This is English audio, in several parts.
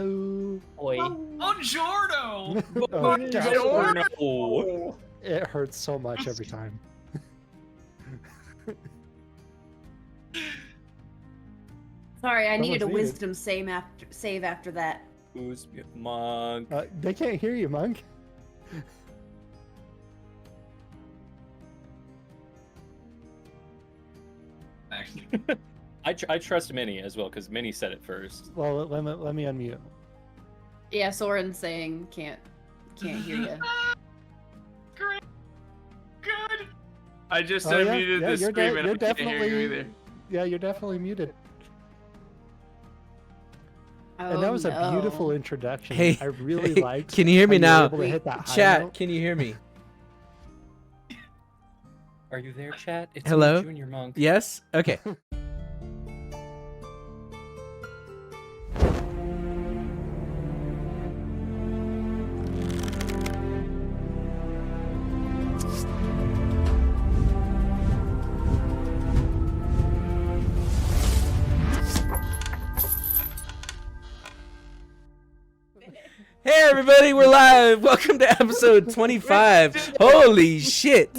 Hello. Oi. Buongiorno! Buongiorno. It hurts so much every time. Sorry, I needed a Someone's wisdom save after that. Who's Monk? They can't hear you, Monk. Actually, I trust Minnie as well because Minnie said it first. Well, let me unmute. Yeah, Soren's saying can't hear you. great. Good. I just Oh, yeah? unmuted Yeah, the you're screen and I you're can't hear you definitely. either. Yeah, you're definitely muted. Oh, And that was no. a beautiful introduction. Hey, I really hey, liked. can you hear me how you were now? able to hit that high Chat, note. can you hear me? Are you there, chat? It's Hello? me, Junior Monk. Yes? Okay. Hey everybody, we're live. Welcome to episode 25. Holy shit.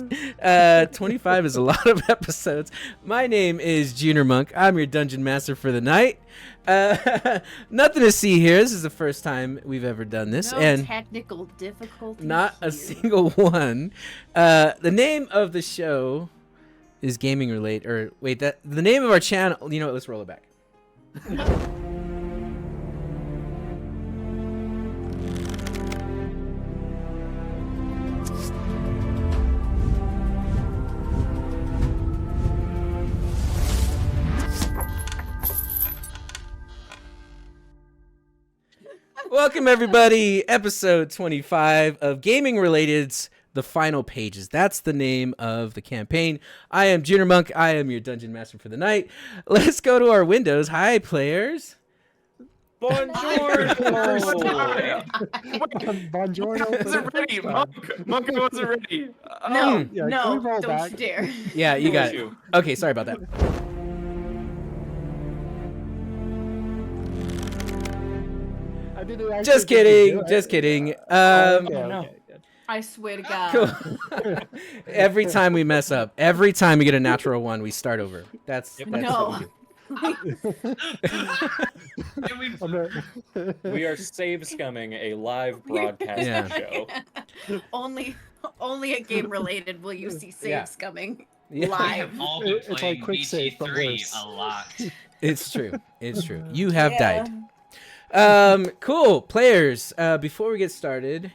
25 is a lot of episodes. My name is Junior Monk. I'm your dungeon master for the night. Nothing to see here. This is the first time we've ever done this. No and technical difficulties. not a here. single one. The name of the show is gaming related, or wait, the name of our channel, you know what, let's roll it back. Welcome everybody, episode 25 of Gaming Related's The Final Pages. That's the name of the campaign. I am Junior Monk. I am your dungeon master for the night. Let's go to our windows. Hi, players. Buongiorno! Buongiorno. I wasn't ready. Monk, I wasn't ready. No, Yeah, can no, we roll don't back? you dare. Yeah, you got it. you. Okay, sorry about that. I didn't actually Just get to kidding. do it. Just kidding. Okay, no. okay, good. I swear to God. Cool. Every time we mess up, every time we get a natural one, we start over. That's Yep. what No. we do. And we- I'm not- We are save scumming a live broadcast Yeah. show. only at game related will you see saves Yeah. coming Yeah. we live. have all been It's like playing quick save, but BT3 worse. a lot. It's true. It's true. You have Yeah. died. Cool players. Before we get started,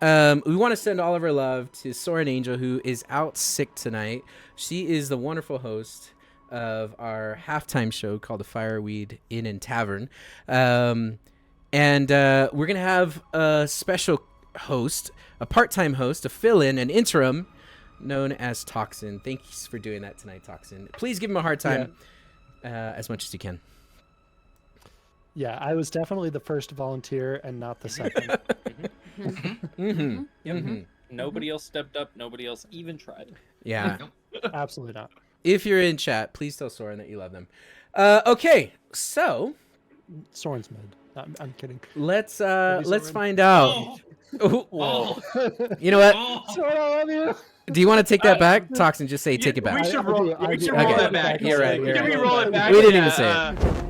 we want to send all of our love to Soren Angel, who is out sick tonight. She is the wonderful host of our halftime show called the Fireweed Inn and Tavern, and we're gonna have a special host, a part-time host, a fill-in, an interim, known as Toxin. Thanks for doing that tonight, Toxin. Please give him a hard time, as much as you can. Yeah, I was definitely the first volunteer and not the second. Mm-hmm. Yep. Nobody else stepped up. Nobody else even tried. Yeah. Absolutely not. If you're in chat, please tell Soren that you love them. Okay, so Soren's mid. I'm kidding. let's Soren. find out. Oh, Ooh. oh, You know what? oh. Soren, I love you. Do you want to take that back? Toxin, just say take it We back. should I roll, do- I we do- should I roll do. that back. You're right, you're Can we right. roll it back? We didn't Yeah, even say it.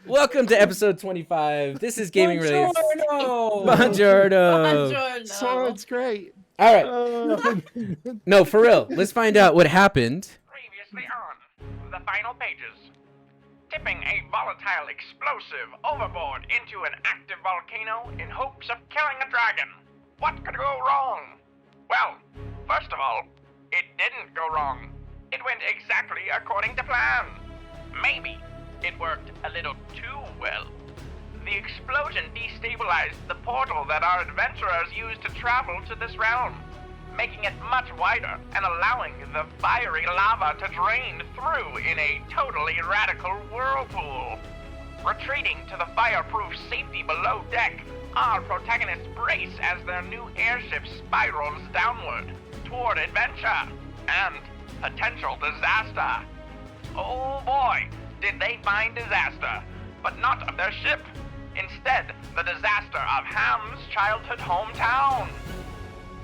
Welcome to episode 25. This is Gaming Related. Buongiorno. Buongiorno. Soren's great. All right. No, for real. Let's find out what happened. Previously on the final pages. Tipping a volatile explosive overboard into an active volcano in hopes of killing a dragon. What could go wrong? Well, first of all, it didn't go wrong. It went exactly according to plan. Maybe it worked a little too well. The explosion destabilized the portal that our adventurers used to travel to this realm, making it much wider and allowing the fiery lava to drain through in a totally radical whirlpool. Retreating to the fireproof safety below deck, our protagonists brace as their new airship spirals downward toward adventure and potential disaster. Oh boy, did they find disaster, but not of their ship. Instead, the disaster of Ham's childhood hometown.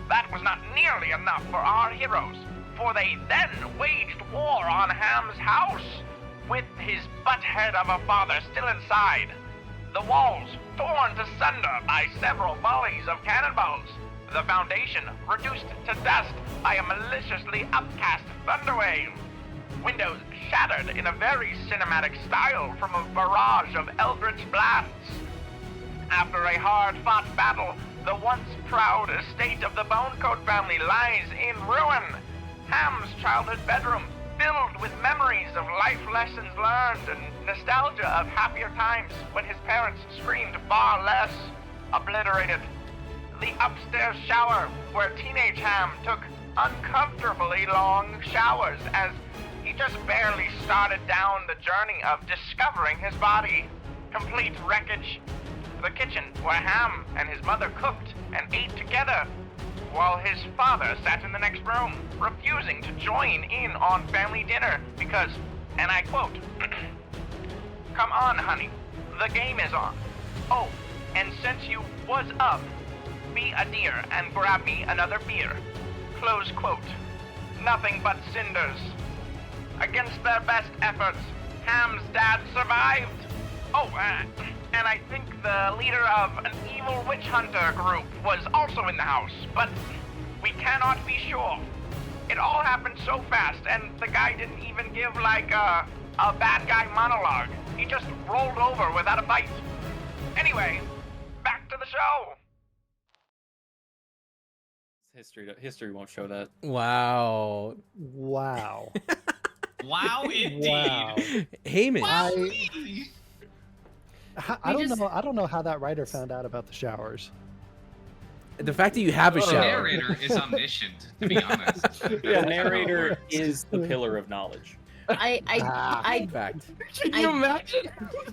That was not nearly enough for our heroes, for they then waged war on Ham's house, with his butthead of a father still inside. The walls torn to sunder by several volleys of cannonballs. The foundation reduced to dust by a maliciously upcast thunderwave. Windows shattered in a very cinematic style from a barrage of eldritch blasts. After a hard-fought battle, the once proud estate of the Bonecoat family lies in ruin. Ham's childhood bedroom filled with memories of life lessons learned and nostalgia of happier times when his parents screamed far less. Obliterated. The upstairs shower where teenage Ham took uncomfortably long showers as he just barely started down the journey of discovering his body. Complete wreckage. The kitchen where Ham and his mother cooked and ate together, while his father sat in the next room, refusing to join in on family dinner because, and I quote, "Come on, honey, the game is on. Oh, and since you was up, be a dear and grab me another beer." Close quote. Nothing but cinders. Against their best efforts, Ham's dad survived. Oh, and I think the leader of an evil witch hunter group was also in the house, but we cannot be sure. It all happened so fast, and the guy didn't even give like a bad guy monologue. He just rolled over without a bite. Anyway, back to the show. History won't show that. Wow. Wow. Wow, indeed. Wow. Hamish. I don't know how that writer found out about the showers. The fact that you have a The shower. narrator is omniscient, to be honest. The narrator is the pillar of knowledge. I Fact. Can you imagine?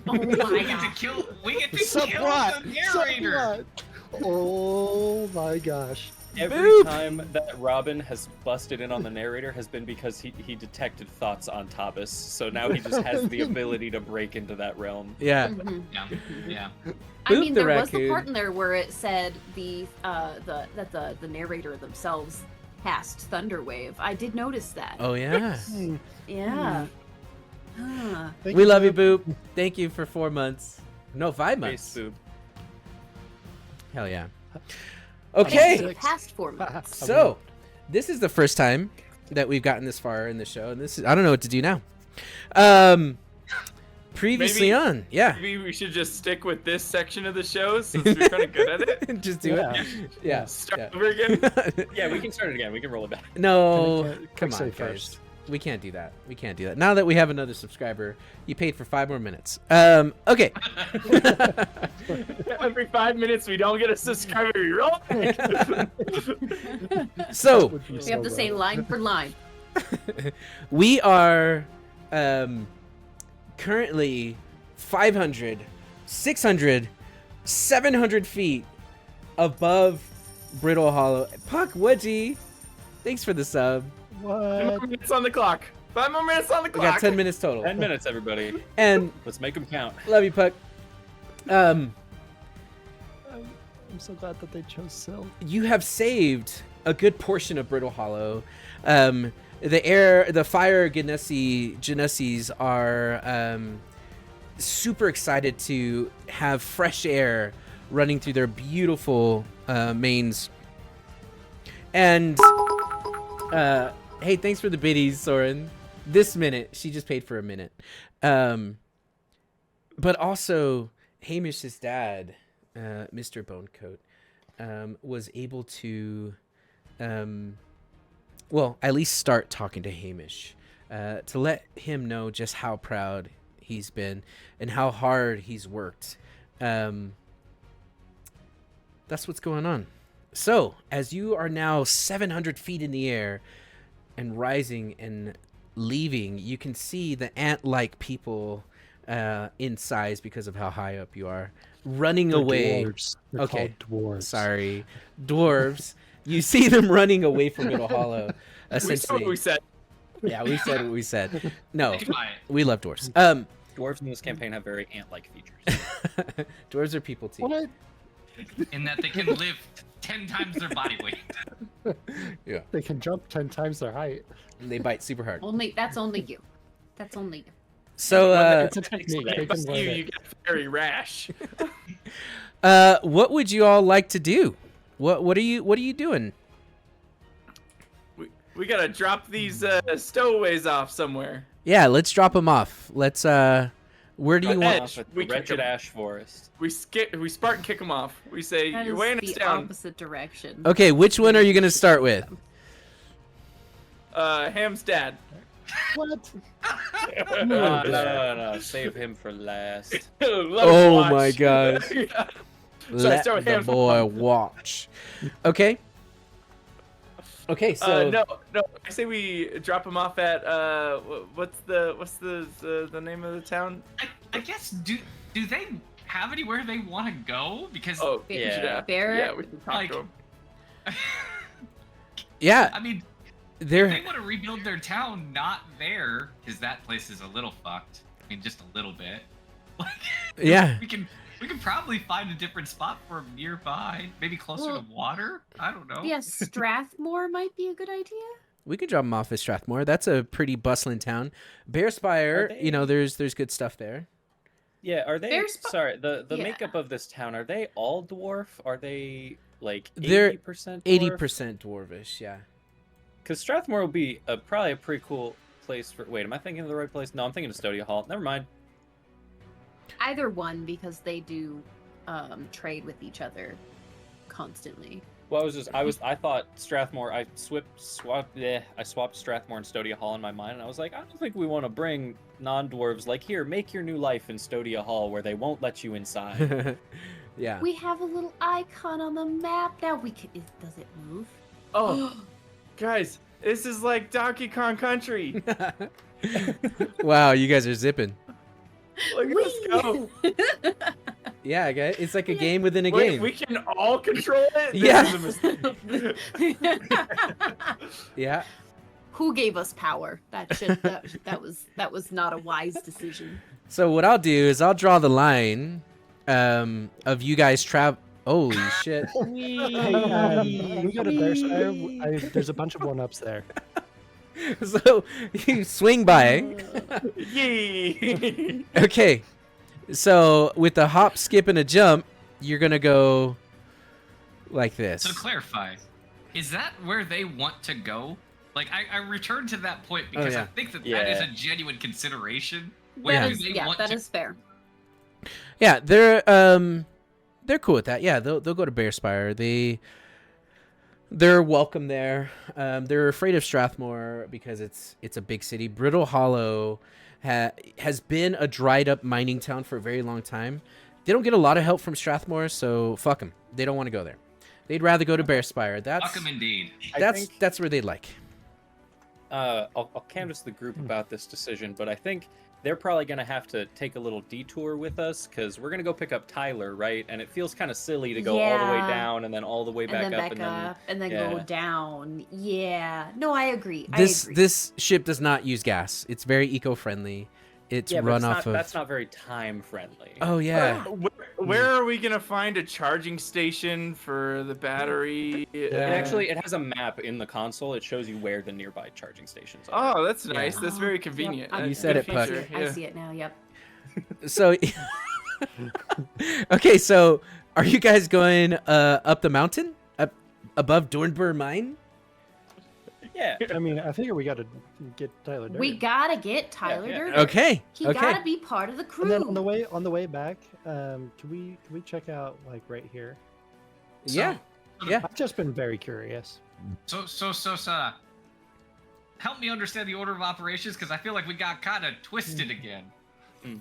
oh my We get to god. kill the Subplot. narrator. Subplot. Oh my gosh. Every Boop. time that Robin has busted in on the narrator has been because he detected thoughts on Tavis, so now he just has the ability to break into that realm. Yeah. Mhm. Yeah. I Boop mean, the there was the raccoon. part in there where it said that the narrator themselves cast Thunderwave. I did notice that. Oh yeah. Hmm. Yeah. Huh. Thank We love you, Boop. Boop. Thank you for 4 months. No, 5 months. Face boob. Hell yeah. Thanks Okay. for the past 4 months. So, this is the first time that we've gotten this far in the show, and this is I don't know what to do now. Previously Maybe- on, yeah. Maybe we should just stick with this section of the show since we're kind of good at it. Just do Yeah. it. Yeah. Start over again. Yeah, we can start it again. We can roll it back. No, Can we come quick on, save guys. first? We can't do that. We can't do that. Now that we have another subscriber, you paid for 5 more minutes. Okay. Every 5 minutes we don't get a subscriber. We roll it. So, Would be We so have to say rough. line for line. we are currently 500, 600, 700 feet above Brittle Hollow. Puck Wedgie, thanks for the sub. 5 What? more minutes on the clock. 5 more minutes on the We clock. got 10 minutes total. 10 minutes, everybody. And Let's make them count. love you, Puck. I'm so glad that they chose Sil. You have saved a good portion of Brittle Hollow. The fire Genessees are super excited to have fresh air running through their beautiful mains. And hey, thanks for the biddies, Soren. This minute, she just paid for a minute. But also, Hamish's dad, Mr. Bonecoat, was able to, well, at least start talking to Hamish to let him know just how proud he's been and how hard he's worked. That's what's going on. So, as you are now 700 feet in the air and rising and leaving, you can see the ant-like people in size because of how high up you are. Running They're away. Dwarves. They're Okay. called dwarves. Sorry, dwarves. You see them running away from Middle Hollow. We said what Essentially, we said. yeah, we said what we said. No, Quiet. we love dwarves. Dwarves in this campaign have very ant-like features. Dwarves are people too. What? In that they can lift 10 times their body weight. Yeah, They can jump 10 times their height. and they bite super hard. That's only you. That's only you. So, It's a technique. They can learn You it. get very rash. what would you all like to do? What are you doing? We gotta drop these stowaways off somewhere. Yeah, let's drop them off. Let's where do you Ed, want? Off at we the wretched kick 'em. ash forest. We Spartan kick them off. We say, That you're is weighing us the down. opposite direction. Okay, which one are you gonna start with? Ham's dad. What? No. Save him for last. Let him Oh watch. my god. Yeah. Let start with the Ham. boy watch. Okay. Okay, so No. I say we drop him off at what's the name of the town? I guess do they have anywhere they want to go? Because Oh, Yeah. Barrett? Yeah, we can talk Like- to him. yeah, I mean, if they're they want to rebuild their town, not there, because that place is a little fucked. I mean, just a little bit. Like, yeah. we can probably find a different spot for them nearby, maybe closer Well, to water. I don't know. Yes, Strathmore might be a good idea. We could drop them off at Strathmore. That's a pretty bustling town. Bear Spire, Are you know, there's good stuff there. Yeah, are they? There's sp- Sorry, the Yeah. makeup of this town. Are they all dwarf? Are they like They're 80%? 80% dwarvish, yeah. Because Strathmore would be probably a pretty cool place for. Wait, am I thinking of the right place? No, I'm thinking of Stodia Hall. Never mind. Either one, because they do trade with each other constantly. Well, I thought Strathmore. I swapped Strathmore and Stodia Hall in my mind, and I was like, I don't think we want to bring non-dwarves. Like, here, make your new life in Stodia Hall, where they won't let you inside. Yeah. We have a little icon on the map now. Does it move? Oh, guys, this is like Donkey Kong Country. Wow, you guys are zipping. Look at us go. Yeah, okay. It's like a game within a Wait, game. we can all control it? Yeah. This is a mistake. Yeah. Who gave us power? That was not a wise decision. So what I'll do is I'll draw the line of you guys travel. Holy shit. Hey, we go to Bearspire. There's a bunch of one-ups there. So you swing by. Yay! Okay. So with the hop, skip, and a jump, you're gonna go like this. So to clarify, is that where they want to go? Like, I returned to that point because yeah. I think that is Yeah. a genuine consideration. Where That do is, they yeah, want that to? is fair. Yeah, they're cool with that. Yeah, they'll go to Bearspire. They're welcome there. They're afraid of Strathmore because it's a big city. Brittle Hollow has been a dried up mining town for a very long time. They don't get a lot of help from Strathmore, so fuck them. They don't want to go there. They'd rather go to Bearspire. Fuck 'em indeed. That's where they like. I'll canvass the group about this decision, but I think they're probably going to have to take a little detour with us because we're going to go pick up Tyler, right? And it feels kind of silly to go all the way Yeah. down and then all the way back And then up. back and up, and then yeah. go down. Yeah. No, I agree. This ship does not use gas. It's very eco-friendly. It's Yeah, but run it's off of. that's not very time friendly. Oh yeah. Where are we gonna find a charging station for the battery? It has a map in the console. It shows you where the nearby charging stations are. Oh, that's nice. That's very convenient. Yep, You That's a said good it, Puck. feature, I yeah. see it now. Yep. So okay, so are you guys going up the mountain? Up above Dornbur Mine? Yeah. I mean, I figure we got to get Tyler Durden. We gotta get Tyler yeah. Durden. Okay. He Okay. gotta be part of the crew. And then on the way back, can we check out like right here? Yeah. Yeah. I've just been very curious. So, help me understand the order of operations because I feel like we got kind of twisted again. Mm.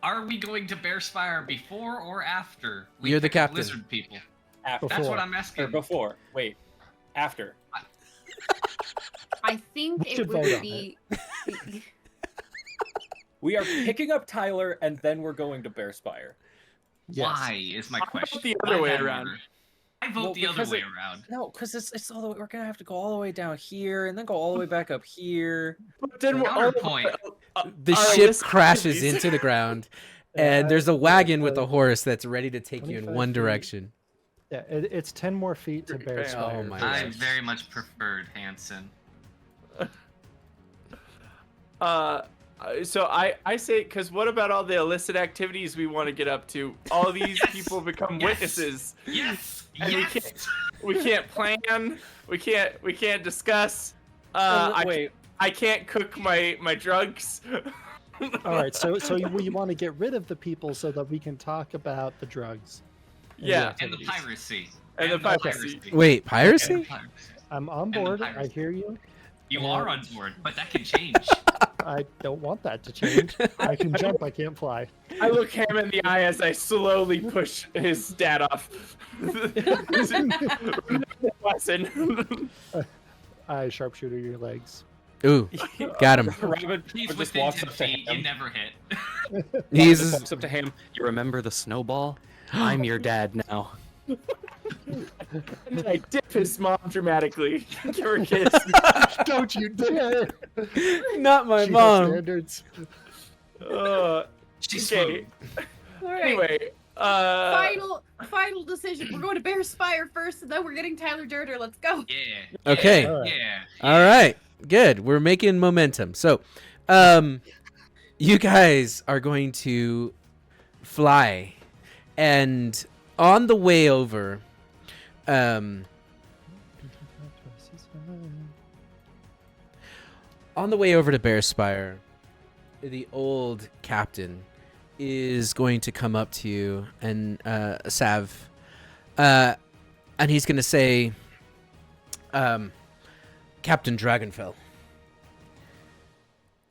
Are we going to Bearspire before or after we You're the pick up captain. lizard people? After. That's what Before. I'm Or asking. before. Wait. After. I think We it should vote would on be. We are picking up Tyler, and then we're going to Bear Spire. Yes. Why is my How about question? the other Why way that around? order? I vote Well, the other because way it- around. No, because it's all the way. We're gonna have to go all the way down here, and then go all the way back up here. But then we're Counterpoint. The our ship list crashes activities. into the ground, Yeah, and there's a yeah, wagon with a horse that's ready to take you in 25 one feet. direction. Yeah, it's 10 more feet to Bear Bam. Spire. Oh my I gosh. very much preferred Hanson. So I say, because what about all the illicit activities we want to get up to? All these Yes! people become Yes! witnesses. Yes. And Yes. We can't plan. We can't discuss. Wait, I can't cook my drugs. All right, so you want to get rid of the people so that we can talk about the drugs. and the Yeah. And the activities. piracy. And the piracy. Wait, And piracy? the piracy. I'm on the board. I piracy. hear you. You Yeah. are on board, but that can change. I don't want that to change. I can jump, I can't fly. I look him in the eye as I slowly push his dad off. Lesson. I sharpshooter your legs. Ooh, got him. Robin He's just within walks 10 up to feet. You him. never hit. He's Just walks up to him. You remember the snowball? I'm your dad now. And I dip his mom dramatically. Give her a kiss. Don't you dare! not my She has mom. standards. She's Okay. smooth. All right. Anyway, Final decision. We're going to Bear Spire first, and then we're getting Tyler Durder. Let's go. Yeah. Okay. All right. Yeah. All right, good. We're making momentum. So, you guys are going to fly, and on the way over, on the way over to Bear Spire, the old captain is going to come up to you and Sav, and he's going to say, Captain Dragonfell,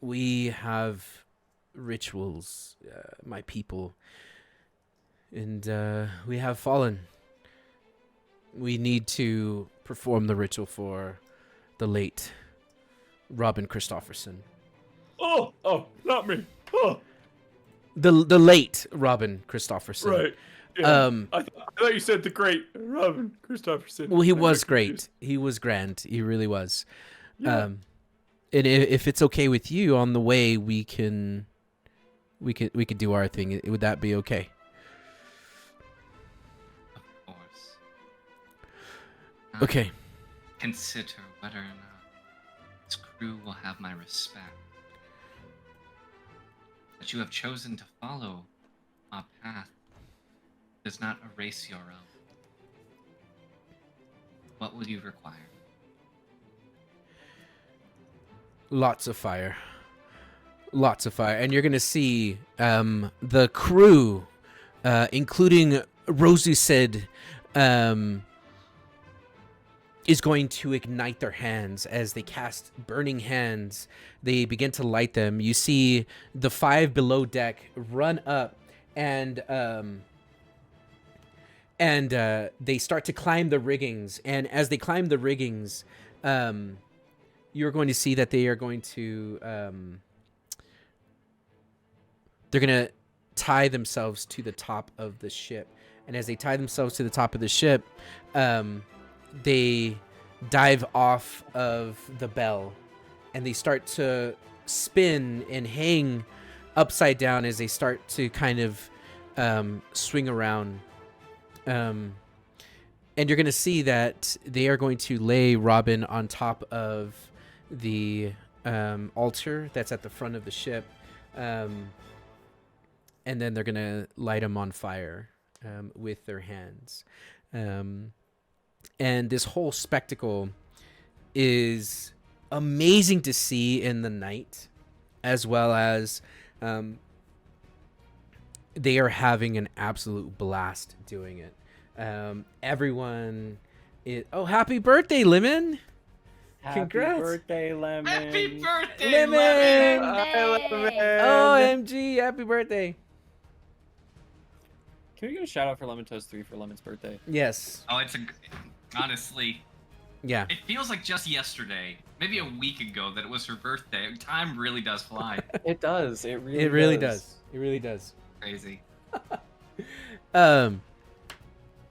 we have rituals, my people, and we have fallen. We need to perform the ritual for the late Robin Christofferson. oh, not me. Oh, The late Robin Christofferson. right. Yeah. I thought you said the great Robin Christopherson. Well, he I got was confused. great. He was grand. He really was. Yeah. And if it's okay with you, on the way we could do our thing. Would that be okay? Of course. Okay. Consider whether or not this crew will have my respect. That you have chosen to follow my path does not erase your own. What will you require? Lots of fire. Lots of fire. And you're going to see the crew, including Rosie said, is going to ignite their hands as they cast burning hands. They begin to light them. You see the 5 below deck run up and they start to climb the riggings. And as they climb the riggings, you're going to see that they are going to they're going to tie themselves to the top of the ship. And as they tie themselves to the top of the ship, they dive off of the bell and they start to spin and hang upside down as they start to kind of swing around. And you're going to see that they are going to lay Robin on top of the altar that's at the front of the ship. And then they're going to light him on fire with their hands. And this whole spectacle is amazing to see in the night, as well as they are having an absolute blast doing it. Everyone is... Oh, happy birthday, Lemon! Congrats. Happy birthday, Lemon. Happy birthday, Lemon! Lemon! OMG, happy birthday. Can we get a shout out for Lemon Toast 3 for Lemon's birthday? Yes. Oh, honestly, Yeah. It feels like just yesterday, maybe a week ago, that it was her birthday. Time really does fly. It does. It really. It really does. It really does. Crazy. Now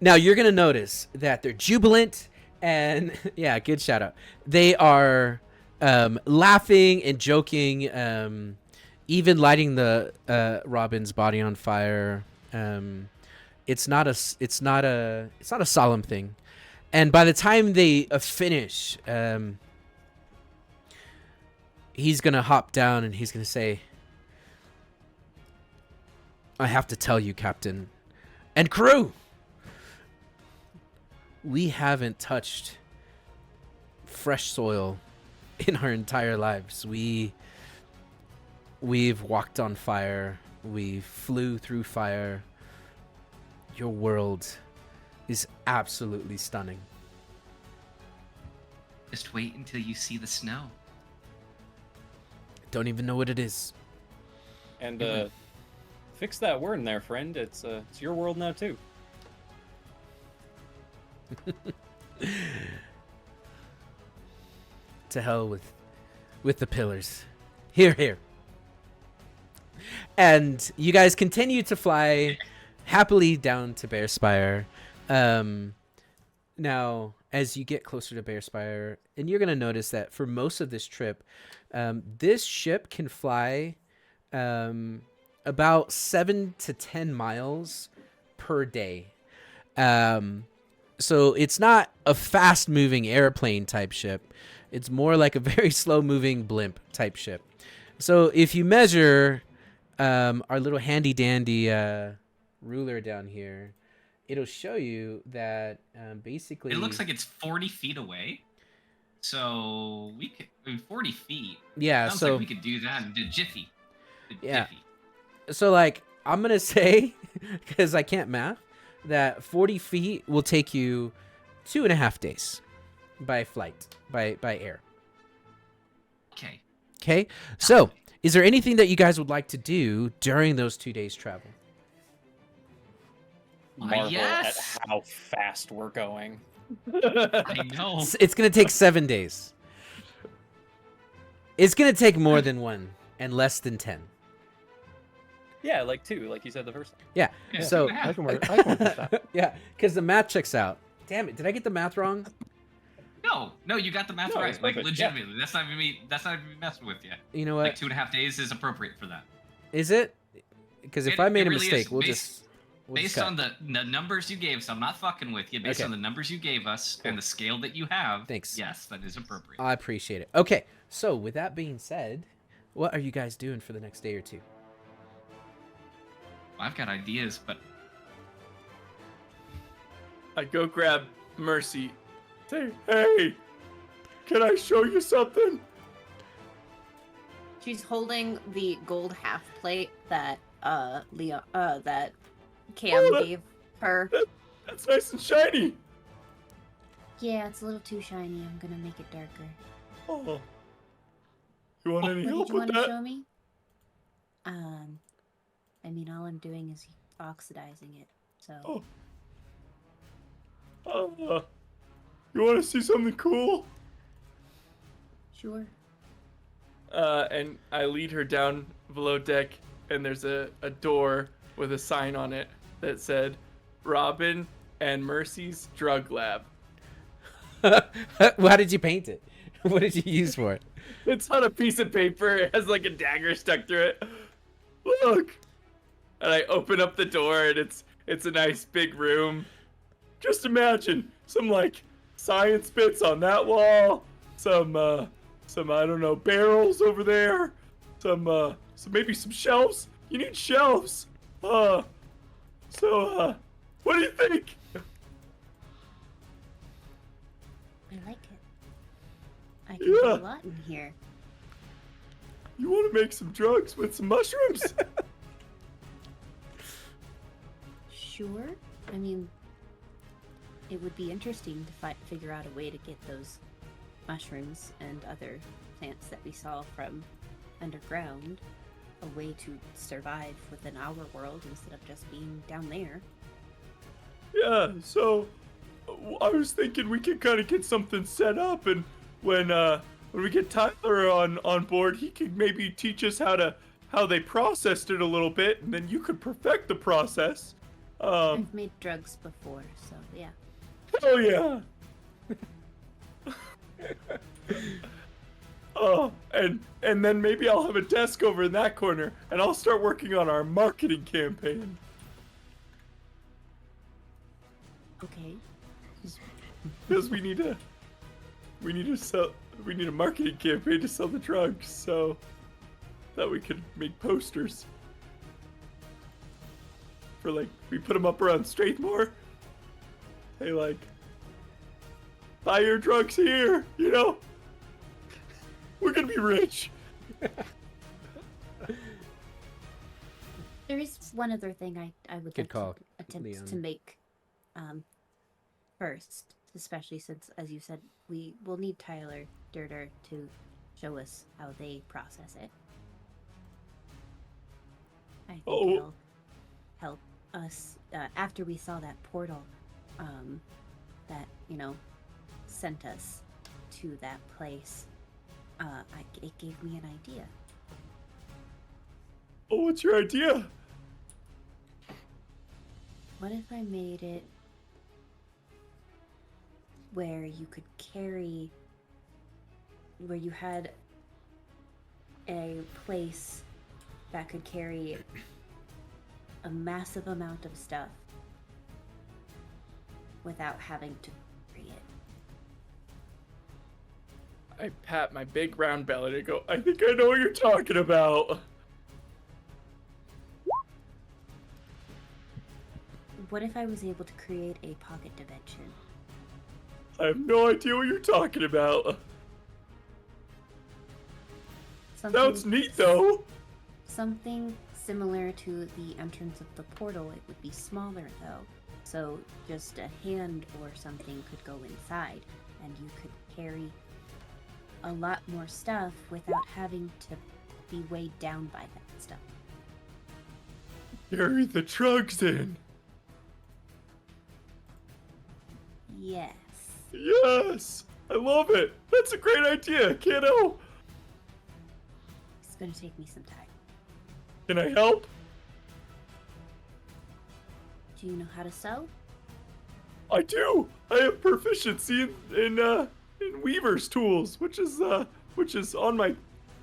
you're gonna notice that they're jubilant and yeah, good shout out. They are laughing and joking, even lighting the Robin's body on fire. It's not a solemn thing. And by the time they finish, he's gonna hop down and he's gonna say, "I have to tell you, Captain and crew, we haven't touched fresh soil in our entire lives. We've walked on fire. We flew through fire. Your world is absolutely stunning." Just wait until you see the snow. Don't even know what it is. And fix that word in there, friend. It's your world now too. To hell with the pillars. Here, here. And you guys continue to fly happily down to Bear Spire. Now, as you get closer to Bear Spire, and you're going to notice that for most of this trip, this ship can fly about 7 to 10 miles per day. So it's not a fast-moving airplane type ship. It's more like a very slow-moving blimp type ship. So if you measure our little handy-dandy ruler down here, it'll show you that basically... It looks like it's 40 feet away. So we could... 40 feet. Yeah, Sounds so... like we could do that in a jiffy. Yeah. So, like, I'm going to say, because I can't math, that 40 feet will take you 2.5 days by flight, by air. Okay. Okay? So, is there anything that you guys would like to do during those 2 days travel? Marvel yes. at how fast we're going. I know. It's going to take 7 days. It's going to take more than one and less than 10. Yeah, like 2, like you said the first time. Yeah. Yeah, So, 2.5. I can work with that. yeah, because the math checks out. Damn it. Did I get the math wrong? No, you got the math No, right. it's Like perfect, legitimately, that's not even me. That's not even me messing with you. You know what? Like 2.5 days is appropriate for that. Is it? Because if It- I made it a really mistake, is. we'll Based- just Based cut. on the numbers you gave, so I'm not fucking with you. Based Okay. on the numbers you gave us Cool. and the scale that you have, Thanks. yes, that is appropriate. I appreciate it. Okay, so with that being said, what are you guys doing for the next day or two? I've got ideas, but I go grab Mercy. Say, hey, can I show you something? She's holding the gold half plate that that Cam Oh, that- gave her. That's nice and shiny. Yeah, it's a little too shiny. I'm gonna make it darker. Oh. You want any What help did you with want to that? show me? I mean, all I'm doing is oxidizing it. So Oh. You want to see something cool? sure. And I lead her down below deck, and there's a door with a sign on it that said, Robin and Mercy's Drug Lab. How did you paint it? What did you use for it? It's on a piece of paper. It has like a dagger stuck through it. Look! And I open up the door, and it's a nice big room. Just imagine some like science bits on that wall, some I don't know, barrels over there, some maybe some shelves. You need shelves. What do you think? I like it. I can do Yeah. a lot in here. You want to make some drugs with some mushrooms? Sure. I mean, it would be interesting to figure out a way to get those mushrooms and other plants that we saw from underground a way to survive within our world instead of just being down there. Yeah, so I was thinking we could kind of get something set up, and when we get Tyler on board, he could maybe teach us how they processed it a little bit, and then you could perfect the process. I've made drugs before, so yeah. Hell yeah! Oh, and then maybe I'll have a desk over in that corner, and I'll start working on our marketing campaign. Okay. Because we need a marketing campaign to sell the drugs, so that we could make posters. For like, we put them up around Strathmore. Hey, like, buy your drugs here, you know? We're gonna be rich. There is one other thing I would Good like call, to attempt Leon. to make first, especially since, as you said, we will need Tyler Durder to show us how they process it. I think it'll help us after we saw that portal that, you know, sent us to that place. It gave me an idea. Oh, what's your idea? What if I made it where you could carry, where you had a place that could carry a massive amount of stuff without having to carry it? I pat my big round belly and go, I think I know what you're talking about. What if I was able to create a pocket dimension? I have no idea what you're talking about. Sounds neat, though. Something similar to the entrance of the portal. It would be smaller, though. So just a hand or something could go inside, and you could carry a lot more stuff without having to be weighed down by that stuff. Carry the drugs in. Yes. Yes! I love it! That's a great idea, kiddo! It's gonna take me some time. Can I help? Do you know how to sew? I do! I have proficiency in weaver's tools, which is on my...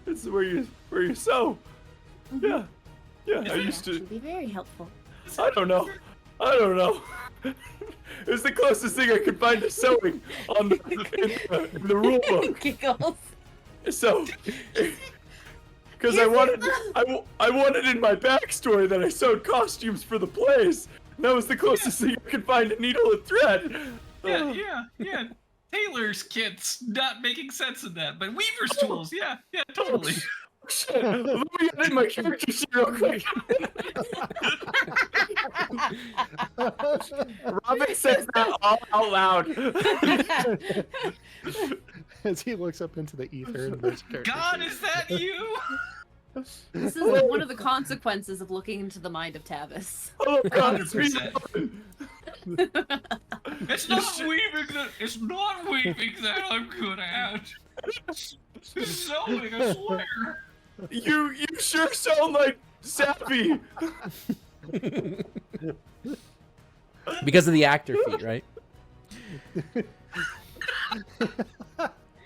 It's where you sew. Mm-hmm. Yeah. Yeah, This I would used to... actually be very helpful. I don't know. It was the closest thing I could find to sewing on in the rule book. Giggles. So, because I wanted in my backstory that I sewed costumes for the plays. And that was the closest thing I could find to needle and thread. Yeah. Tailor's kit's not making sense in that, but Weaver's tools, yeah, totally. Shit, let me get in my character sheet real quick. Robin says that all out loud. As he looks up into the ether and there's character God, sheet. is that you? This is like one of the consequences of looking into the mind of Tavis. Oh God, it's 100%. It's not weaving that I'm good at. It's sewing, I swear. You sure sound like Sappy. Because of the actor feat, right?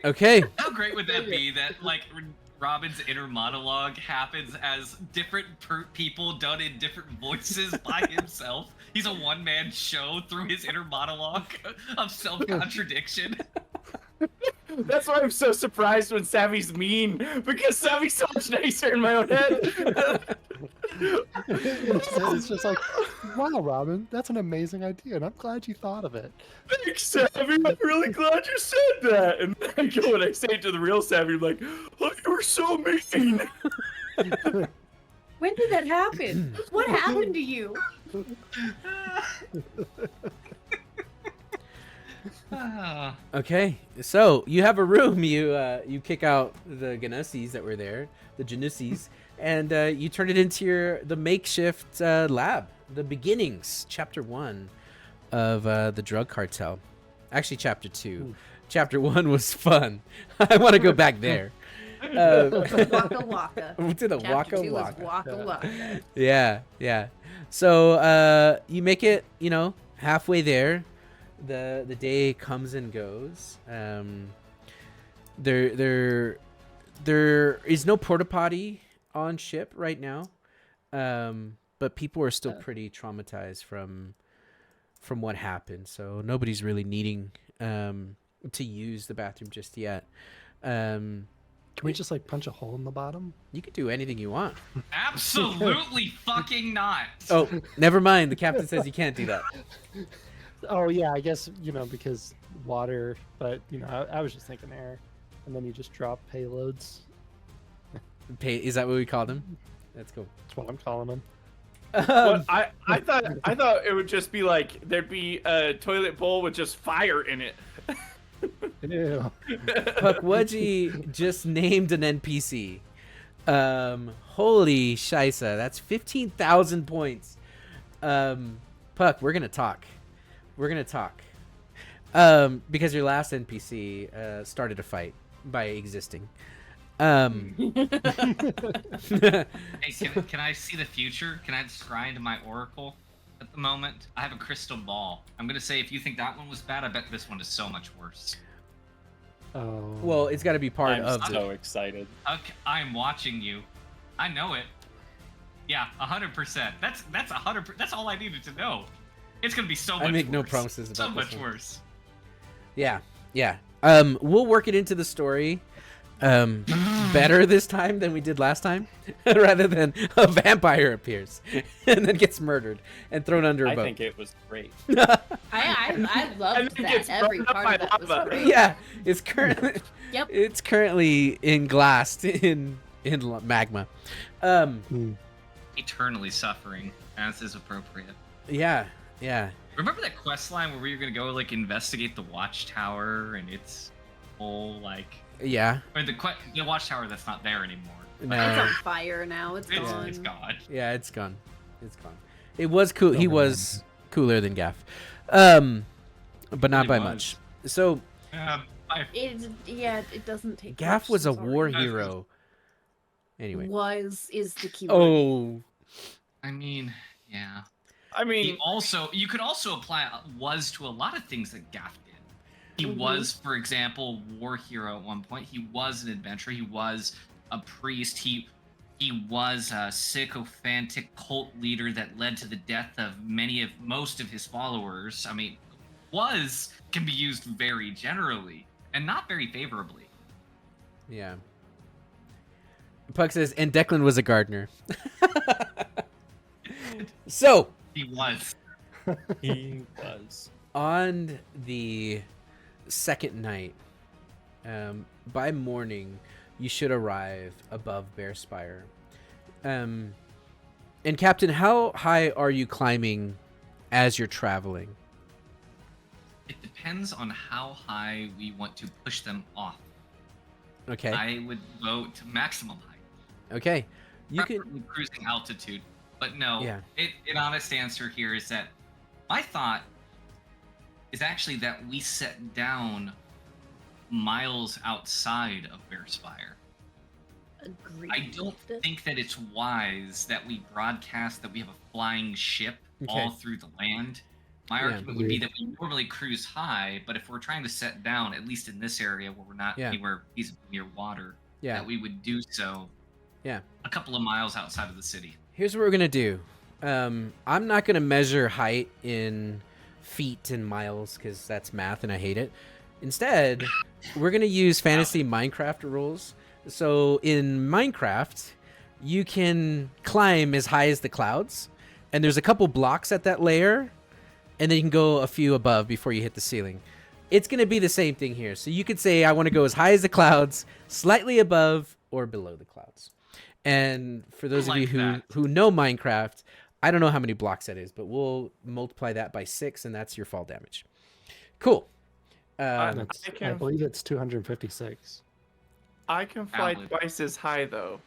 Okay. How great would that be that, like, Robin's inner monologue happens as different people done in different voices by himself? He's a one-man show through his inner monologue of self-contradiction. That's why I'm so surprised when Savvy's mean, because Savvy's so much nicer in my own head. It's just like, wow, Robin, that's an amazing idea, and I'm glad you thought of it. Thanks, Savvy. I'm really glad you said that. And then I go and I say it to the real Savvy, I'm like, oh, you were so mean. When did that happen? What happened to you? Okay, so you have a room. You kick out the Ganussis that were there, the Janussis, and you turn it into the makeshift lab, the beginnings, chapter 1 of the drug cartel. Actually, chapter 2. Ooh. Chapter 1 was fun. I want to go back there. Waka Waka. To the Chapter Waka 2 is Waka. Waka Waka. Yeah. So you make it, halfway there. The day comes and goes. There is no porta potty on ship right now, but people are still pretty traumatized from what happened. So nobody's really needing to use the bathroom just yet. Can we just like punch a hole in the bottom? You could do anything you want. Absolutely fucking not. Oh, never mind. The captain says you can't do that. Oh yeah, I guess because water, but I was just thinking air, and then you just drop payloads. Is that what we call them? That's cool. That's what I'm calling them. Well, I thought it would just be like there'd be a toilet bowl with just fire in it. Ew. Puckwudgie just named an NPC. Holy shisa, that's 15,000 points. Puck, we're gonna talk. Because your last NPC started a fight by existing. Hey, can I see the future? Can I scry into my oracle at the moment? I have a crystal ball. I'm gonna say if you think that one was bad, I bet this one is so much worse. Oh. Well, it's got to be part I'm of so excited. Okay, I'm watching you. I know it. Yeah, 100%. That's 100%. That's all I needed to know. It's gonna be so much. I make worse. no promises about so this much one. worse. Yeah. We'll work it into the story better this time than we did last time, rather than a vampire appears and then gets murdered and thrown under a I boat. think it was great. I loved think that. it's Every burned up part by of that was lava. great. Yeah, it's currently Yep. it's currently glassed in magma. Eternally suffering, as is appropriate. Yeah. Remember that quest line where we were gonna go like investigate the watchtower and its whole like, Yeah. or the watchtower that's not there anymore. It's No. on fire now. It's It's gone. gone. Yeah, it's gone. It was cool. He was cooler than Gaff, but not He by was. much. So It doesn't take. Gaff much was a to war already- hero. Anyway. Is the key word. Oh. I mean, yeah. I mean, You could also apply was to a lot of things that Gaff did. He was, for example, war hero at one point. He was an adventurer. He was a priest. He was a sycophantic cult leader that led to the death of most of his followers. I mean, can be used very generally and not very favorably. Yeah. Puck says, and Declan was a gardener. So, He was. He was. on the second night, by morning, you should arrive above Bear Spire. And Captain, how high are you climbing as you're traveling? It depends on how high we want to push them off. Okay. I would go to maximum height. Okay. You can. Preferably cruising altitude. But no, Yeah. An honest answer here is that my thought is actually that we set down miles outside of Bear Spire. Agreed. I don't think that it's wise that we broadcast that we have a flying ship Okay. all through the land. My Yeah. argument would be that we normally cruise high, but if we're trying to set down, at least in this area where we're not Yeah. anywhere feasibly near water, Yeah. that we would do so Yeah. a couple of miles outside of the city. Here's what we're gonna do. I'm not gonna measure height in feet and miles because that's math and I hate it. Instead, we're gonna use fantasy Minecraft rules. So in Minecraft, you can climb as high as the clouds, and there's a couple blocks at that layer, and then you can go a few above before you hit the ceiling. It's gonna be the same thing here. So you could say I want to go as high as the clouds, slightly above or below the clouds. And for those of you who know Minecraft, I don't know how many blocks that is, but we'll multiply that by 6, and that's your fall damage. Cool. I believe it's 256. I can fly Valid. twice as high though.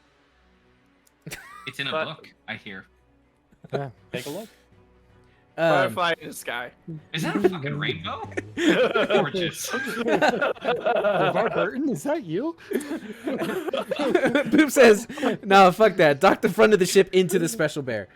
It's in a But- book, I hear. Yeah. Take a look. Butterfly in the sky. Is that a fucking rainbow? Gorgeous. LeVar Burton, is that you? Boop says, "No, fuck that. Dock the front of the ship into the special bear."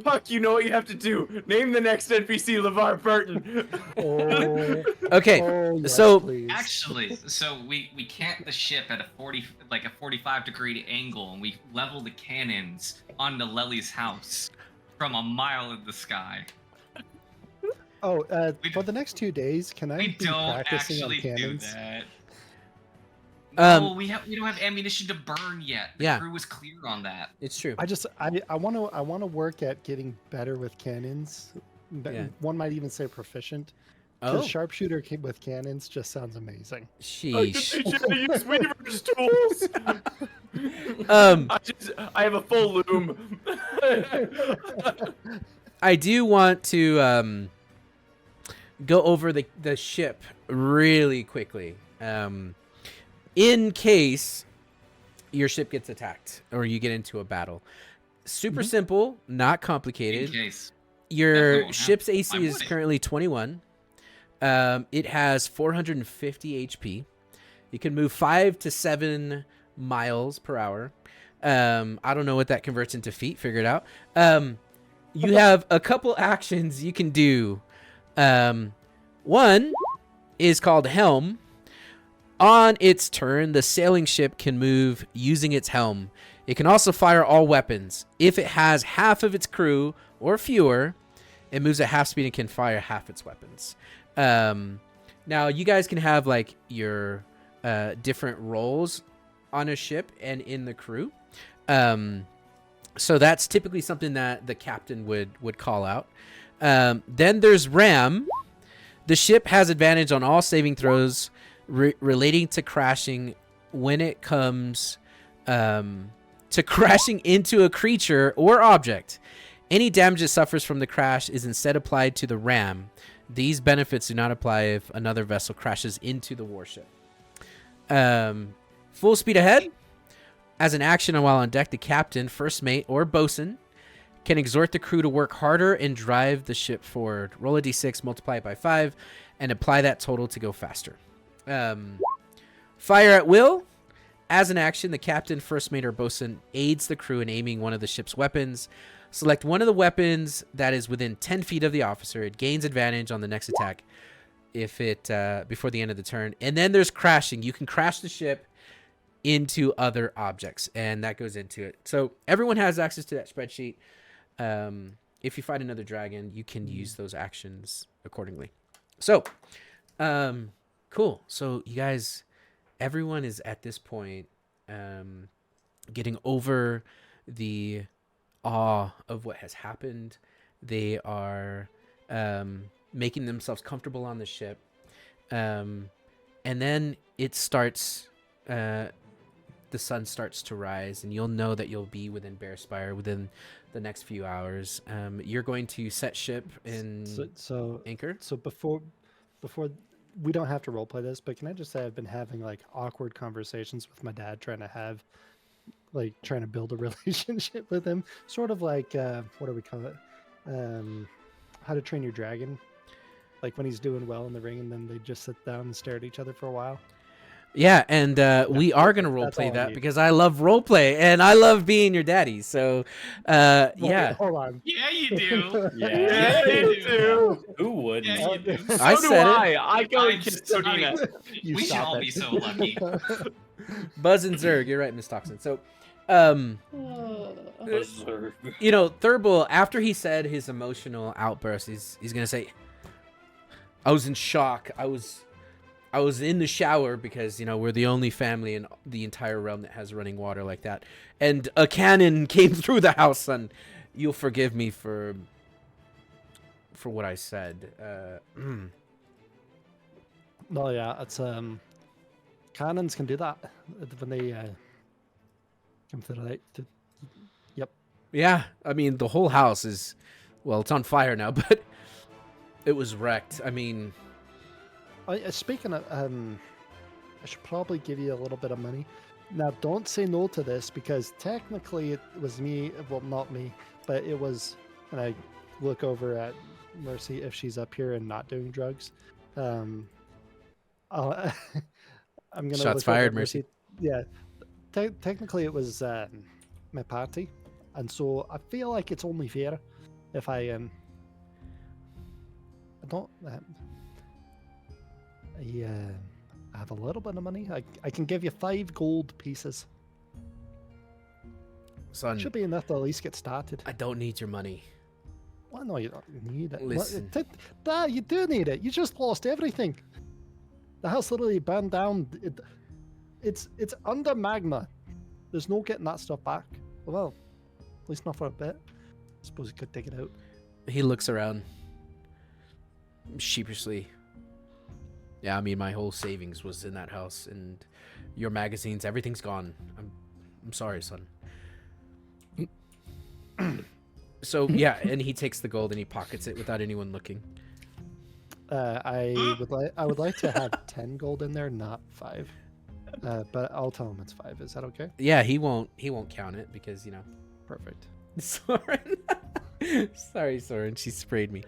Fuck, you know what you have to do. Name the next NPC LeVar Burton. Oh, Okay, oh, yes, so- please. Actually, so we cant the ship at a 45-degree angle, and we level the cannons onto Lely's house from a mile in the sky. Oh, We- for the next 2 days, can I We be don't practicing on actually do cannons? that. Um, No, we don't have ammunition to burn yet. The Yeah. crew was clear on that. It's true. I want to work at getting better with cannons. Yeah. One might even say proficient. Oh, Because sharpshooter with cannons just sounds amazing. I can sheesh. teach you how to use Weaver's tools. I have a full loom. I do want to go over the ship really quickly. In case your ship gets attacked or you get into a battle. Super simple, not In complicated. case. Your Definitely won't ship's happen. AC Why is would it? currently 21. It has 450 HP. You can move 5 to 7 miles per hour. I don't know what that converts into feet. Figure it out. You have a couple actions you can do. One is called Helm. On its turn, the sailing ship can move using its helm. It can also fire all weapons. If it has half of its crew or fewer, it moves at half speed and can fire half its weapons. Now, you guys can have like your different roles on a ship and in the crew. So that's typically something that the captain would call out. Then there's Ram. The ship has advantage on all saving throws relating to crashing when it comes to crashing into a creature or object. Any damage it suffers from the crash is instead applied to the ram. These benefits do not apply if another vessel crashes into the warship. Full speed ahead. As an action while on deck, the captain, first mate, or bosun can exhort the crew to work harder and drive the ship forward. Roll a d6, multiply it by 5, and apply that total to go faster. Fire at will. As an action, the captain, first mate, or bosun aids the crew in aiming one of the ship's weapons. Select one of the weapons that is within 10 feet of the officer. It gains advantage on the next attack if it before the end of the turn. And then there's crashing. You can crash the ship into other objects, and that goes into it. So everyone has access to that spreadsheet. If you fight another dragon, you can use those actions accordingly. So, cool. So you guys, everyone is at this point getting over the awe of what has happened. They are making themselves comfortable on the ship. And then it starts, the sun starts to rise, and you'll know that you'll be within Bearspire within the next few hours. You're going to set ship in So anchor. So before we don't have to roleplay this, but can I just say I've been having like awkward conversations with my dad, trying to build a relationship with him, sort of like what do we call it? How to Train Your Dragon, like when he's doing well in the ring, and then they just sit down and stare at each other for a while. Yeah, and we are going to That's all roleplay I that need. because I love roleplay and I love being your daddy. So, Wait, yeah. hold on. Yeah, you do. Yeah, you do. Who wouldn't? Yeah, you do. I So do said it. I go and kiss I mean, Todina. You we should stop all it. be so lucky. Buzz and Zerg, you're right, Miss Toxin. So, you know, Thurble, after he said his emotional outburst, he's going to say, I was in shock. I was in the shower because, you know, we're the only family in the entire realm that has running water like that. And a cannon came through the house, son. You'll forgive me for what I said. Well, yeah, it's cannons can do that when they come to the light. Yep. Yeah, I mean, the whole house is, well, it's on fire now, but it was wrecked. I mean, Speaking of, I should probably give you a little bit of money. Now, don't say no to this because technically it was me. Well, not me, but it was and I look over at Mercy if she's up here and not doing drugs. I'll, I'm gonna Shots look over fired, at Mercy. Yeah, technically it was my party, and so I feel like it's only fair if I don't I have a little bit of money. I can give you 5 gold pieces. Son, Should be enough to at least get started. I don't need your money. Well, no, you don't need it. Listen. Dad, you do need it. You just lost everything. The house literally burned down. It's under magma. There's no getting that stuff back. Well, at least not for a bit. I suppose you could dig it out. He looks around sheepishly. Yeah, I mean, my whole savings was in that house, and your magazines, everything's gone. I'm sorry, son. So yeah, and he takes the gold and he pockets it without anyone looking. I would like to have 10 gold in there, not 5. But I'll tell him it's 5. Is that okay? Yeah, he won't count it because Perfect. Soren. Sorry, Soren. She sprayed me.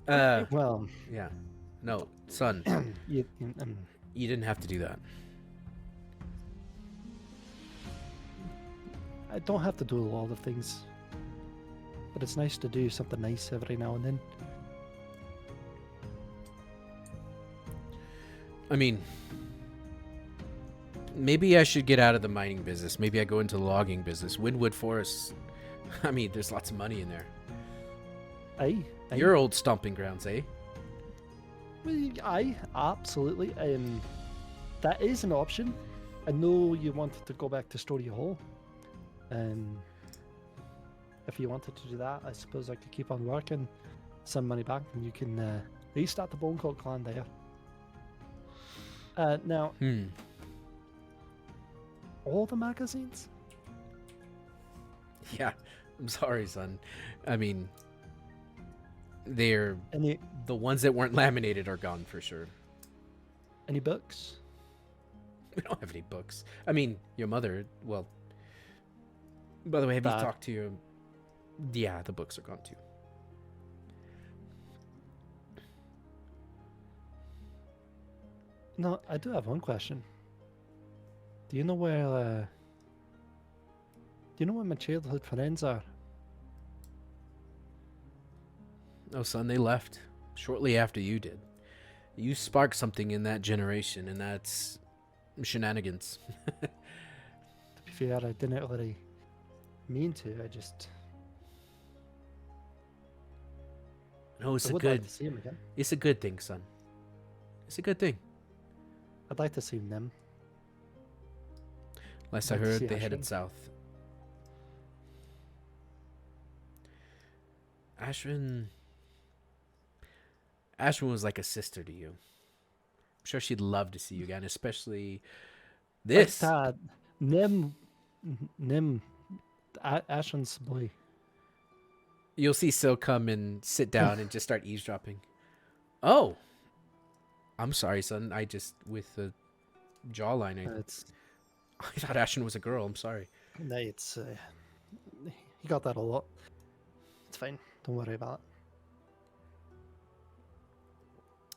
Well, Yeah. No, son. you, You didn't have to do that. I don't have to do a lot of things, but it's nice to do something nice every now and then. I mean, maybe I should get out of the mining business. Maybe I go into the logging business. Windwood Forests. I mean, there's lots of money in there. Aye. Your old stomping grounds, eh? Well, aye, absolutely. That is an option. I know you wanted to go back to Story Hall. If you wanted to do that, I suppose I could keep on working, some money back, and you can restart the Bonecoat clan there. Now, all the magazines? Yeah. I'm sorry, son. I mean, they're Any the ones that weren't laminated are gone for sure. any books? We don't have any books. I mean, your mother, well, by the way, have you Bad. talked to your... Yeah, the books are gone too. No, I do have one question. Do you know where my childhood friends are? Oh, son, they left shortly after you did. You sparked something in that generation, and that's shenanigans. To be fair, I didn't really mean to. I No, it's a would good. like to see them again. It's a good thing, son. It's a good thing. I'd like to see them. Last I Like to heard, see they headed Ashwin. south. Ashwin was like a sister to you. I'm sure she'd love to see you again, especially this. Like that, Nim, Ashwin's boy. You'll see Sil come and sit down and just start eavesdropping. Oh, I'm sorry, son. I just with the jawline. It's I thought Ashwin was a girl. I'm sorry. no, it's he got that a lot. It's fine. Don't worry about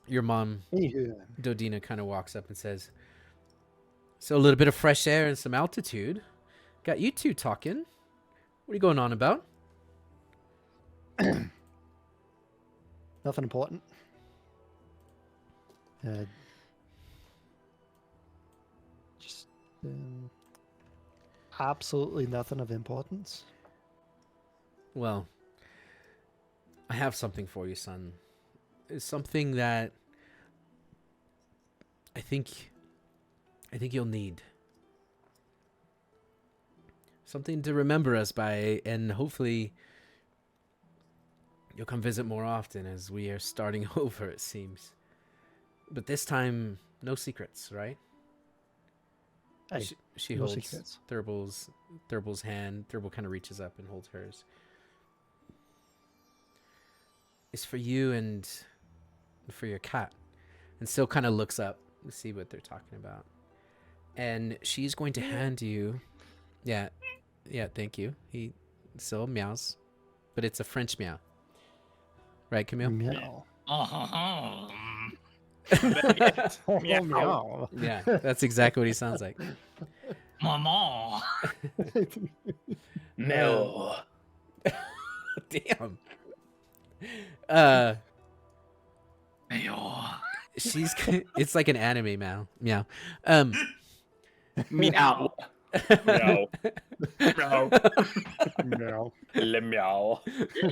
Your mom, it. Anywho, Dodina, kind of walks up and says, "So a little bit of fresh air and some altitude. Got you two talking. What are you going on about?" nothing important. Just absolutely nothing of importance. Well, I have something for you, son. It's something that I think you'll need. Something to remember us by, and hopefully you'll come visit more often as we are starting over, it seems. But this time, no secrets, right? Hey, She no holds secrets. Thurble's hand. Thurble kind of reaches up and holds hers. It's for you and for your cat. And Sil kind of looks up to see what they're talking about. And she's going to hand you... Yeah, thank you. Sil meows. but it's a French meow. Right, Camille? Meow. Oh, Oh, Meow. meow. Yeah, that's exactly what he sounds like. mama. No. Damn. Mayo. It's like an anime meow. Meow. Meow. Meow. Meow. Meow. Le meow.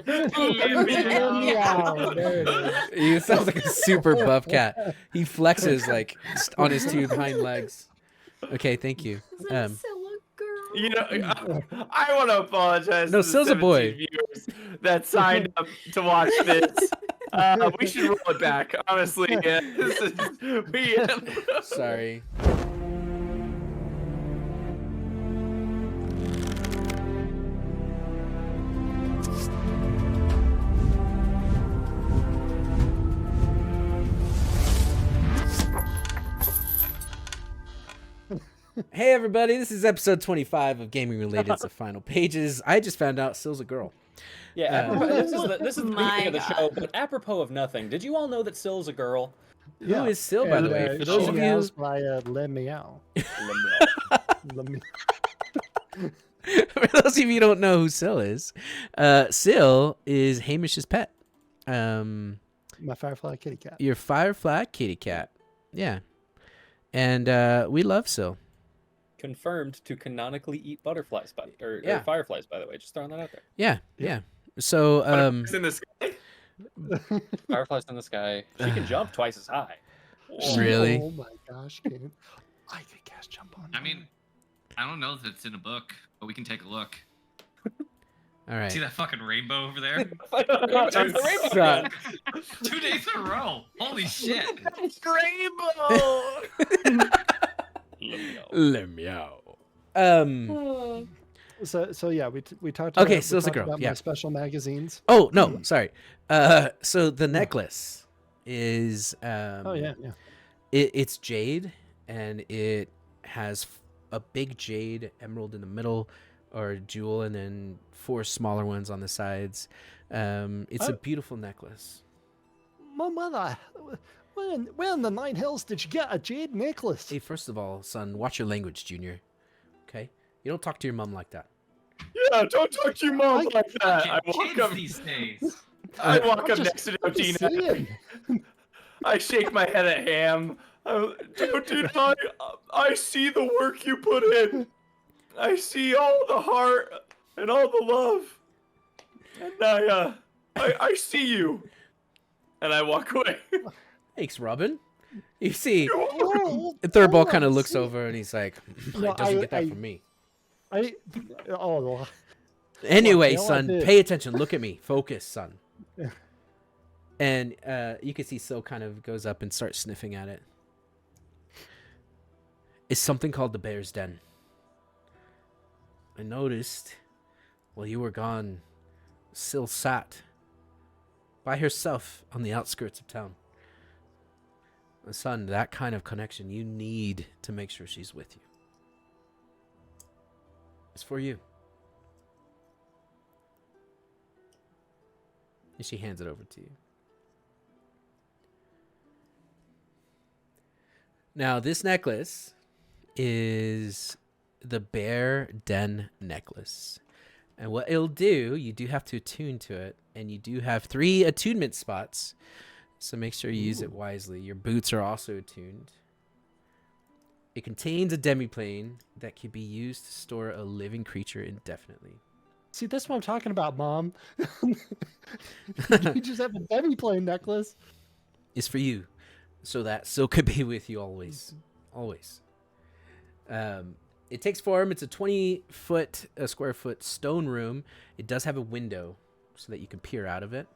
Meow. There it is. He sounds like a super buff cat. He flexes like on his two hind legs. Okay, thank you. Scylla girl. You know, I want to apologize No, to the Sill's a 17 boy. viewers that signed up to watch this. We should roll it back, honestly. Yeah, this is, Sorry. Hey everybody, this is episode 25 of Gaming Related to Final Pages. I just found out Sill's a girl. Yeah, this is the My beginning of the God. show, but apropos of nothing, did you all know that Sill's a girl? Who is Sill, by the way? For those of you meows by Le Meow. Le Meow. for those of you who don't know who Sill is Hamish's pet. My Firefly kitty cat. Your Firefly kitty cat. Yeah. And we love Sill. Confirmed to canonically eat butterflies, or Yeah. fireflies, by the way. Just throwing that out there. Yeah, yeah. So it's in the sky. Fireflies in the sky. She can jump twice as high. Really? Oh my gosh, Kate. I could cast jump on I her. mean, I don't know if it's in a book, but we can take a look. all right. See that fucking rainbow over there? That's the rainbow Son. again. 2 days in a row. Holy shit. Rainbow. Le meow. So yeah, we talked. Okay, about, Sill's a girl, About yeah. my special magazines. Oh no, sorry. So the necklace is Oh yeah, yeah. it's jade, and it has a big jade emerald in the middle, or jewel, and then 4 smaller ones on the sides. It's a Oh. beautiful necklace. My mother, where in the Nine Hills did you get a jade necklace? Hey, first of all, son, watch your language, Junior. Okay, you don't talk to your mom like that. Yeah, don't talk to your mom like that. I walk Kids up. these days. I walk I'm up just- next to I'm just Gina. saying. I shake my head at Ham. I see the work you put in. I see all the heart and all the love. And I see you. And I walk away. Thanks, Robin. You see, Oh, Thurble oh, kind of I looks see. over and he's like, No, "It doesn't I- get that I- from me." Oh, Anyway, Well, I son, did. pay attention. Look at me. Focus, son. And you can see Sil kind of goes up and starts sniffing at it. It's something called the Bear's Den. I noticed while you were gone, Sil sat by herself on the outskirts of town. And son, that kind of connection, you need to make sure she's with you. It's for you. And she hands it over to you. Now, this necklace is the Bear Den necklace. And what it'll do, you do have to attune to it, and you do have 3 attunement spots. So make sure you use it wisely. Your boots are also attuned. It contains a demiplane that can be used to store a living creature indefinitely. see, that's what I'm talking about, Mom. You just have a demi-plane necklace. Is for you, so that Sil could be with you always. Always. It takes form. It's a 20-foot, square foot stone room. It does have a window so that you can peer out of it.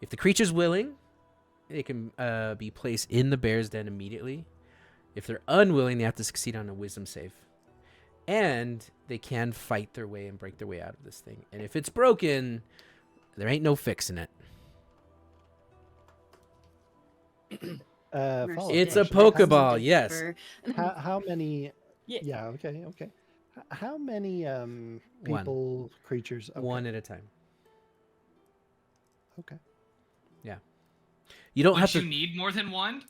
If the creature's willing, they can be placed in the bear's den immediately. If they're unwilling, they have to succeed on a wisdom save. And they can fight their way and break their way out of this thing. And if it's broken, there ain't no fixing it. Mercy. Follow-up It's a question. Pokeball, yes. For- How many? Yeah. Yeah. Okay. Okay. How many people, creatures? Okay. One at a time. Okay. You don't Would have you to. need more than one?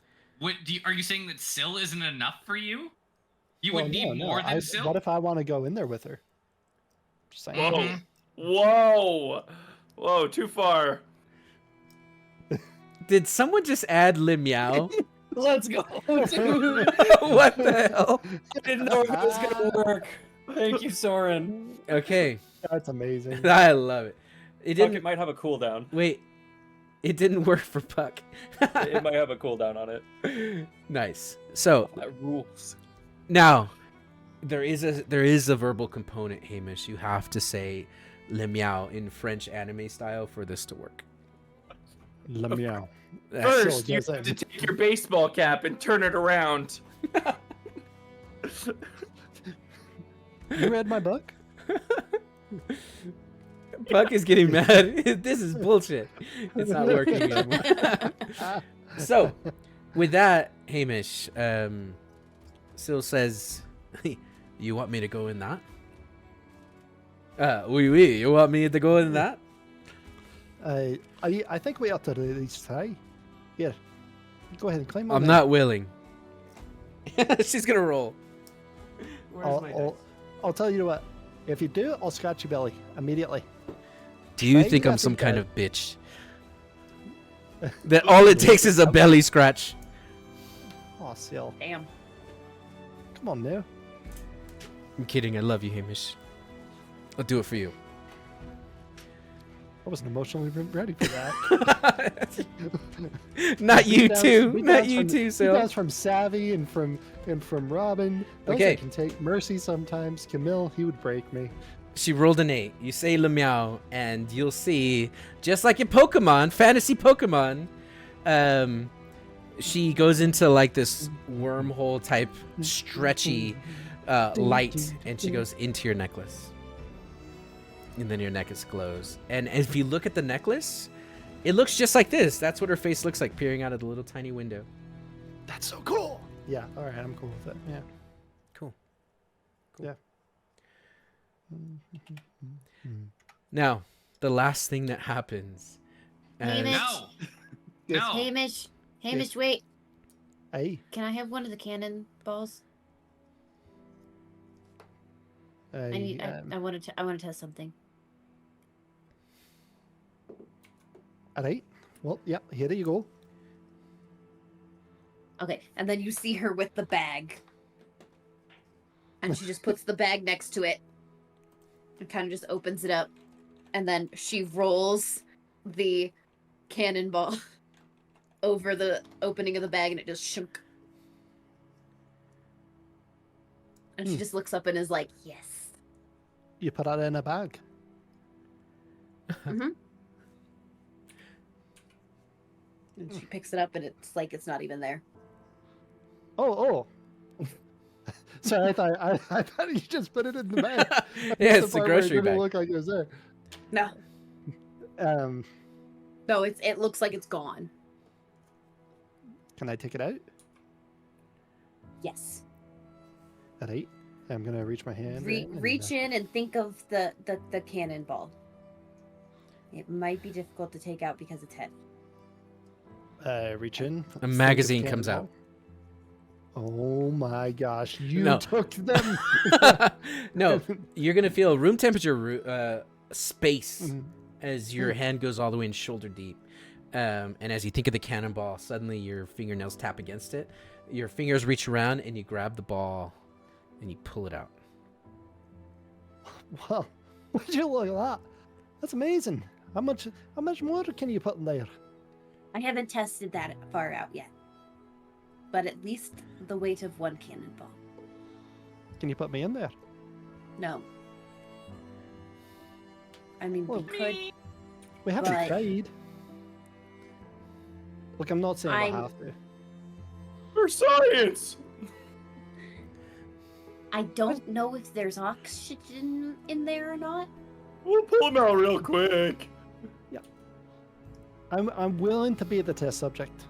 Are you saying that Syl isn't enough for you? You Well, would need no, more I, than Syl? what if I want to go in there with her? Just saying. Whoa. Mhm. Whoa. Whoa, too far. Did someone just add Lim Yao? Let's go, dude. What the hell? I didn't know if it was gonna work. Thank you, Soren. Okay, That's amazing. I love it. It Fuck, didn't. it might have a cooldown. Wait, it didn't work for Puck. It might have a cooldown on it. Nice. So That rules. now, there is a verbal component, Hamish. You have to say "le miao" in French anime style for this to work. Le meow. That's First, you does have it. to take your baseball cap and turn it around. You read my book? Puck is getting mad. This is bullshit. It's not working anymore. So, with that, Hamish, Syl says, "You want me to go in that?" Oui. You want me to go in that? I think we ought to at least try. Here, go ahead and claim. I'm not willing. She's gonna roll. Where's my dice? I'll tell you what. If you do, I'll scratch your belly immediately. Do you Right, think you I'm got some the kind guy. of bitch? That all it takes is a belly scratch. Oh, Sil. Damn. Come on now. I'm kidding. I love you, Hamish. I'll do it for you. I wasn't emotionally ready for that. Not you Beatdowns- too. beatdowns Not you from- too, Syl. beatdowns from Savvy and from Robin. Those Okay. I can take. Mercy sometimes. Camille, he would break me. She rolled an 8. You say Le Meow, and you'll see, just like in Pokemon, fantasy Pokemon, she goes into like this wormhole type stretchy light, and she goes into your necklace. And then your necklace glows. And if you look at the necklace, it looks just like this. That's what her face looks like, peering out of the little tiny window. That's so cool. Yeah. All right. I'm cool with it. Yeah. Cool. Yeah. Now, the last thing that happens. Hamish. No. Yes. No. Hamish, wait. Hey. Can I have one of the cannonballs? I need. I want to test something. All right. Well, yeah. Here you go. Okay, and then you see her with the bag, and she just puts the bag next to it, and kind of just opens it up, and then she rolls the cannonball over the opening of the bag, and it just shunk. And she just looks up and is like, "Yes." You put that in a bag. Mm-hmm. And she picks it up, and it's like it's not even there. Oh. Sorry, I thought you just put it in the bag. Yeah, That's it's the part where it grocery didn't bag. look like it was there. No, Um, no, it looks like it's gone. can I take it out? Yes. All right. I'm gonna reach my hand. Reach in and think of the cannonball. It might be difficult to take out because it's heavy. Reach in. A think of magazine comes cannonball. Oh my gosh! You No. took them. No, you're gonna feel room temperature space Mhm. as your hand goes all the way in shoulder deep, and as you think of the cannonball, suddenly your fingernails tap against it. Your fingers reach around and you grab the ball, and you pull it out. Wow! Would you look at that? That's amazing. How much more can you put in there? I haven't tested that far out yet. But at least the weight of one cannonball. Can you put me in there? No. I mean, Well, we could. We haven't But- tried. Look, I'm not saying I I'm- have to. For science. I don't know if there's oxygen in there or not. We'll pull him out real quick. I'm willing to be the test subject.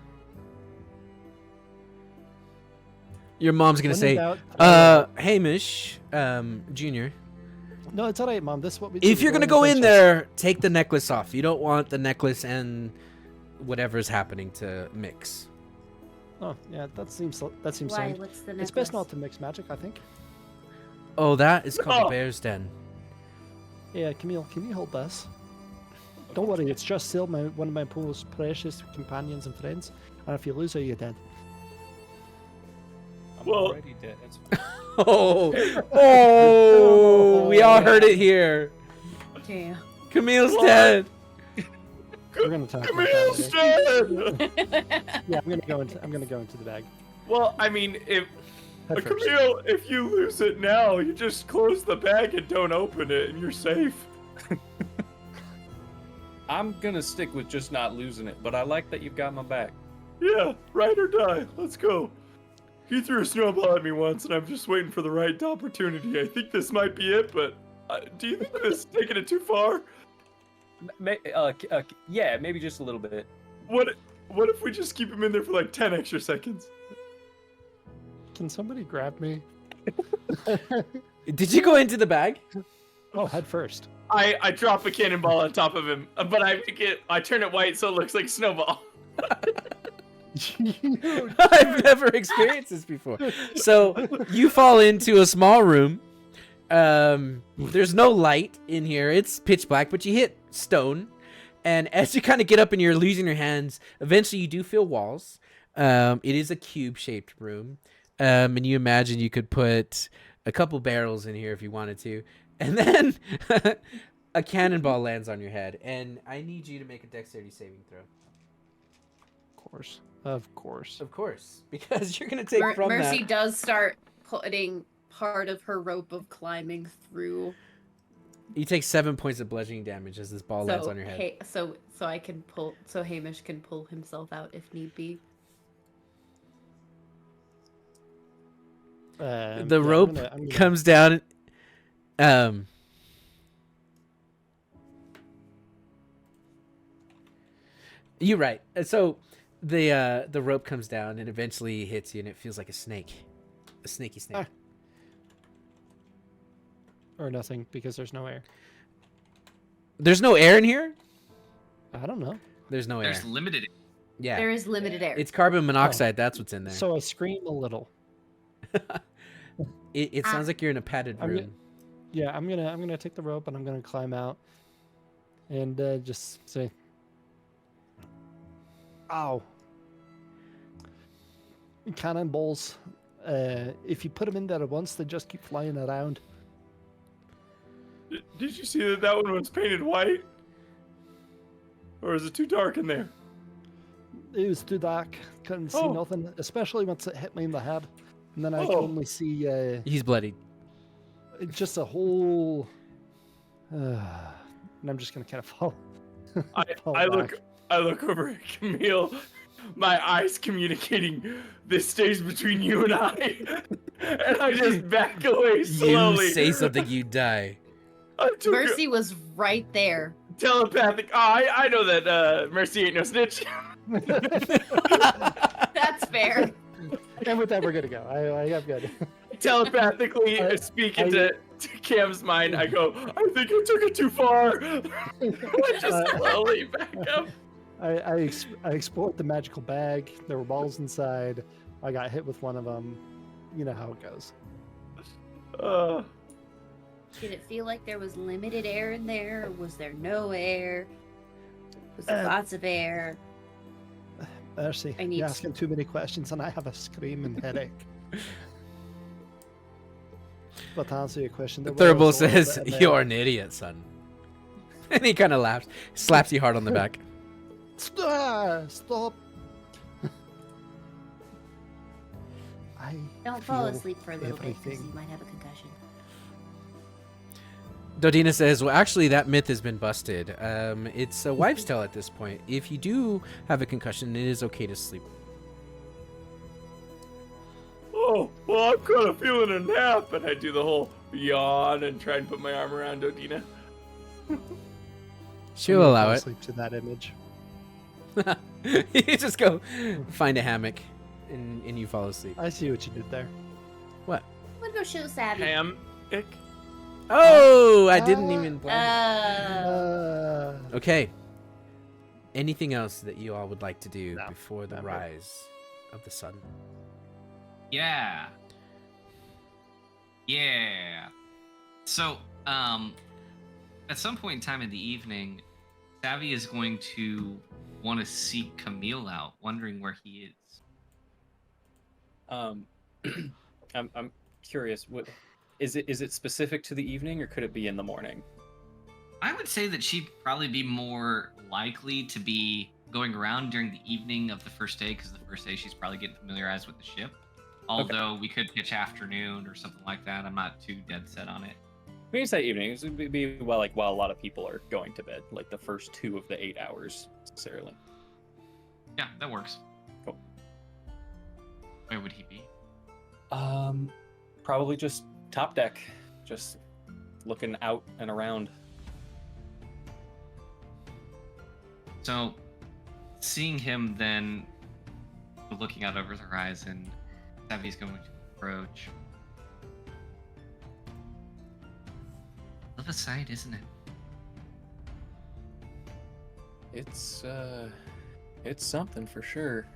Your mom's gonna When in say, doubt, Hamish, Junior, No, it's all right, Mom. This is what we do. If We you're go gonna go in adventures. there, take the necklace off. You don't want the necklace and whatever's happening to mix. Oh, yeah, that seems Why? sane. What's the necklace? It's best not to mix magic, I think. Oh, that is called No. the Bear's Den. Yeah, Camille, can you hold this? Don't worry, it's just still one of my most precious companions and friends. And if you lose her, you're dead. I'm Well- already dead. It's fine. Oh, we all heard it here. Damn. Camille's What? dead. We're gonna talk about that Camille's later. dead! Yeah, I'm gonna go into the bag. Well, I mean, if Head first. Camille, if you lose it now, you just close the bag and don't open it, and you're safe. I'm gonna stick with just not losing it, but I like that you've got my back. Yeah, ride or die. Let's go. He threw a snowball at me once, and I'm just waiting for the right opportunity. I think this might be it, but do you think this is taking it too far? Yeah, maybe just a little bit. What if we just keep him in there for like 10 extra seconds? Can somebody grab me? Did you go into the bag? Oh, head first. I drop a cannonball on top of him, but I turn it white so it looks like snowball. I've never experienced this before. So you fall into a small room. There's no light in here. It's pitch black, but you hit stone. And as you kind of get up and you're losing your hands, eventually you do feel walls. It is a cube-shaped room. And you imagine you could put a couple barrels in here if you wanted to. And then a cannonball lands on your head. And I need you to make a dexterity saving throw. Of course. Of course. Because you're going to take from Mercy that. does start putting part of her rope of climbing through. You take 7 points of bludgeoning damage as this ball lands on your head. So I can pull. So Hamish can pull himself out if need be. The Yeah, rope I'm gonna- comes down. You're right. So the rope comes down and eventually hits you, and it feels like a snake, a snaky snake. Ah. Or nothing, because there's no air. There's no air in here. I don't know. There's no air. There's limited. Yeah, There is limited air. it's carbon monoxide. That's what's in there. So I scream a little. it sounds like you're in a padded I'm room. Yeah, I'm gonna take the rope and I'm gonna climb out, and just say, "Ow!" Cannonballs. If you put them in there once, they just keep flying around. Did you see that one was painted white? Or is it too dark in there? It was too dark. Couldn't see Oh. nothing, especially once it hit me in the head, and then I could Oh. only see He's bloodied. just a whole. And I'm just gonna kind of fall. fall I back. look over at Camille. My eyes communicating. This stays between you and I, and I just back away slowly. You say something, you die. I took Mercy was right there. a telepathic. Oh, I know that Mercy ain't no snitch. That's fair. And with that, we're good to go. I am good. Telepathically I- speaking to Cam's mind, I go, I think I took it too far. I just slowly back up. I explored the magical bag. There were balls inside. I got hit with one of them. You know how it goes. Did it feel like there was limited air in there, or was there no air? Was there Uh, lots of air? Mercy, I need you're to- asking too many questions, and I have a screaming headache. But to answer your question, there Thurble was a little says, bit of air. "You're an idiot, son." And he kind of laughs, slaps you hard on the back. Stop! I Don't fall feel asleep for a little bit because everything. you might have a concussion. Dodina says, "Well, actually, that myth has been busted. It's a wives' tale at this point. If you do have a concussion, it is okay to sleep." Oh, well, I'm kind of feeling a nap, and I do the whole yawn and try and put my arm around Dodina. She'll I'm gonna allow fall it. asleep to that image. You just go find a hammock, and you fall asleep. I see what you did there. What? I'm gonna go show Savvy. Ham-ick? Oh, I didn't even plan Oh. it. Okay. Anything else that you all would like to do No, before the I'm good. rise of the sun? Yeah. Yeah. So, at some point in time in the evening, Savvy is going to want to seek Camille out, wondering where he is. I'm curious. What is it? Is it specific to the evening, or could it be in the morning? I would say that she'd probably be more likely to be going around during the evening of the first day, because the first day she's probably getting familiarized with the ship. Although we could pitch afternoon or something like that. I'm not too dead set on it. When you say evening, it would be while a lot of people are going to bed, like the first 2 of the 8 hours necessarily. Yeah, that works. Cool. Where would he be? Probably just top deck, just looking out and around. So, seeing him then looking out over the horizon, Savvy's going to approach. Love a sight, isn't it? It's something for sure.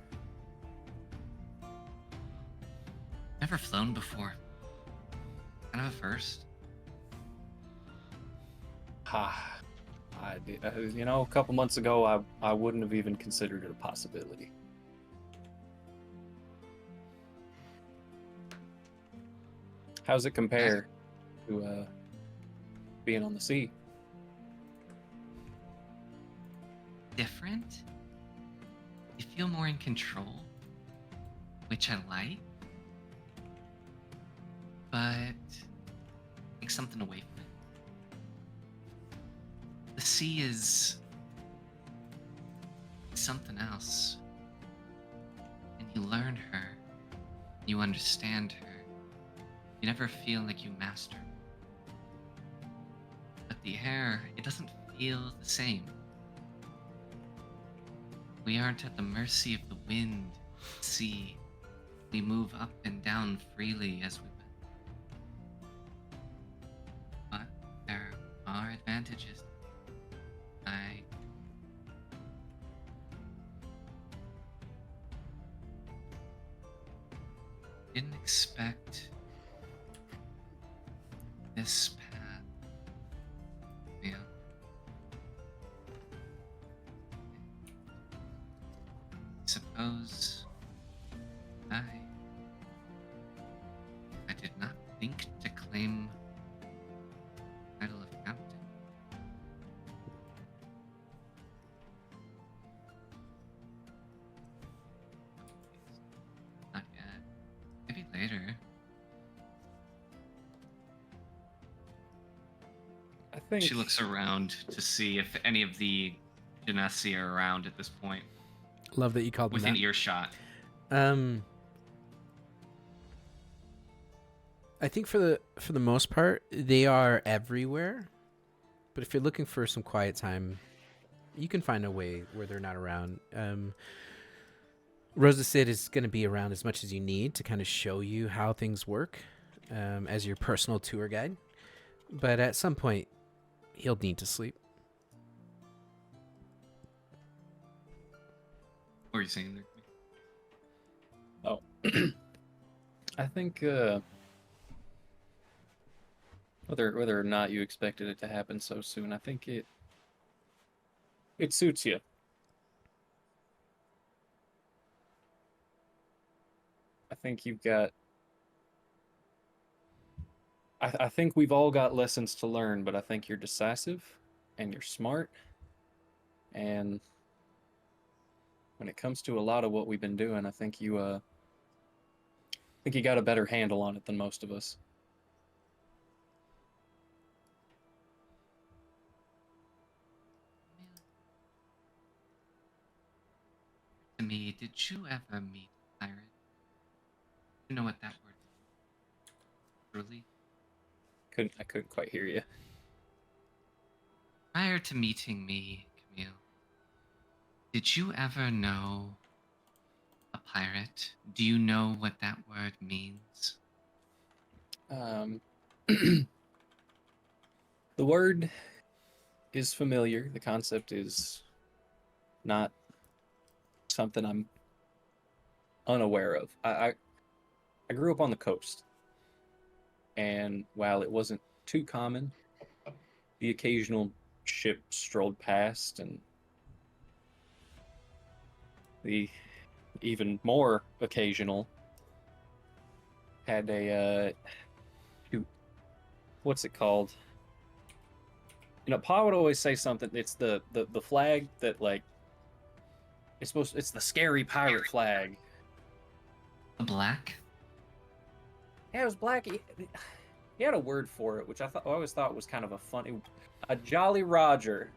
Never flown before. Kind of a first. A couple months ago, I wouldn't have even considered it a possibility. How's it compare to being on the sea? Different? You feel more in control, which I like. But take something away from it. The sea is something else. And you learn her, you understand her. You never feel like you master her. But the air, it doesn't feel the same. We aren't at the mercy of the wind, the sea. We move up and down freely as we will. But there are advantages. I didn't expect this path. Yeah. Suppose I did not think to claim the title of captain. Not yet. Maybe later. I think She looks around to see if any of the Genasi are around at this point, Love that you called them within that. earshot. I think for the most part, they are everywhere. But if you're looking for some quiet time, you can find a way where they're not around. Rosa Sid is going to be around as much as you need to kind of show you how things work as your personal tour guide. But at some point, he'll need to sleep. What are you saying there? Oh, I think whether or not you expected it to happen so soon, I think it suits you. I think you've got. I think we've all got lessons to learn, but I think you're decisive and you're smart. And when it comes to a lot of what we've been doing, I think you got a better handle on it than most of us. To me, did you ever meet a pirate? You know what that word is? Truly? I couldn't quite hear you. Prior to meeting me, Camille, did you ever know a pirate? Do you know what that word means? The word is familiar. The concept is not something I'm unaware of. I grew up on the coast, and while it wasn't too common, the occasional ship strolled past, and the even more occasional had a shoot, what's it called? Pa would always say something. It's the flag that like it's the scary pirate flag. The black? Yeah, it was black. He had a word for it, which I always thought was kind of a Jolly Roger,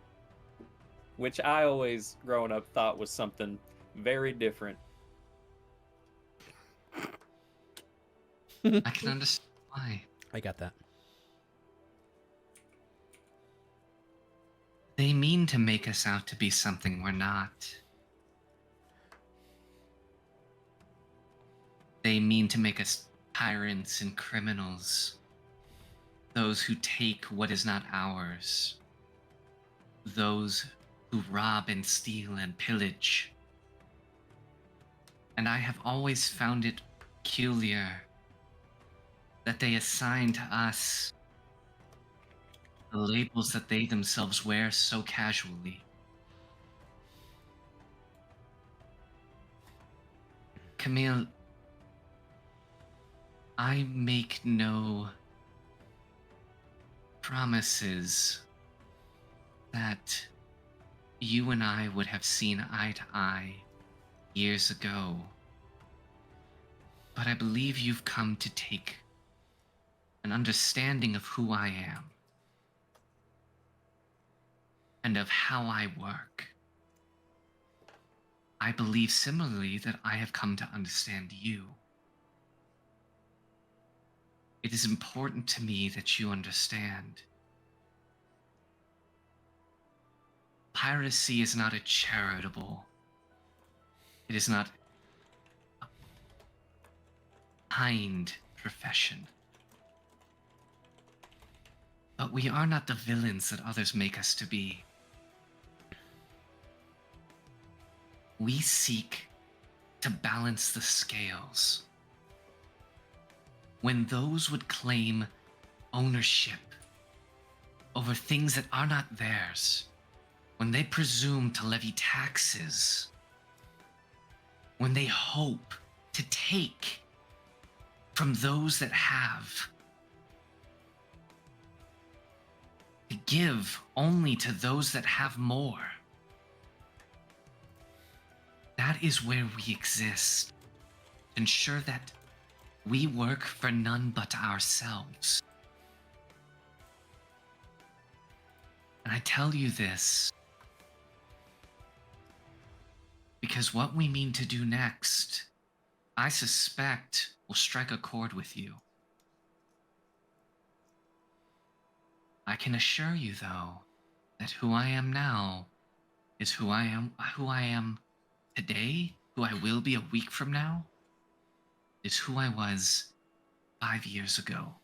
which I always growing up thought was something very different. I can understand why. I got that. They mean to make us out to be something we're not. They mean to make us tyrants and criminals. Those who take what is not ours. Those who rob and steal and pillage. And I have always found it peculiar that they assign to us the labels that they themselves wear so casually. Camille, I make no promises that you and I would have seen eye to eye years ago. But I believe you've come to take an understanding of who I am and of how I work. I believe similarly that I have come to understand you. It is important to me that you understand. Piracy is not a charitable. It is not a kind profession. But we are not the villains that others make us to be. We seek to balance the scales. When those would claim ownership over things that are not theirs, when they presume to levy taxes, when they hope to take from those that have, to give only to those that have more. That is where we exist. Ensure that we work for none but ourselves. And I tell you this because what we mean to do next, I suspect, will strike a chord with you. I can assure you, though, that who I am now is who I am today, who I will be a week from now, is who I was 5 years ago.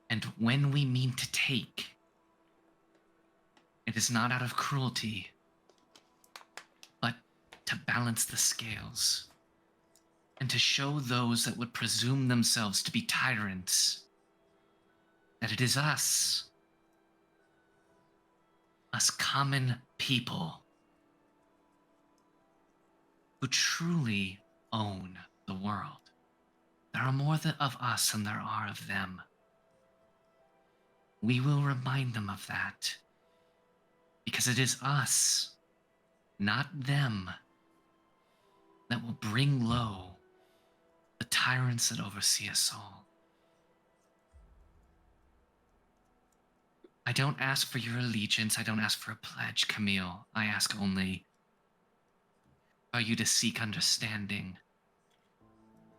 And when we mean to take, it is not out of cruelty, but to balance the scales, and to show those that would presume themselves to be tyrants that it is us common people, who truly own the world. There are more of us than there are of them. We will remind them of that, because it is us, not them, that will bring low the tyrants that oversee us all. I don't ask for your allegiance. I don't ask for a pledge, Camille. I ask only for you to seek understanding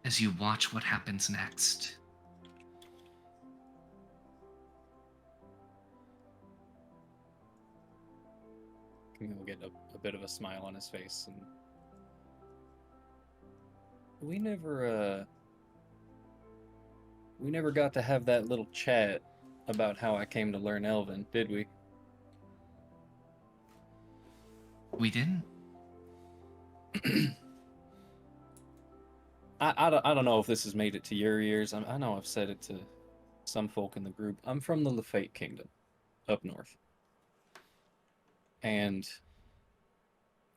as you watch what happens next. Camille will get a bit of a smile on his face, and we never we never got to have that little chat about how I came to learn Elven, did we? We didn't. I don't know if this has made it to your ears. I know I've said it to some folk in the group. I'm from the Lafayette Kingdom, up north. And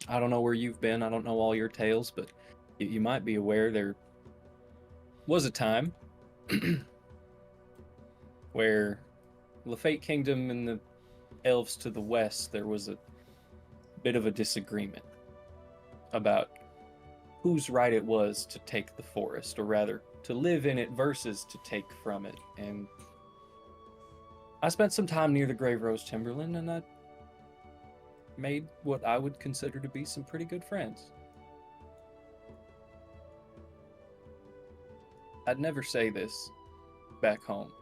I don't know where you've been. I don't know all your tales, but you might be aware there was a time where Lafayette Kingdom and the elves to the west, there was a bit of a disagreement about whose right it was to take the forest, or rather, to live in it versus to take from it. And I spent some time near the Grave Rose Timberland, and I made what I would consider to be some pretty good friends. I'd never say this back home.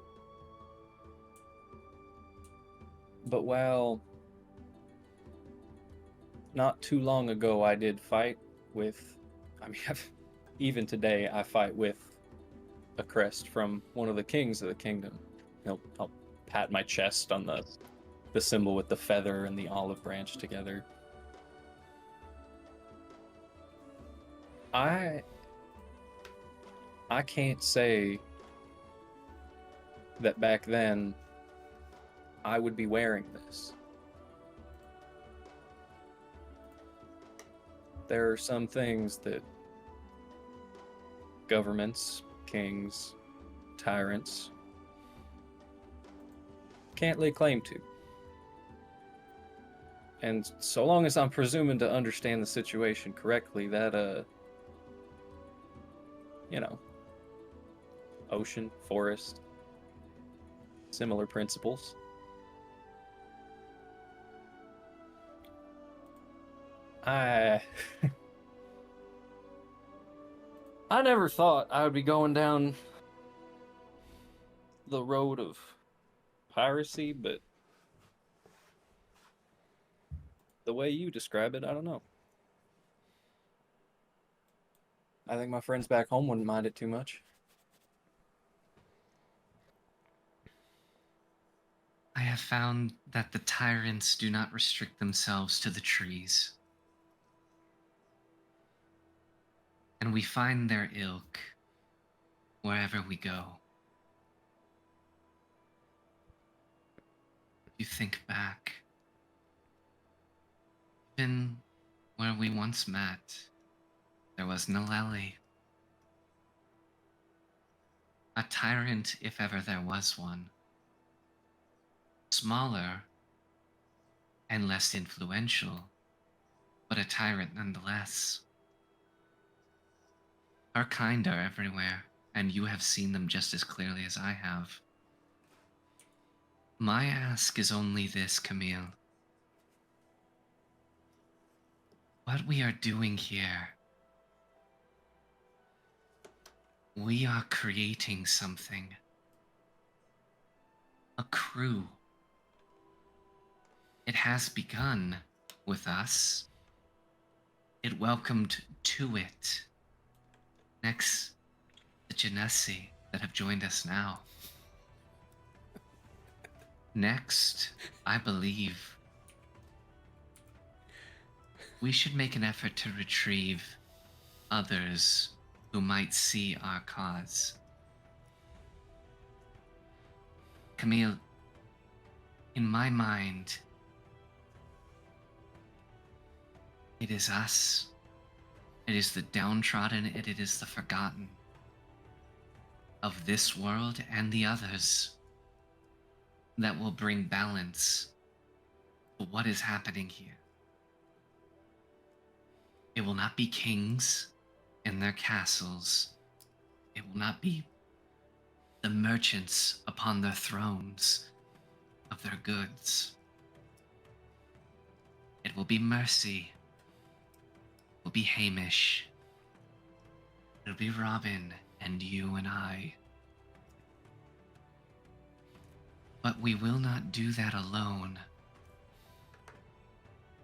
But while not too long ago I did fight with, even today I fight with a crest from one of the kings of the kingdom. I'll pat my chest on the symbol with the feather and the olive branch together. I can't say that back then I would be wearing this. There are some things that governments, kings, tyrants can't lay claim to. And so long as I'm presuming to understand the situation correctly, that, ocean, forest, similar principles. I never thought I would be going down the road of piracy, but the way you describe it, I don't know. I think my friends back home wouldn't mind it too much. I have found that the tyrants do not restrict themselves to the trees. And we find their ilk wherever we go. You think back, even where we once met, there was Naleli. A tyrant, if ever there was one. Smaller and less influential, but a tyrant nonetheless. Our kind are everywhere, and you have seen them just as clearly as I have. My ask is only this, Camille. What we are doing here, we are creating something. A crew. It has begun with us. It welcomed to it. Next, the Genesi that have joined us now. Next, I believe we should make an effort to retrieve others who might see our cause. Camille, in my mind, it is us. It is the downtrodden, and it is the forgotten of this world and the others that will bring balance to what is happening here. It will not be kings in their castles. It will not be the merchants upon their thrones of their goods. It will be Mercy. It will be Hamish. It'll be Robin and you and I. But we will not do that alone.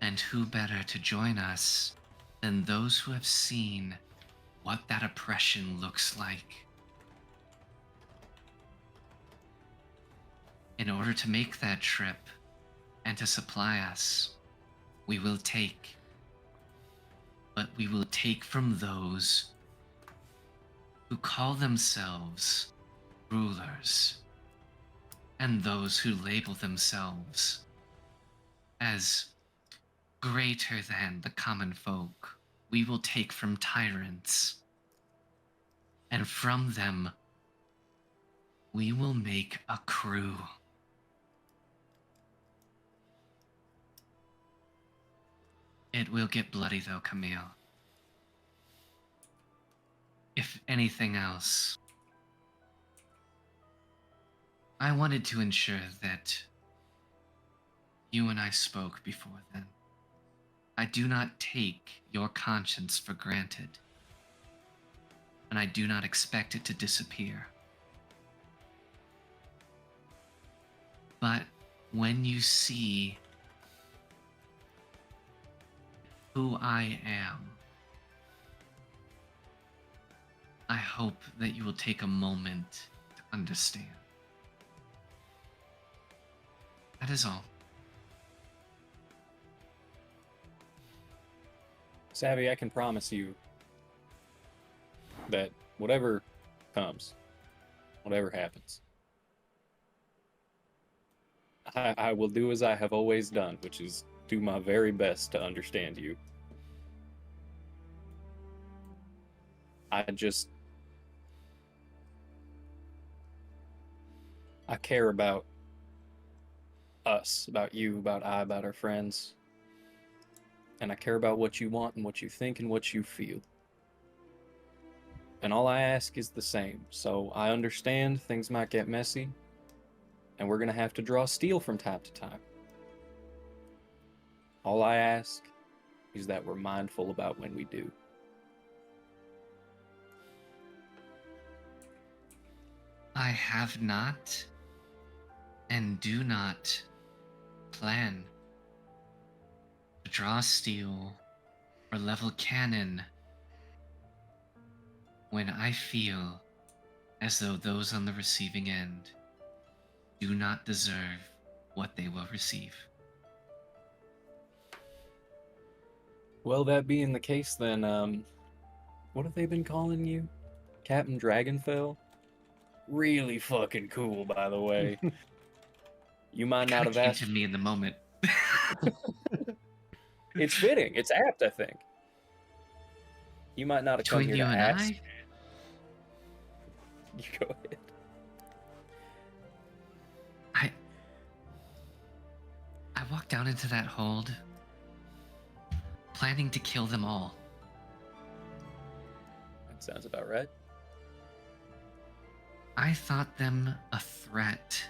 And who better to join us than those who have seen what that oppression looks like? In order to make that trip and to supply us, we will take. But we will take from those who call themselves rulers and those who label themselves as greater than the common folk. We will take from tyrants, and from them we will make a crew. It will get bloody though, Camille. If anything else, I wanted to ensure that you and I spoke before then. I do not take your conscience for granted, and I do not expect it to disappear. But when you see who I am, I hope that you will take a moment to understand. That is all. Savvy, I can promise you that whatever comes, whatever happens, I will do as I have always done, which is do my very best to understand you. I care about us, about you, about our friends. And I care about what you want and what you think and what you feel. And all I ask is the same. So I understand things might get messy, and we're going to have to draw steel from time to time. All I ask is that we're mindful about when we do. I have not and do not plan to draw steel or level cannon when I feel as though those on the receiving end do not deserve what they will receive. Well, that being the case, then, what have they been calling you? Captain Dragonfell? Really fucking cool, by the way. You might not have Came asked. to me in the moment. It's fitting. It's apt, I think. You might not have come Between here you to and ask. I, You go ahead. I walked down into that hold, planning to kill them all. That sounds about right. I thought them a threat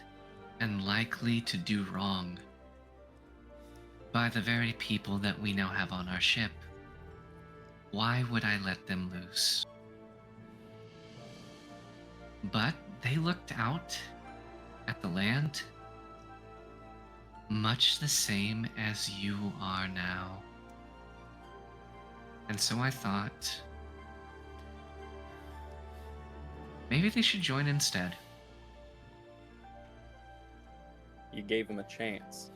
and likely to do wrong by the very people that we now have on our ship. Why would I let them loose? But they looked out at the land much the same as you are now. And so I thought, maybe they should join instead. You gave them a chance.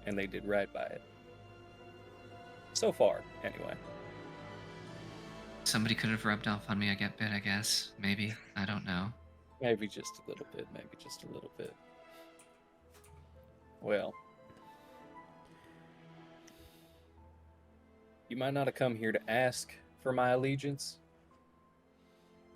And they did right by it. So far, anyway. Somebody could have rubbed off on me a bit, I guess. Maybe. I don't know. Maybe just a little bit, maybe just a little bit. Well, you might not have come here to ask for my allegiance,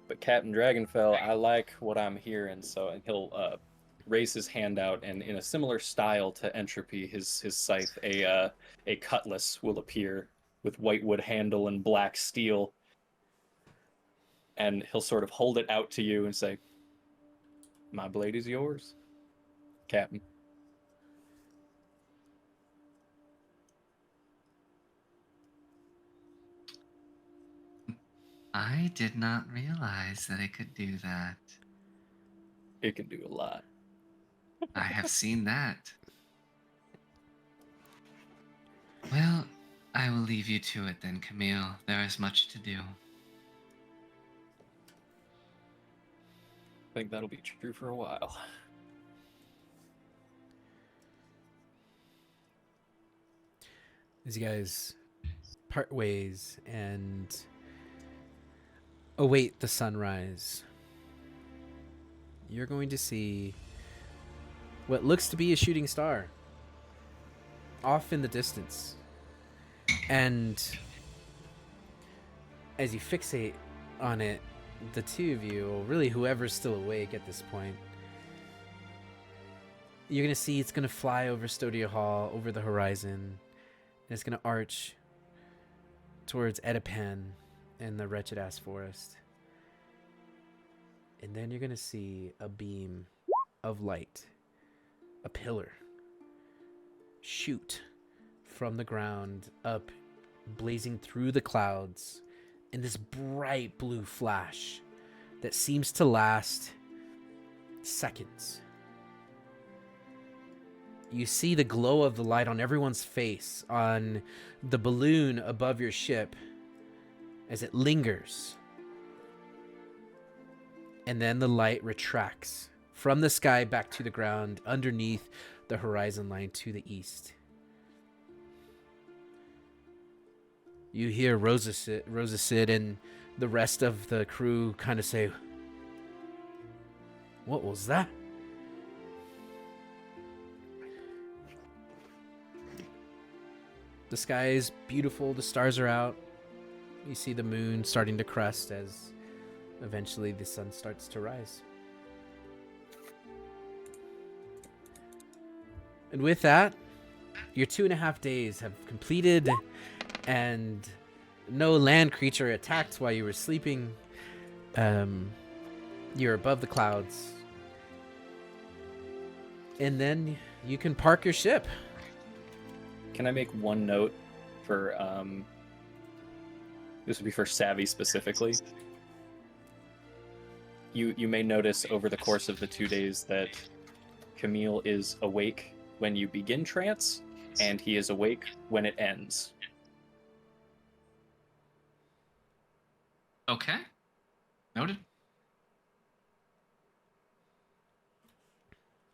but Captain Dragonfell, I like what I'm hearing, so and he'll raise his hand out, and in a similar style to Entropy, his scythe, a cutlass will appear with white wood handle and black steel, and he'll sort of hold it out to you and say, "My blade is yours, Captain." I did not realize that it could do that. It can do a lot. I have seen that. Well, I will leave you to it then, Camille. There is much to do. think that'll be true for a while. As you guys part ways and await the sunrise, you're going to see what looks to be a shooting star off in the distance. And as you fixate on it, the two of you, or really whoever's still awake at this point, you're going to see it's going to fly over Stodia Hall, over the horizon, and it's going to arch towards Edipan and the wretched-ass forest. And then you're going to see a beam of light, a pillar, shoot from the ground up, blazing through the clouds in this bright blue flash that seems to last seconds. You see the glow of the light on everyone's face, on the balloon above your ship as it lingers. And then the light retracts from the sky back to the ground underneath the horizon line to the east. You hear Rosa Sid and the rest of the crew kind of say, "What was that?" The sky is beautiful. The stars are out. You see the moon starting to crest as eventually the sun starts to rise. And with that, your 2.5 days have completed, and no land creature attacked while you were sleeping. You're above the clouds. And then you can park your ship. Can I make one note for this would be for Savvy specifically? You may notice over the course of the 2 days that Camille is awake when you begin trance, and he is awake when it ends. Okay. Noted.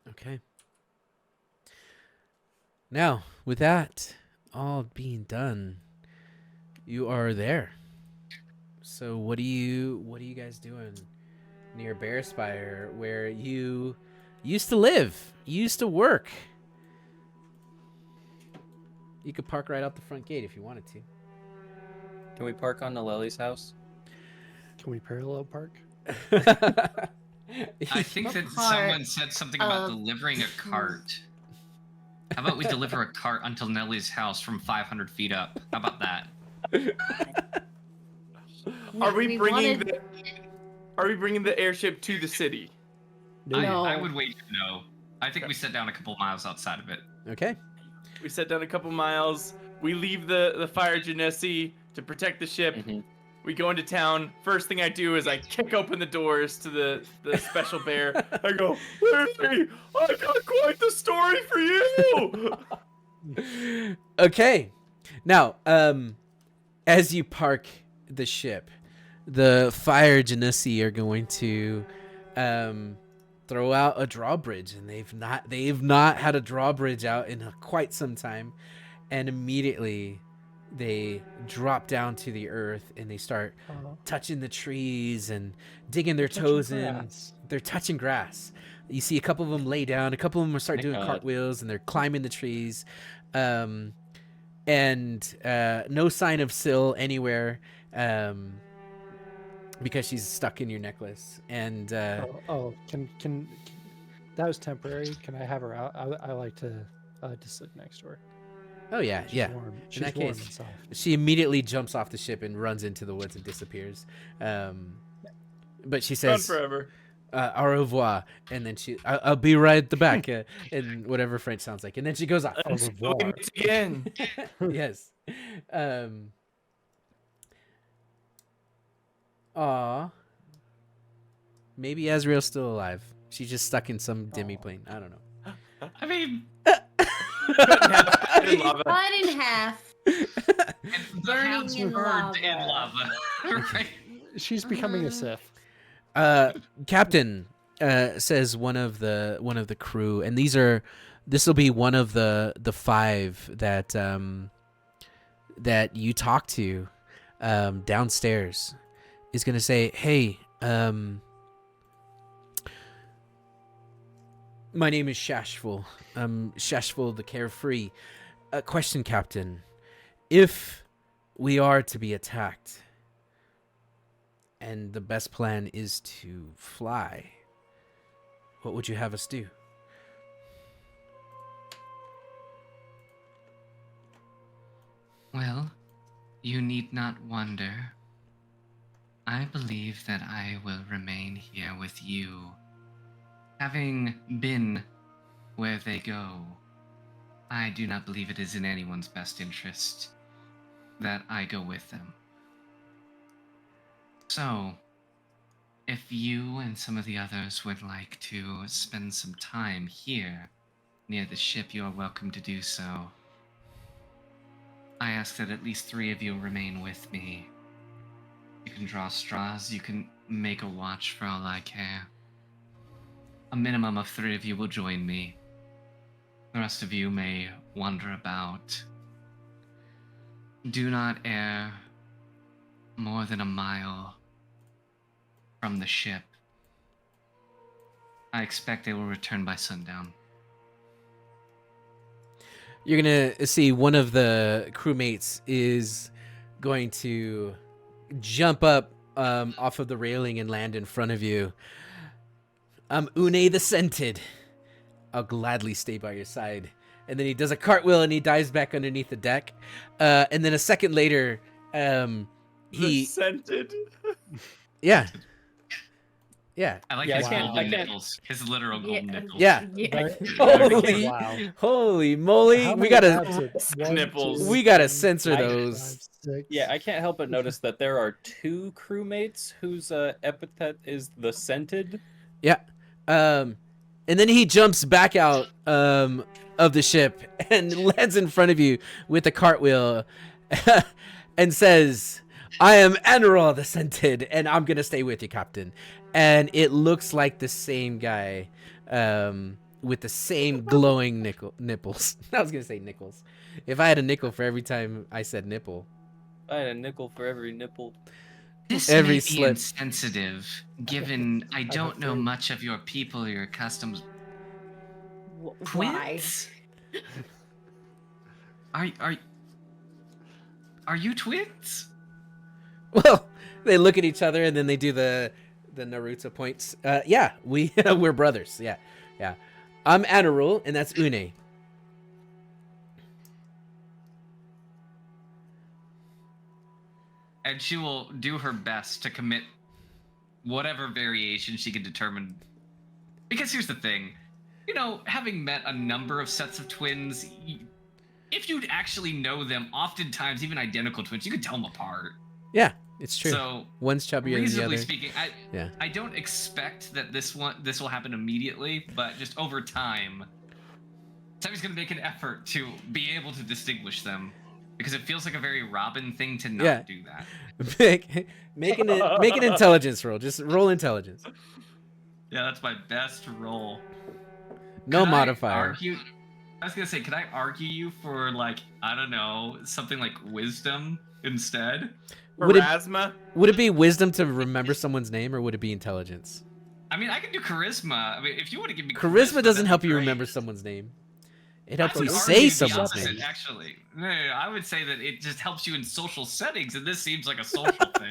Okay. Now, with that all being done, you are there. So what are you guys doing near Bearspire, where you used to live, you used to work? You could park right out the front gate if you wanted to. Can we park on Naleli's house? Can we parallel park? I think that someone said something about delivering a cart. How about we deliver a cart until Nellie's house from 500 feet up? How about that? Are we bringing the airship to the city? No. I would wait to know. I think we set down a couple miles outside of it. Okay. We set down a couple miles. We leave the fire genasi to protect the ship. Mm-hmm. We go into town. First thing I do is I kick open the doors to the special bear. I go, "Larry, I got quite the story for you." Okay. Now, as you park the ship, the fire genasi are going to throw out a drawbridge, and they've not had a drawbridge out in quite some time, and immediately they drop down to the earth and they start touching the trees and digging their toes in. They're touching grass. You see a couple of them lay down, a couple of them start doing cartwheels, and they're climbing the trees. And no sign of Syl anywhere, because she's stuck in your necklace. And can that was temporary. Can I have her out? I like to sleep next to her. Oh yeah, She's yeah. warm. She's In that warm case, and soft. she immediately jumps off the ship and runs into the woods and disappears. But she Run says, forever. "Au revoir," and then I'll be right at the back, in whatever French sounds like, and then she goes off. Au revoir. Meet again. Yes. Aw. Maybe Azrael's still alive. She's just stuck in some demiplane. I don't know. I mean, In lava. Cut in half. and the Burning house in burned lava. in lava. Right? She's becoming a Sith. Captain, says one of the crew, and this will be one of the 5 that that you talk to downstairs, is gonna say, "Hey, my name is Shashful. Shashful the Carefree. Question, Captain. If we are to be attacked, and the best plan is to fly, what would you have us do?" Well, you need not wonder. I believe that I will remain here with you. Having been where they go, I do not believe it is in anyone's best interest that I go with them. So, if you and some of the others would like to spend some time here near the ship, you are welcome to do so. I ask that at least 3 of you remain with me. You can draw straws, you can make a watch for all I care. A minimum of 3 of you will join me. The rest of you may wander about. Do not err more than a mile from the ship. I expect they will return by sundown. You're gonna see one of the crewmates is going to jump up off of the railing and land in front of you. I'm Une the Scented. I'll gladly stay by your side. And then he does a cartwheel and he dives back underneath the deck. And then a second later, The scented. yeah. Yeah. I like Yeah, his I can't- golden I can't- nipples. His literal golden nipples. Yeah. Holy, Wow. holy moly. How We many gotta tabs? One, Nipples. two, we gotta three, censor I- those. 5, 6. Yeah, I can't help but notice that there are 2 crewmates whose epithet is the Scented. Yeah. And then he jumps back out of the ship and lands in front of you with a cartwheel and says, "I am Anerol the Scented, and I'm going to stay with you, Captain." And it looks like the same guy with the same glowing nipples. I was going to say nickels. If I had a nickel for every time I said nipple. I had a nickel for every nipple. This Every may be slip. insensitive, given I don't know agree. much of your people or your customs. Why? Twins? Are you twins? Well, they look at each other and then they do the Naruto points. Yeah, we're brothers. Yeah. I'm Anerul, and that's Une. And she will do her best to commit whatever variation she can determine. Because here's the thing, having met a number of sets of twins, if you actually know them, oftentimes even identical twins, you can tell them apart. Yeah, it's true. So One's chubbier than the reasonably other. speaking, Yeah. I don't expect that this will happen immediately, but just over time, Sammy's gonna make an effort to be able to distinguish them, because it feels like a very Robin thing to not Yeah. do that. make an intelligence roll. Just roll intelligence. Yeah, that's my best roll. No Could I modifier. I was gonna say, could I argue you for I don't know, something like wisdom instead? Would it- Pharasma? Would it be wisdom to remember someone's name, or would it be intelligence? I mean, I can do charisma. I mean, if you want to give me Charisma doesn't that'd help be you great. remember someone's name. It I helps would you argue say the someone's opposite, name. actually. No, I would say that it just helps you in social settings, and this seems like a social thing.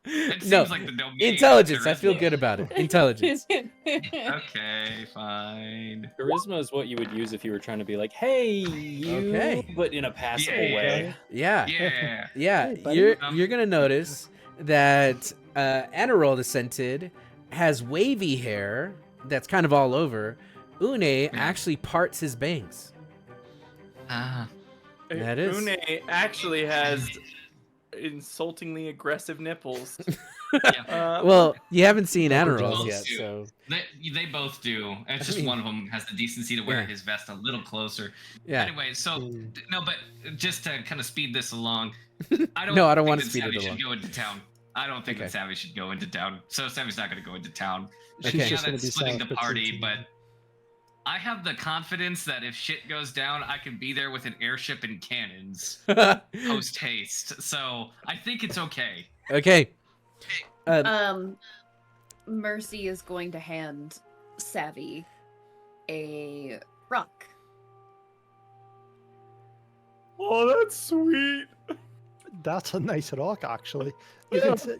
It seems No, like the domain of Intelligence. I feel charisma. good about it. Intelligence. Okay, fine. Charisma is what you would use if you were trying to be like, "Hey, you," Okay. but in a passable Yeah. way. Yeah. Yeah. Yeah, Hey, buddy. you're gonna notice that Anerol the Scented has wavy hair that's kind of all over. Une actually parts his bangs. Ah, That is- Une actually has insultingly aggressive nipples. yeah. Well, you haven't seen Rubber Anerol's dolls yet, too. so They both do. It's I just mean- one of them has the decency to wear Yeah. his vest a little closer. yeah. Anyway, so Mm. no, but just to kind of speed this along, I don't. No, I don't think wanna that speed it Sammy along. should go into town. I don't think Okay. that Savvy should go into town. So Savvy's not going to go into town. She's Okay. just Yeah, gonna be that's splitting sad, the but party, she's- but I have the confidence that if shit goes down, I can be there with an airship and cannons post haste. So I think it's okay. Okay. Mercy is going to hand Savvy a rock. Oh, that's sweet. That's a nice rock, actually. You can say-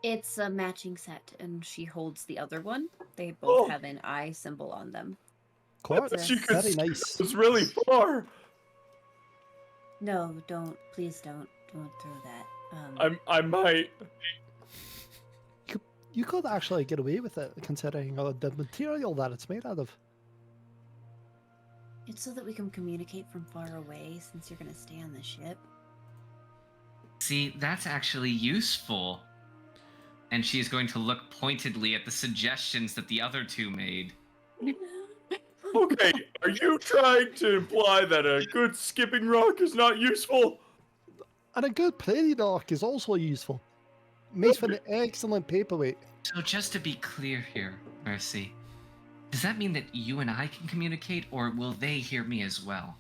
It's a matching set, and she holds the other one. They both Oh. have an eye symbol on them. Quartz, You could very see nice. It's really far. No, don't. Please don't. Don't throw that. I might. You could actually get away with it, considering the material that it's made out of. It's so that we can communicate from far away, since you're gonna stay on the ship. See, that's actually useful. And she's going to look pointedly at the suggestions that the other two made. Okay, are you trying to imply that a good skipping rock is not useful? And a good prairie rock is also useful. Makes for an excellent paperweight. So just to be clear here, Mercy, does that mean that you and I can communicate, or will they hear me as well?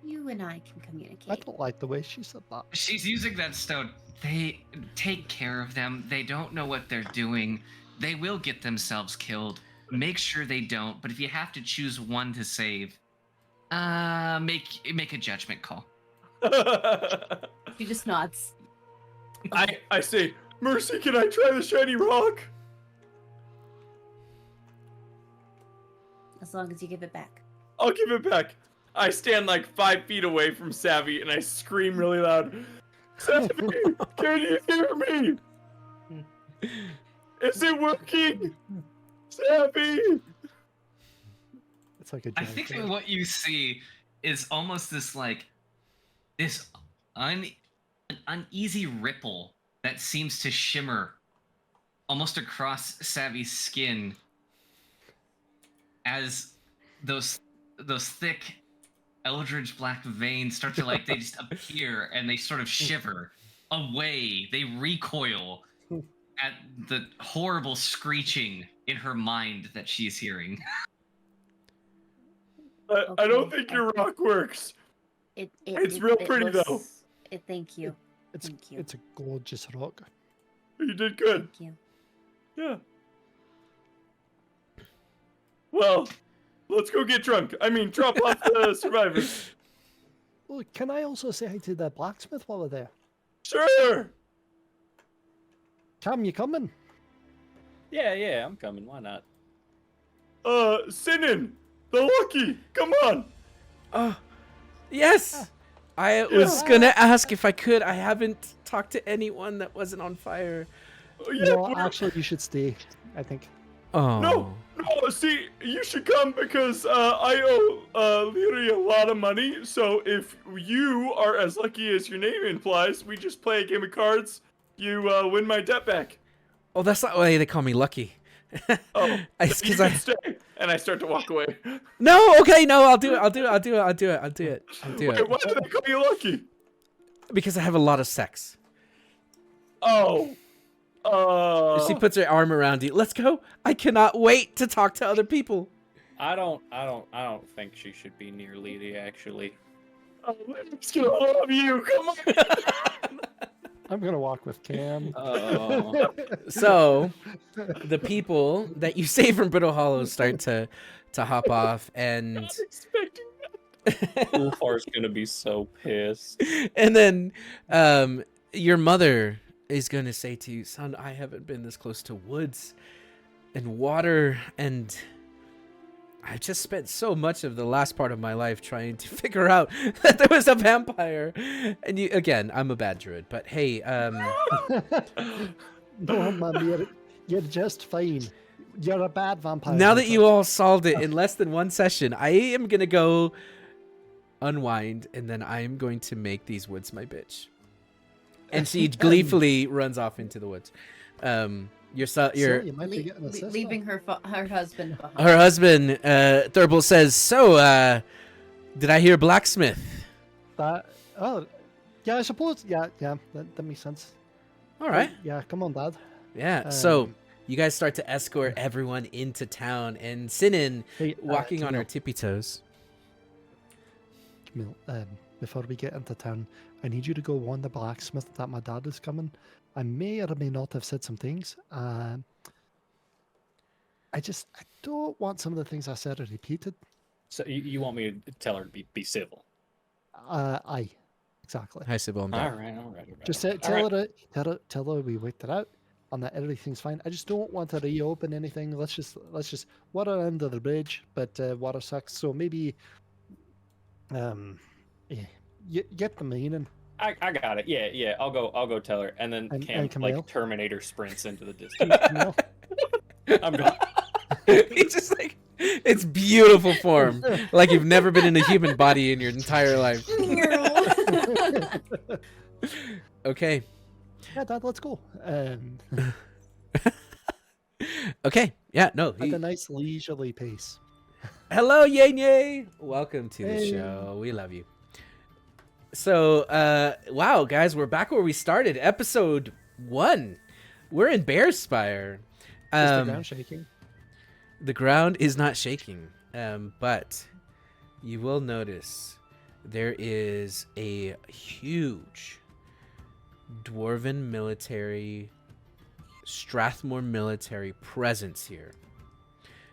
You and I can I communicate. don't like the way she said that. She's using that stone. They take care of them. They don't know what they're doing. They will get themselves killed. Make sure they don't. But if you have to choose one to save, make a judgment call. She just nods. I say, Mercy, can I try the shiny rock? As long as you give it back. I'll give it back. I stand like 5 feet away from Savvy and I scream really loud, Savvy, can you hear me? Is it working? Savvy! It's like a I giant think bird. that what you see is almost this an uneasy ripple that seems to shimmer almost across Savvy's skin as those thick eldritch black veins start to they just appear and they sort of shiver away. They recoil at the horrible screeching in her mind that she's hearing. I don't think your rock works. It's real pretty, though. Thank you. It's Thank you. it's a gorgeous rock. You did good. Thank you. Yeah. Well, let's go get drunk. I mean, drop off the survivors. Well, can I also say hi to the blacksmith while we're there? Sure. Cam, you coming? Yeah, I'm coming. Why not? Sinin, the Lucky, come on. Oh, yes. I was gonna ask if I could. I haven't talked to anyone that wasn't on fire. Yeah, No, we're- actually, you should stay. I think. Oh. No, see, you should come because I owe Leary a lot of money. So if you are as lucky as your name implies, we just play a game of cards. You win my debt back. Oh, that's not why they call me Lucky. Oh, It's you 'cause I- can stay. And I start to walk away. No. Okay. No. I'll do it. Wait, why do they call you Lucky? Because I have a lot of sex. Oh. She puts her arm around you. Let's go. I cannot wait to talk to other people. I don't think she should be near Lady, actually. I'm just gonna love you. Come on. I'm gonna walk with Cam. Oh. So, the people that you save from Brittle Hollow start to hop off, and Not expecting Ulfar's gonna be so pissed. and then your mother is going to say to you, son, I haven't been this close to woods and water, and I've just spent so much of the last part of my life trying to figure out that there was a vampire. And you, again, I'm a bad druid, but hey, No, man, you're just fine. You're a bad vampire. now that hunter. you all solved it in less than one session, I am going to go unwind, and then I am going to make these woods my bitch. And she gleefully runs off into the woods. Your So your you might be getting a sister. Leaving her husband behind. her husband, Thurble says, so, did I hear blacksmith? That. Oh, yeah. I suppose. Yeah. That makes sense. All right. Yeah, come on, Dad. Yeah. So Um, you guys start to escort everyone into town, and Sinin Hey, walking on her Camille, tippy toes. Camille, before we get into town, I need you to go warn the blacksmith that my dad is coming. I may or may not have said some things. I don't want some of the things I said repeated. So you want me to tell her to be civil? Aye, exactly. Hi, Sybil. I'm All back. right, all right, all right. Just all right. tell her we worked it out, and that everything's fine. I just don't want to reopen anything. Let's just water under the bridge, but water sucks. So maybe, yeah, you get the meaning. I got it. Yeah. I'll go tell her, and then And Cam Camille? like Terminator sprints into the distance. Camille? I'm gone. He's just like, it's beautiful form, like you've never been in a human body in your entire life. Okay. Yeah, Dad, let's go. Okay. Yeah. No. At a nice leisurely pace. Hello, Yay. Welcome to the Hey. show. We love you. So, wow, guys, we're back where we started. Episode 1. We're in Bear Spire. Is the ground shaking? The ground is not shaking, but you will notice there is a huge dwarven military, Strathmore military presence here.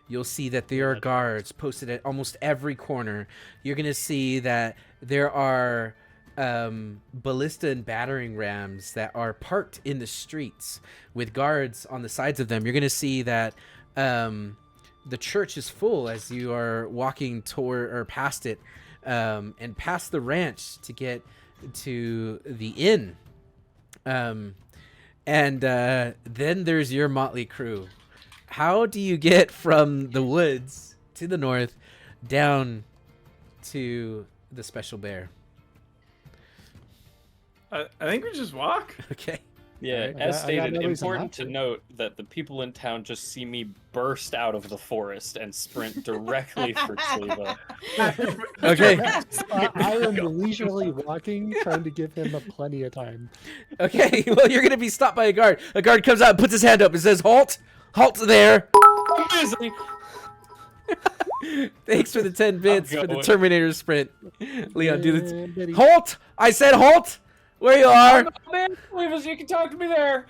You'll see that there are guards posted at almost every corner. You're going to see that there are ballista and battering rams that are parked in the streets with guards on the sides of them. You're going to see that the church is full as you are walking toward or past it, and past the ranch to get to the inn. And then there's your motley crew. How do you get from the woods to the north down to the special bear? I think we just walk. Okay. Yeah, Alright, as I got stated, no reason important not to to. note that the people in town just see me burst out of the forest and sprint directly for Chliva. Okay. I am leisurely walking, trying to give him plenty of time. Okay. Well, you're going to be stopped by a guard. A guard comes out and puts his hand up and says, "Halt! Halt there!" Thanks for the 10 bits for the going. Terminator sprint. Leon, do this. And Biddy- Halt! I said halt! Where you are! Man, Chliva, you can talk to me there.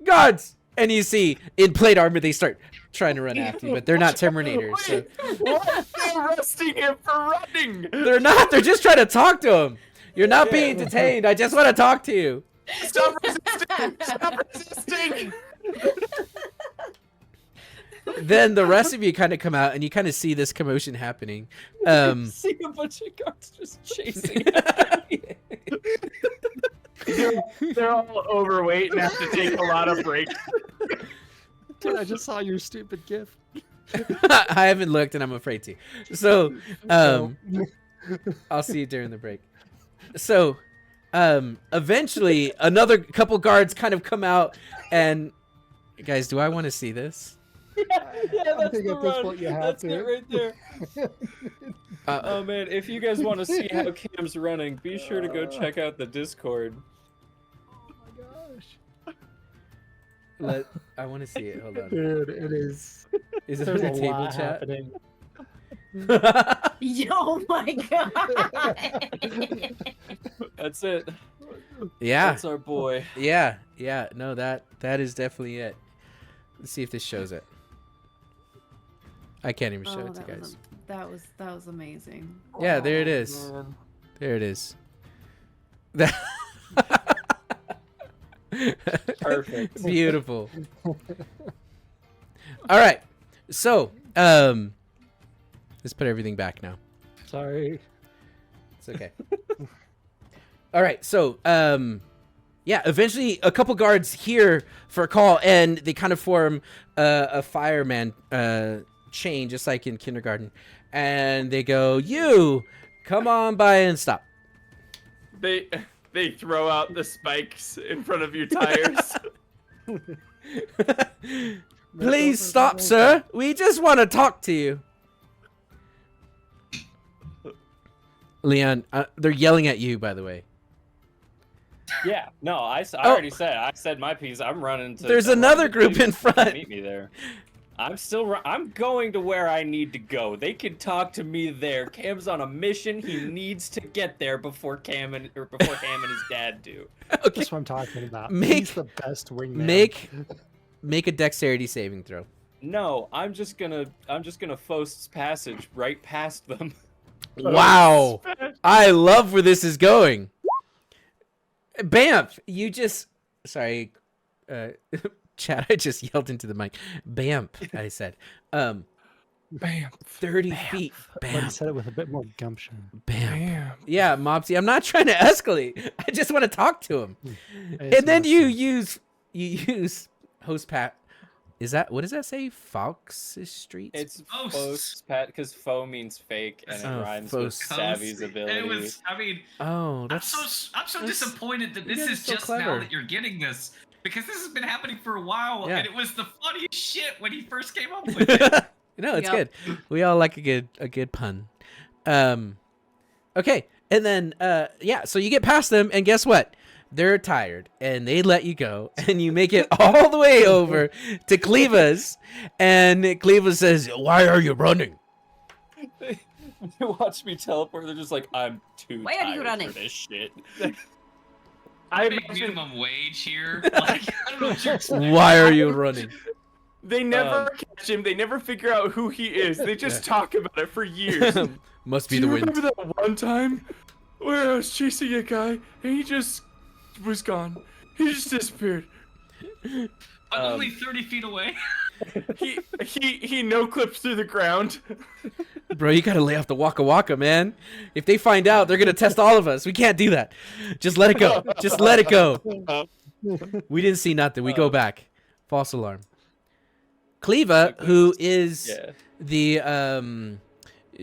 Guards! And you see, in plate armor, they start trying to run after you, but they're not Terminators. So. What? They're arresting him for running. They're not. They're just trying to talk to him. You're not being detained. I just want to talk to you. Stop resisting! Stop resisting! Then the rest of you kind of come out, and you kind of see this commotion happening. See a bunch of guards just chasing after me. They're all overweight and have to take a lot of breaks. Dude, I just saw your stupid gif. I haven't looked, and I'm afraid to. So, I'll see you during the break. So, eventually, another couple guards kind of come out, and guys, do I want to see this? Yeah, that's think the at this run. point you have That's to. it right there. Oh man, if you guys want to see how Cam's running, be sure to go check out the Discord. Oh my gosh. I want to see it. Hold on. Dude, it is. Is it There's on a the table lot chat? happening. Oh my god! That's it. Yeah. That's our boy. Yeah. No, that is definitely it. Let's see if this shows it. I can't even show it to you guys. That was amazing. Yeah, there it is. There it is. Perfect. Beautiful. All right. So, let's put everything back now. Sorry. It's okay. All right. So, yeah, eventually a couple guards hear for a call, and they kind of form a fireman chain, just like in kindergarten. And they go, "You, come on by and stop." They throw out the spikes in front of your tires. Please stop, sir. We just want to talk to you. Leon, they're yelling at you, by the way. Yeah, no, I Oh. already said. I said my piece. I'm running to. There's I'm running another to group in Cleveland. front. Meet me there. I'm going to where I need to go. They can talk to me there. Cam's on a mission. He needs to get there before Ham and his dad do. Okay. That's what I'm talking about. Make- He's the best wingman. Make a dexterity saving throw. No, I'm just gonna Faust's passage right past them. Wow. I love where this is going. Bamf, you just sorry, Chad, I just yelled into the mic. Bamf, I said. Bam. 30 feet. But Bam. he said it with a bit more gumption. Bam. Yeah, Mopsy, I'm not trying to escalate. I just want to talk to him. It's And then mostly- you use host Pat. Is that what does that say? Fox Street? It's Faust. Faust's pat because faux means fake and it Oh, rhymes with Faust. Savvy's ability. It was. I mean, Oh, I'm that's so that's- disappointed that you this guys is are so just clever. now that you're getting this, because this has been happening for a while, Yeah. and it was the funniest shit when he first came up with it. No, it's Yep. good. We all like a good pun. Okay, and then yeah, so you get past them, and guess what? They're tired, and they let you go, and you make it all the way over to Chliva's, and Chliva says, "Why are you running?" They watch me teleport. They're just like, I'm too Why are you tired running? for this shit. I Big imagine minimum wage here. Like, I don't know what you're expecting. Why are you running? they never catch him. They never figure out who he is. They just talk about it for years. Must be Do the you wind. remember that one time where I was chasing a guy and he just was gone? He just disappeared. I'm only 30 feet away. He no clips through the ground. Bro, you gotta lay off the waka waka, man. If they find out, they're gonna test all of us. We can't do that. Just let it go. Just let it go. We didn't see nothing. We go back. False alarm. Chliva, who is Yeah. the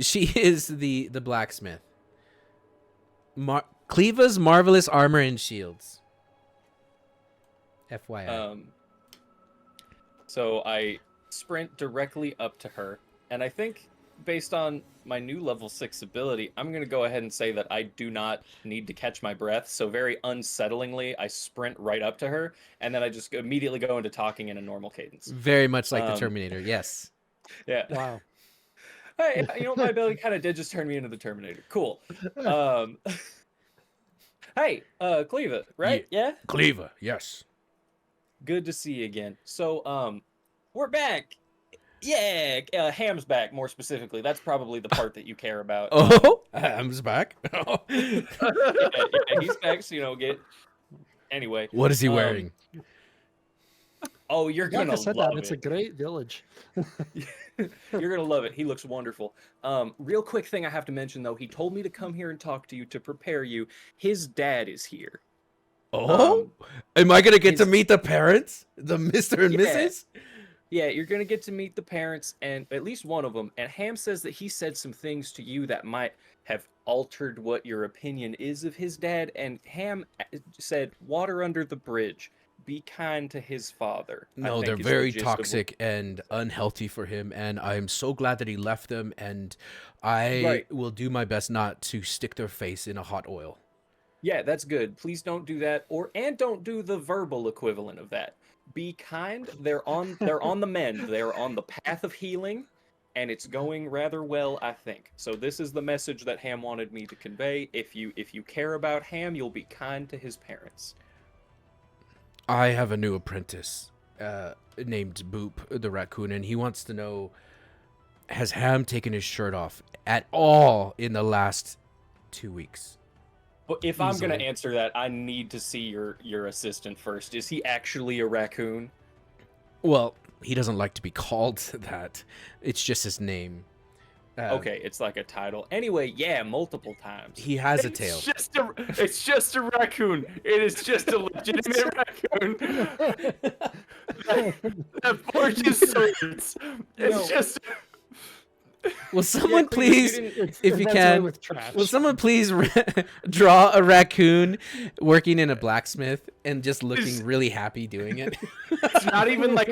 she is the blacksmith. Chliva's marvelous armor and shields. FYI. So I sprint directly up to her, and I think based on my new level 6 ability, I'm going to go ahead and say that I do not need to catch my breath. So very unsettlingly, I sprint right up to her, and then I just immediately go into talking in a normal cadence. Very much like the um, Terminator. Yes. Yeah. Wow. Hey, you know, my ability kind of did just turn me into the Terminator. Cool. Hey, Chliva, right? Yeah? Chliva. Yes. Good to see you again. So, we're back. Yeah, Ham's back, more specifically. That's probably the part that you care about. Oh, I'm just back. Yeah, he's back, so, you know, Anyway. What is he wearing? Oh, you're Like I gonna said, love it's a it. great village. You're gonna love it. He looks wonderful. Real quick thing I have to mention, though. He told me to come here and talk to you to prepare you. His dad is here. Oh, am I gonna get to his- meet the parents, the Mr. and Yeah. Mrs.? Yeah, you're gonna get to meet the parents, and at least one of them. And Ham says that he said some things to you that might have altered what your opinion is of his dad. And Ham said, "Water under the bridge. Be kind to his father." I No, think they're is the very gist of what- toxic and unhealthy for him, and I'm so glad that he left them. And I Right. will do my best not to stick their face in a hot oil. Yeah, that's good. Please don't do that, and don't do the verbal equivalent of that. Be kind. They're on the mend. They're on the path of healing, and it's going rather well, I think. So this is the message that Ham wanted me to convey. If you care about Ham, you'll be kind to his parents. I have a new apprentice named Boop the raccoon, and he wants to know, has Ham taken his shirt off at all in the last 2 weeks? But if I'm gonna Easily. answer that, I need to see your assistant first. Is he actually a raccoon? Well, he doesn't like to be called that. It's just his name. Okay, it's like a title. Anyway, yeah, multiple times. He has a tail. It's just a raccoon. It is just a legitimate raccoon that forges swords. It's No. just. Will someone Chliva, please, It's- if you that's can, way with trash. will someone please draw a raccoon working in a blacksmith and just looking really happy doing it? It's not even like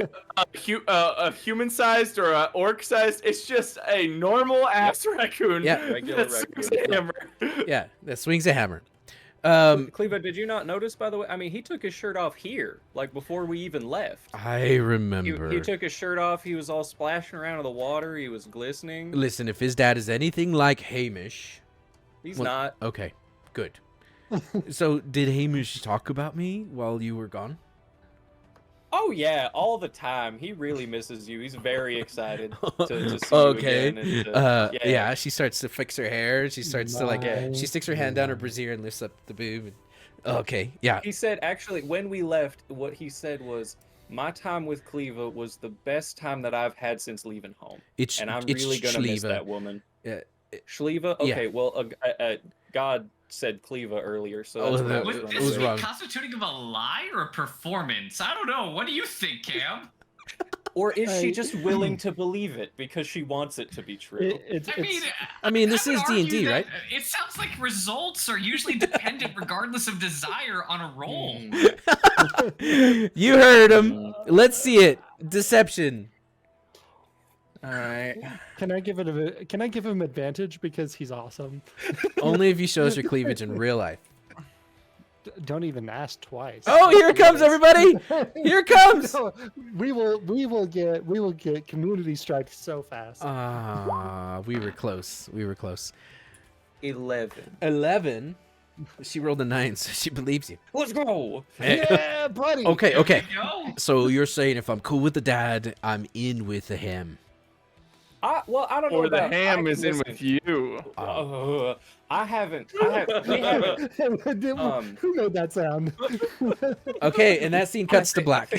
a human-sized or a orc-sized. It's just a normal ass raccoon. Yeah. Regular that swings raccoon. a hammer. Yeah, that swings a hammer. Chliva, did you not notice, by the way? I mean, he took his shirt off here, like before we even left. I remember. He took his shirt off. He was all splashing around in the water. He was glistening. Listen, if his dad is anything like Hamish, He's well, not. okay, good. So, did Hamish talk about me while you were gone? Oh yeah, all the time. He really misses you. He's very excited to see Okay. you again. And, yeah, she starts to fix her hair. She starts to like, My she sticks her hand down her brassiere and lifts up the boob. And, okay, yeah. He said, actually, when we left, what he said was, "My time with Chliva was the best time that I've had since leaving home, It's and I'm it's really gonna miss Chliva. that woman." Yeah, Chliva? yeah. Okay, well, God said Cleva earlier, so Oh, that's what that I Was was was running this with. wrong. constituting of a lie or a performance? I don't know. What do you think, Cam? Or is she I- just willing to believe it because she wants it to be true? I mean, this would is argue D&D, that right? It sounds like results are usually dependent regardless of desire on a roll. You heard him. Let's see it. Deception. All right. Can I give him advantage because he's awesome? Only if he shows your cleavage in real life. Don't even ask twice. Oh, here it comes, everybody! Here it comes! No, we will get community striked so fast. Ah, we were close. We were close. 11. 11. She rolled a 9, so she believes you. Let's go. Yeah, buddy. Okay, okay. There you go. So you're saying if I'm cool with the dad, I'm in with the him. Well, I don't know Or the about ham is in listen, with you. I haven't. We haven't. Who made that sound? Okay, and that scene cuts to black.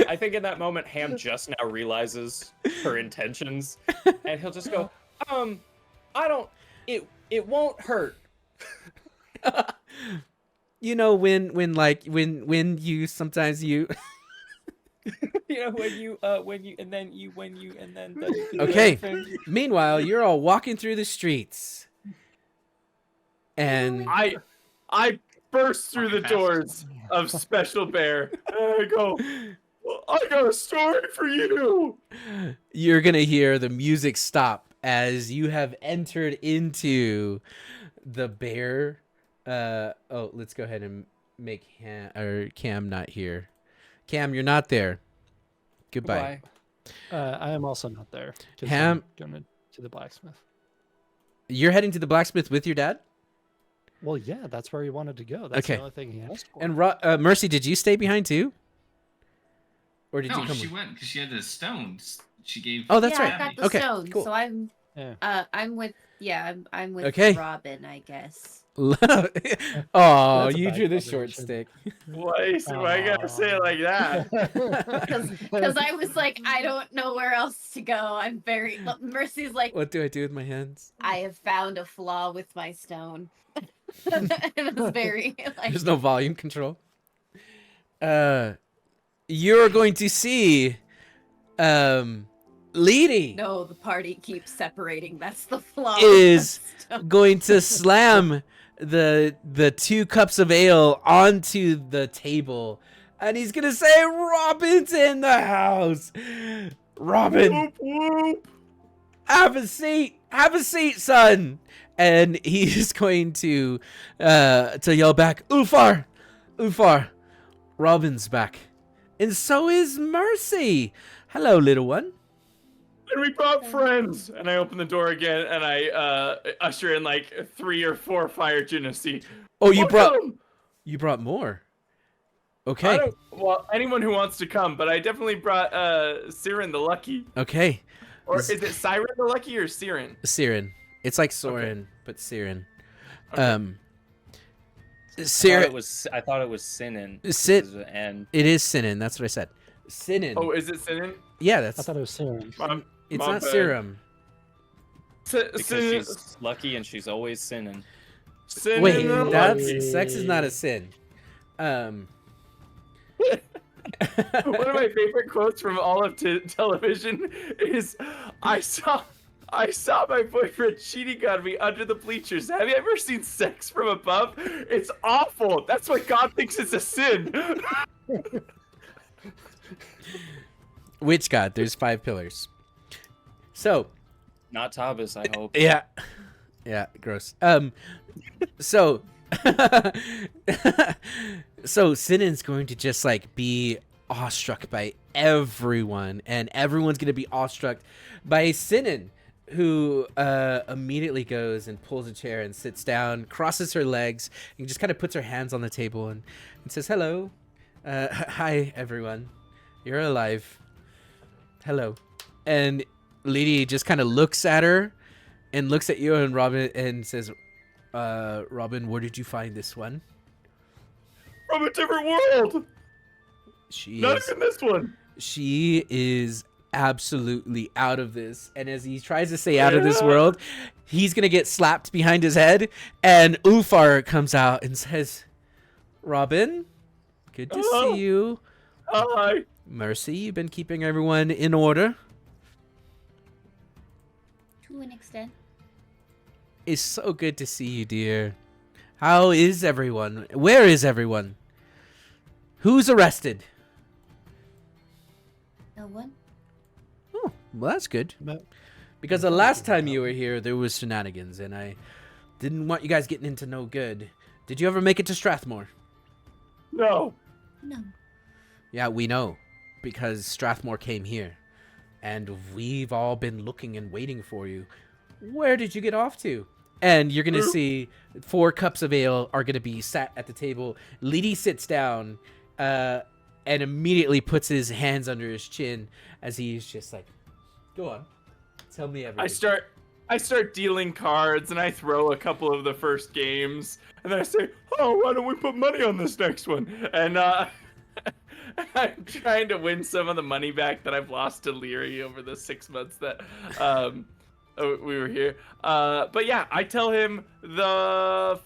I think in that moment, Ham just now realizes her intentions, and he'll just go, I don't. It won't hurt. You know when you sometimes you. You know when you and then you do Okay. everything. Meanwhile, you're all walking through the streets, and I burst through the Walking fast. doors of Special Bear. And I go, I got a story for you. you're gonna hear the music stop as you have entered into the bear. Let's go ahead and make Cam not here. Cam, you're not there. Goodbye. I am also not there. 'Cause Ham- I'm going to the blacksmith. You're heading to the blacksmith with your dad? Well, yeah, that's where he wanted to go. That's Okay. the only thing he asked for. And Mercy, did you stay behind too? Or did No, you come she with? went because she had the stones. She gave. Oh, that's yeah, right. I've got the Okay, stone, cool. so I'm Yeah. I'm with Okay. Robin, I guess. Oh, That's a you bad drew the short combination. stick. Why you gotta say it like that? Because I was like, I don't know where else to go. I'm very Mercy's like, What do I do with my hands? I have found a flaw with my stone. And it was very like There's no volume control. You're going to see, Leedy no, the party keeps separating. That's the flaw. with is my stone. going to slam the 2 cups of ale onto the table, and he's gonna say, "Robin's in the house. Robin, Whoop whoop. have a seat, son." And he's going to yell back, "Ulfar, Ulfar, Robin's back, and so is Mercy. Hello, little one." And we brought friends. And I open the door again, and I usher in like 3 or 4 fire gymnasty. Oh, you Welcome! brought more. I Okay, don't, well, anyone who wants to come, but I definitely brought Siren the Lucky. okay. Or is it Siren the Lucky or Siren? Siren. It's like Soren, but Siren. Okay. I Siren. thought it was Sinin. Sin- because of the N. It is Sinin. That's what I said. Sinin. Oh, is it Siren? Yeah, I that's. thought it was serum. It's my not bad. serum. Because she's lucky and she's always sinning. Siren Wait, the that's Lucky. sex is not a sin. One of my favorite quotes from all of television is, I saw my boyfriend cheating on me under the bleachers. Have you ever seen sex from above? It's awful. That's why God thinks it's a sin." Which god? There's 5 pillars. So Not Tabas, I hope. yeah, Yeah, gross. So, so Sinan's going to just like be awestruck by everyone, and everyone's going to be awestruck by Sinan, who immediately goes and pulls a chair and sits down, crosses her legs, and just kind of puts her hands on the table and says, "Hello, hi everyone, you're alive. Hello." And Lady just kind of looks at her and looks at you and Robin and says, Robin, where did you find this one? From a different world. Not even this one. She is absolutely out of this. And as he tries to stay out of this world, he's going to get slapped behind his head. And Ufar comes out and says, Robin, good to see you. Hi. Mercy, you've been keeping everyone in order. To an extent. It's so good to see you, dear. How is everyone? Where is everyone? Who's arrested? No one? Oh, well, that's good. But Because the last time you were here, there was shenanigans, and I didn't want you guys getting into no good. Did you ever make it to Strathmore? No. No. Yeah, we know, because Strathmore came here, and we've all been looking and waiting for you. Where did you get off to? And you're going to see 4 cups of ale are going to be sat at the table. Leedy sits down and immediately puts his hands under his chin as he's just like, go on, tell me everything. I start dealing cards, and I throw a couple of the first games, and then I say, oh, why don't we put money on this next one? And I'm trying to win some of the money back that I've lost to Leary over the 6 months that we were here. But yeah, I tell him the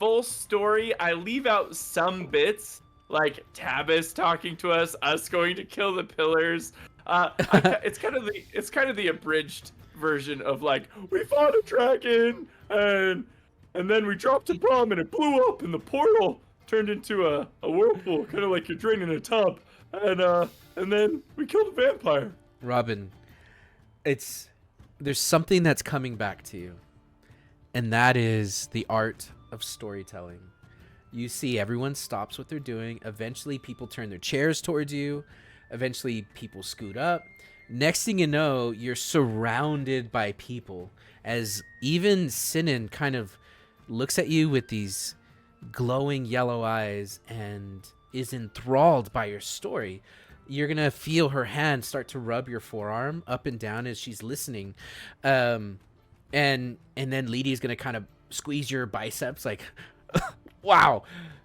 full story. I leave out some bits, like Tabas talking to us going to kill the pillars. It's kind of the abridged version of like, we fought a dragon and then we dropped a bomb and it blew up and the portal turned into a whirlpool, kind of like you're draining a tub, and then we killed a vampire. Robin, there's something that's coming back to you, and that is the art of storytelling. You see everyone stops what they're doing. Eventually people turn their chairs towards you. Eventually people scoot up. Next thing you know, you're surrounded by people, as even Sinan kind of looks at you with these glowing yellow eyes and is enthralled by your story. You're gonna feel her hand start to rub your forearm up and down as she's listening, and then Leedy's gonna kind of squeeze your biceps like, wow,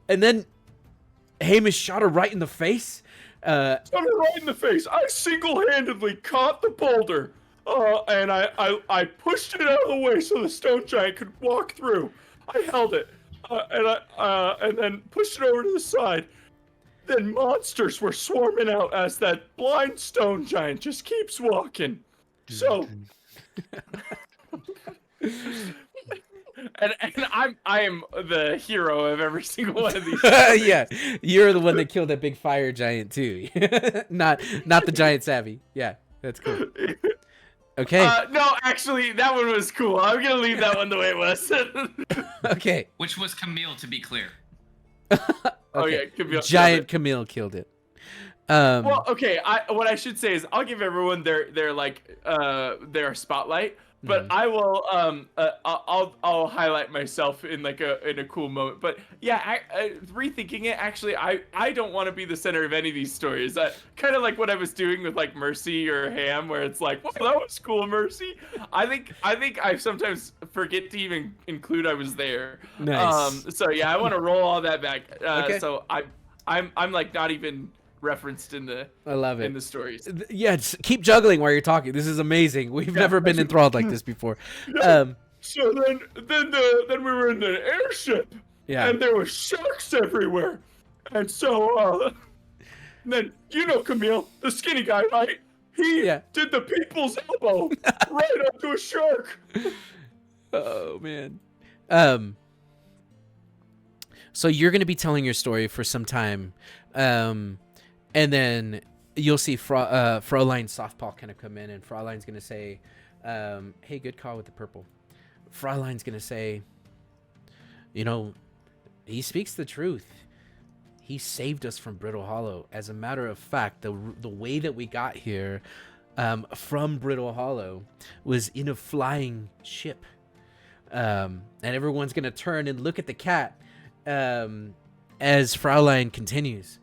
and then Hamish shot her right in the face. Shot her right in the face. I single-handedly caught the boulder, and I pushed it out of the way so the stone giant could walk through. I held it, and then pushed it over to the side. Then monsters were swarming out as that blind stone giant just keeps walking. So, and I am the hero of every single one of these. Yeah, you're the one that killed that big fire giant too. not the giant savvy. Yeah, that's cool. Okay. No, actually, that one was cool. I'm gonna leave that one the way it was. Okay. Which was Camille, to be clear. Oh Okay. yeah, Camille, Giant Camille killed it. Well, okay. What I should say is I'll give everyone their spotlight, but I will I'll highlight myself in a cool moment. But yeah, rethinking it, actually, I don't want to be the center of any of these stories. Kind of like what I was doing with like Mercy or Ham, where it's like, well, that was cool, Mercy. I think I sometimes forget to even include I was there. Nice. So yeah, I want to roll all that back. Okay. So I'm like not even referenced in the I love it. in the stories. Yeah, just keep juggling while you're talking. This is amazing. We've never been enthralled like this before. So then we were in the airship, Yeah. and there were sharks everywhere, and so then Camille, the skinny guy, right? He did the people's elbow right up to a shark. Oh man. So you're gonna be telling your story for some time, and then you'll see Fraulein Softpaw kind of come in, and Fraulein's gonna say, "Hey, good call with the purple. Fraulein's gonna say, you know, he speaks the truth. He saved us from Brittle Hollow. As a matter of fact, the way that we got here from Brittle Hollow was in a flying ship. And everyone's gonna turn and look at the cat as Fraulein continues.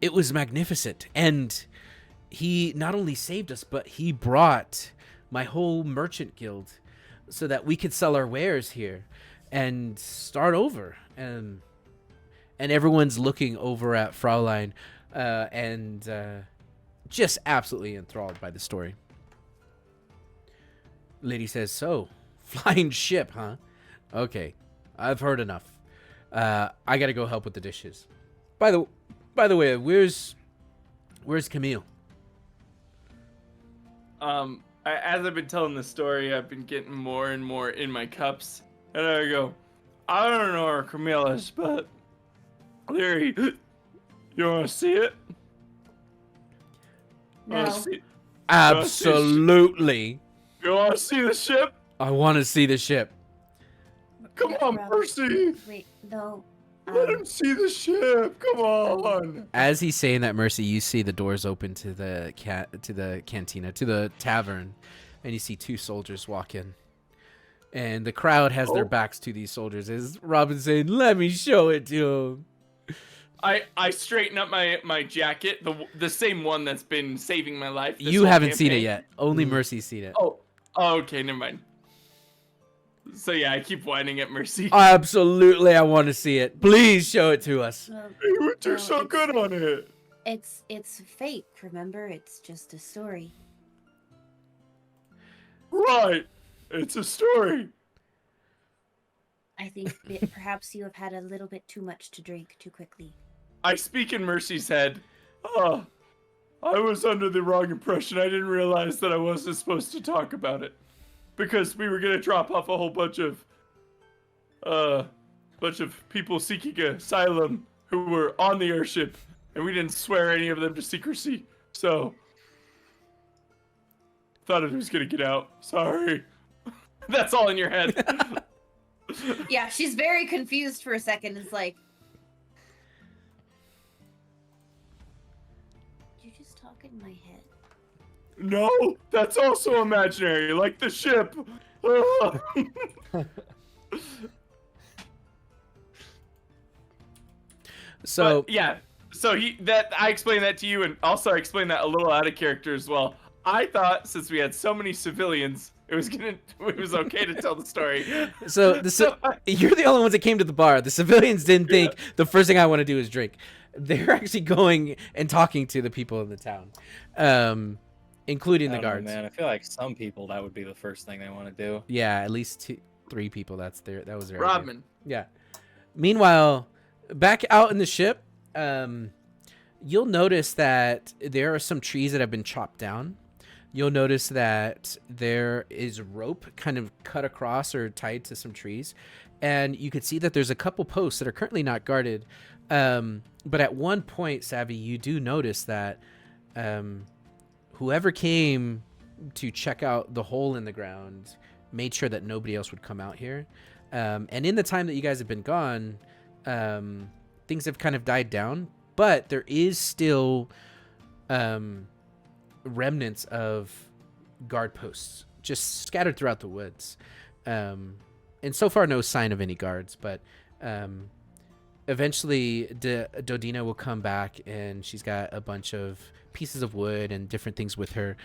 It was magnificent, and he not only saved us, but he brought my whole merchant guild so that we could sell our wares here and start over. And everyone's looking over at Fraulein and just absolutely enthralled by the story. Lady says, so, flying ship, huh? Okay, I've heard enough. I gotta go help with the dishes. By the way, where's Camille? As I've been telling the story, I've been getting more and more in my cups, and I go, I don't know where Camille is, but Leary, you want to see it? No. Absolutely. You want to see the ship? I want to see the ship. Come on, Percy. Wait, no. Let him see the ship. Come on. As he's saying that, Mercy, you see the doors open to the cantina, to the tavern, and you see two soldiers walk in. And the crowd has their backs to these soldiers as Robin's saying, let me show it to him. I straighten up my jacket, the same one that's been saving my life. You haven't seen it yet. Only Mercy's seen it. Oh, okay, never mind. So yeah, I keep whining at Mercy. Absolutely, I want to see it. Please show it to us. You would do so good on it. It's fake, remember? It's just a story. Right. It's a story. I think that perhaps you have had a little bit too much to drink too quickly. I speak in Mercy's head. I was under the wrong impression. I didn't realize that I wasn't supposed to talk about it. Because we were gonna drop off a whole bunch of people seeking asylum who were on the airship, and we didn't swear any of them to secrecy. So, thought it was gonna get out. Sorry. That's all in your head. Yeah, she's very confused for a second. It's like, You just talk in my head. No, that's also imaginary, like the ship. So But, yeah, so I explained that to you, and also I explained that a little out of character as well. I thought since we had so many civilians, it was okay to tell the story. So you're the only ones that came to the bar. The civilians didn't think the first thing I want to do is drink. They're actually going and talking to the people in the town, including the I don't know, guards. man, I feel like some people that would be the first thing they want to do. Yeah, at least 3 people. That was their idea. Rodman. Yeah. Meanwhile, back out in the ship, you'll notice that there are some trees that have been chopped down. You'll notice that there is rope kind of cut across or tied to some trees. And you can see that there's a couple posts that are currently not guarded. But at one point, Savvy, you do notice that whoever came to check out the hole in the ground made sure that nobody else would come out here. And in the time that you guys have been gone, things have kind of died down. But there is still remnants of guard posts just scattered throughout the woods. And so far, no sign of any guards. But eventually, Dodina will come back, and she's got a bunch of pieces of wood and different things with her.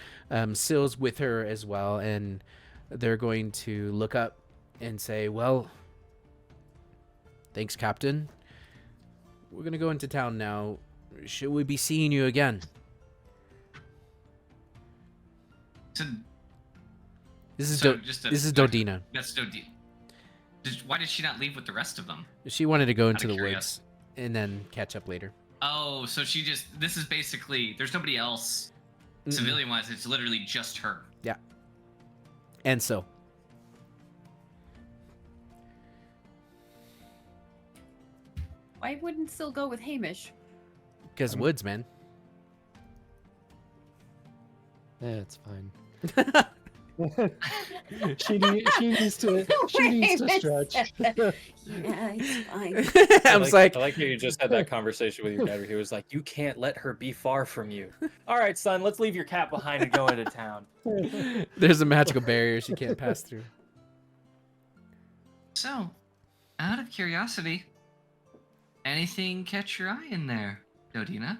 Syl's with her as well, and they're going to look up and say, well, thanks, Captain. We're going to go into town now. Should we be seeing you again? So, This is so this is Dodina. That's Dodina. Why did she not leave with the rest of them? She wanted to go into Out of the woods and then catch up later. Oh, so this is basically, there's nobody else civilian-wise, it's literally just her. Yeah. And so. why wouldn't Syl go with Hamish? Because woods, man. Yeah, it's fine. she needs to stretch. Yeah, it's fine. I was like, I like how you just had that conversation with your dad where he was like, you can't let her be far from you. All right, son, let's leave your cat behind and go into town. there's a magical barrier she can't pass through. So, out of curiosity, anything catch your eye in there, Dodina?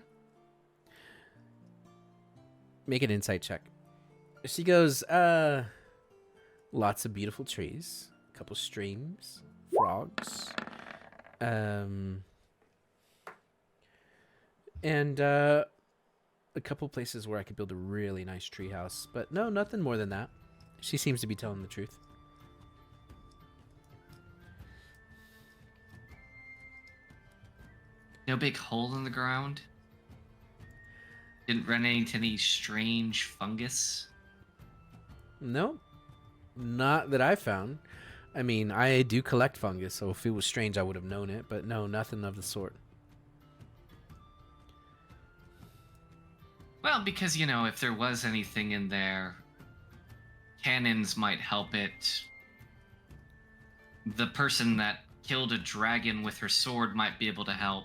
Make an insight check. She goes, lots of beautiful trees, a couple streams, frogs, and a couple places where I could build a really nice tree house. But no, nothing more than that. She seems to be telling the truth. No big hole in the ground? Didn't run into any strange fungus? No, not that I found. I mean, I do collect fungus, so if it was strange, I would have known it. But no, nothing of the sort. Well, because, you know, if there was anything in there, cannons might help it. The person that killed a dragon with her sword might be able to help.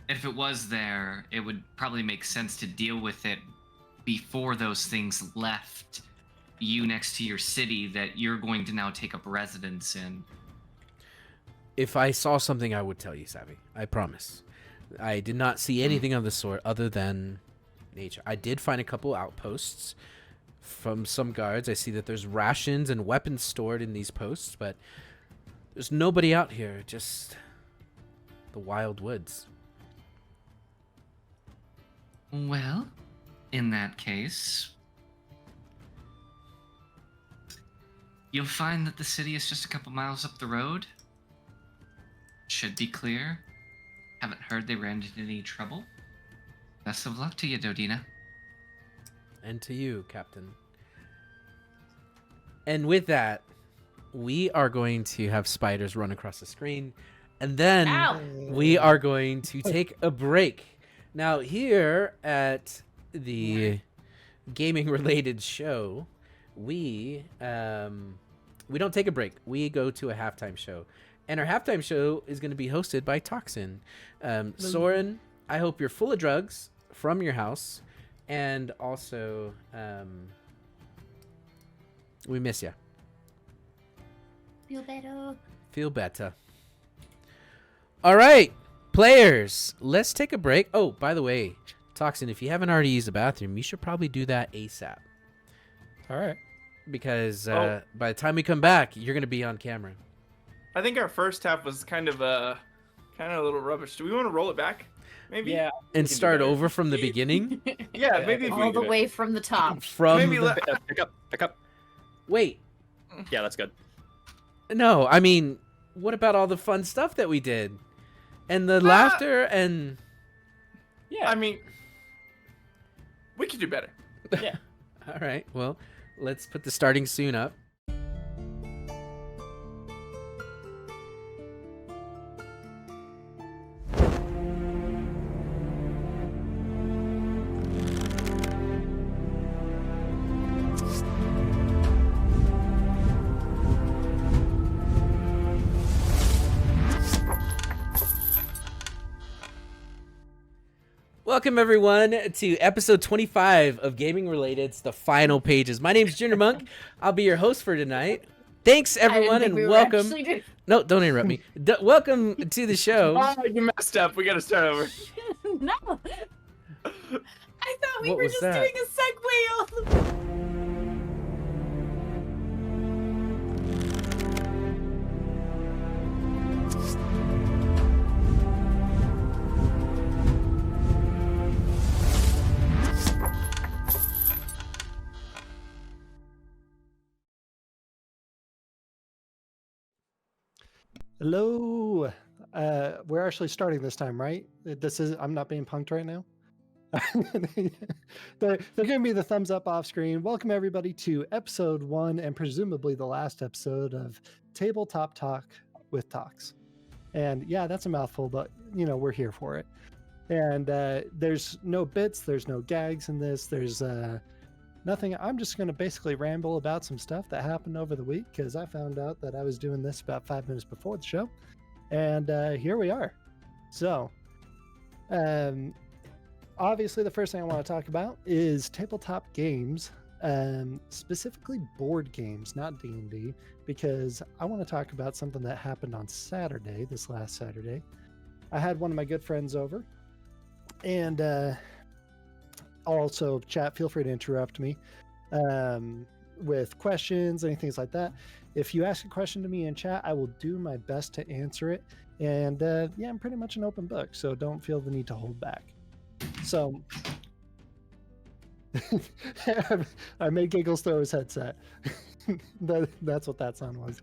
If it was there, it would probably make sense to deal with it before those things left you next to your city that you're going to now take up residence in. If I saw something, I would tell you, Savvy. I promise. I did not see anything of the sort other than nature. I did find a couple outposts from some guards. I see that there's rations and weapons stored in these posts, but there's nobody out here, just the wild woods. Well, in that case, you'll find that the city is just a couple miles up the road. Should be clear. Haven't heard they ran into any trouble. Best of luck to you, Dodina. And to you, Captain. And with that, we are going to have spiders run across the screen, and then Ow. we are going to take a break. Now, here at the gaming-related show, we don't take a break. We go to a halftime show, and our halftime show is going to be hosted by Toxin. Soren, I hope you're full of drugs from your house, and also we miss you. Feel better. Feel better. All right, players, let's take a break. Oh, by the way, Toxin, if you haven't already used the bathroom, you should probably do that ASAP. All right. Because by the time we come back, you're going to be on camera. I think our first half was kind of a little rubbish. Do we want to roll it back? Maybe. Yeah. And start over from the beginning? Yeah, maybe if All we the way from the top. From maybe the... Pick up. Wait, Yeah, that's good. no, I mean, what about all the fun stuff that we did? And the laughter and... Yeah. I mean, we could do better. Yeah. All right, well, let's put the starting soon up. Welcome, everyone, to episode 25 of Gaming Related's The Final Pages. My name's Junior Monk. I'll be your host for tonight. Thanks, everyone, and welcome. No, don't interrupt me. Welcome to the show. Oh, you messed up. We got to start over. No. I thought we What were was just that? doing a segue on the... Hello. We're actually starting this time, right? I'm not being punked right now. they're giving me the thumbs up off screen. Welcome everybody to episode 1 and presumably the last episode of Tabletop Talk with Talks. And yeah, that's a mouthful, but we're here for it. And there's no bits, there's no gags in this. There's nothing. I'm just going to basically ramble about some stuff that happened over the week because I found out that I was doing this about 5 minutes before the show. And here we are. So, obviously, the first thing I want to talk about is tabletop games, specifically board games, not D&D, because I want to talk about something that happened on Saturday, this last Saturday. I had one of my good friends over, and also, chat, feel free to interrupt me with questions, anything like that. If you ask a question to me in chat, I will do my best to answer it. And yeah, I'm pretty much an open book, so don't feel the need to hold back. So I made Giggles throw his headset. That's what that sound was.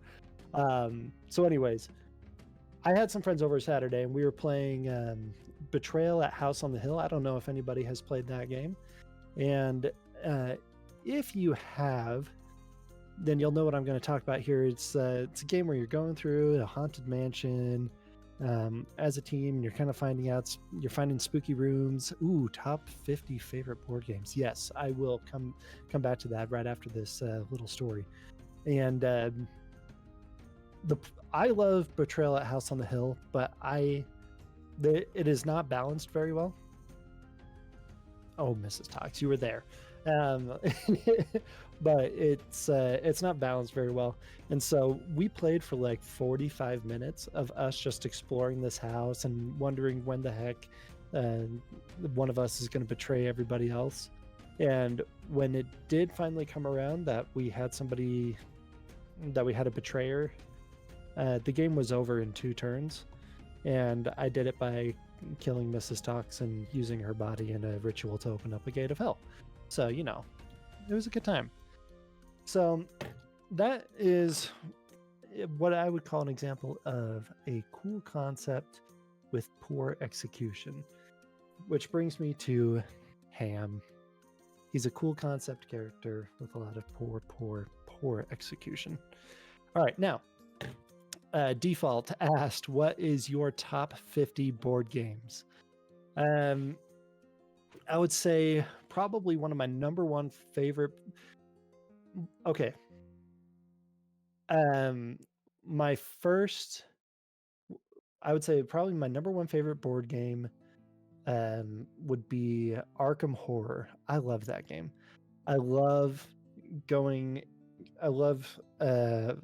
So anyways, I had some friends over Saturday and we were playing Betrayal at House on the Hill. I don't know if anybody has played that game. And if you have, then you'll know what I'm going to talk about here. It's a game where you're going through a haunted mansion as a team, and you're kind of you're finding spooky rooms. Ooh, top 50 favorite board games. Yes, I will come back to that right after this little story. And I love Betrayal at House on the Hill, but it is not balanced very well. Oh, Mrs. Tox, you were there. But it's not balanced very well. And so we played for like 45 minutes of us just exploring this house and wondering when the heck one of us is going to betray everybody else. And when it did finally come around that we had a betrayer, the game was over in 2 turns. And I did it by killing Mrs. Tox and using her body in a ritual to open up a gate of hell. So, you know, it was a good time. So that is what I would call an example of a cool concept with poor execution, which brings me to Ham. He's a cool concept character with a lot of poor execution. All right, now, Default asked, what is your top 50 board games? I would say probably one of my number one favorite. Okay. My first, I would say probably my number one favorite board game would be Arkham Horror. I love that game. I love fighting, the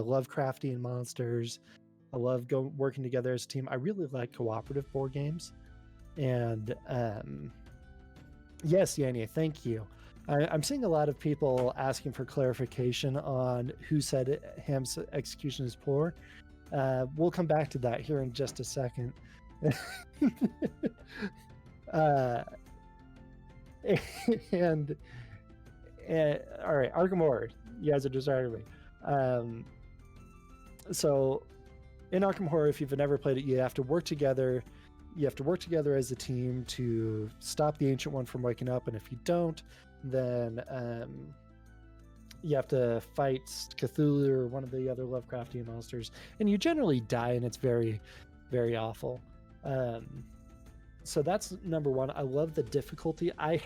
Lovecraftian monsters. I love working together as a team. I really like cooperative board games. And yes, Yanya, thank you. I'm seeing a lot of people asking for clarification on who said Ham's execution is poor. We'll come back to that here in just a second. And all right, Arkham Horror. You guys are distracting me. So in Arkham Horror, if you've never played it, you have to work together. You have to work together as a team to stop the Ancient One from waking up, and if you don't, then you have to fight Cthulhu or one of the other Lovecraftian monsters, and you generally die, and it's very, very awful. So that's number one. I love the difficulty. I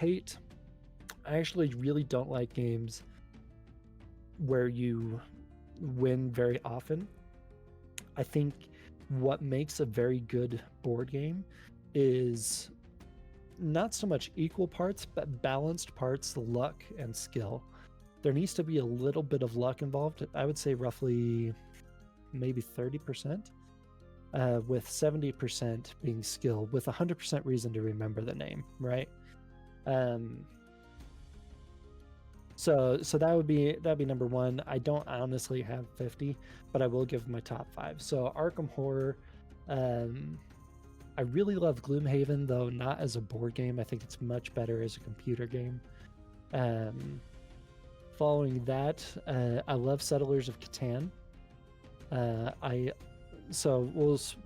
actually really don't like games where you win very often. I think what makes a very good board game is not so much equal parts, but balanced parts, luck and skill. There needs to be a little bit of luck involved. I would say roughly maybe 30%, with 70% being skill, with 100% reason to remember the name, right? So that'd be number one. I don't honestly have 50, but I will give my top 5. So Arkham Horror, I really love Gloomhaven, though not as a board game. I think it's much better as a computer game. Following that, I love Settlers of Catan. So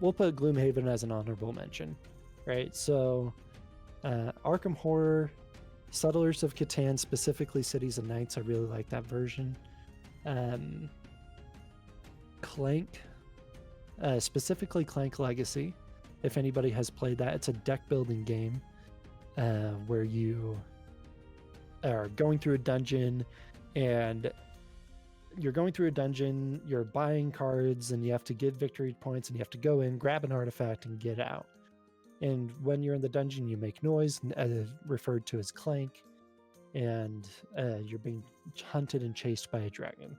we'll put Gloomhaven as an honorable mention, right? So Arkham Horror, Settlers of Catan, specifically Cities and Knights. I really like that version. Clank, specifically Clank Legacy. If anybody has played that, it's a deck building game where you or going through a dungeon, and you're going through a dungeon, you're buying cards, and you have to get victory points, and you have to go in, grab an artifact, and get out. And when you're in the dungeon, you make noise, referred to as clank, and you're being hunted and chased by a dragon.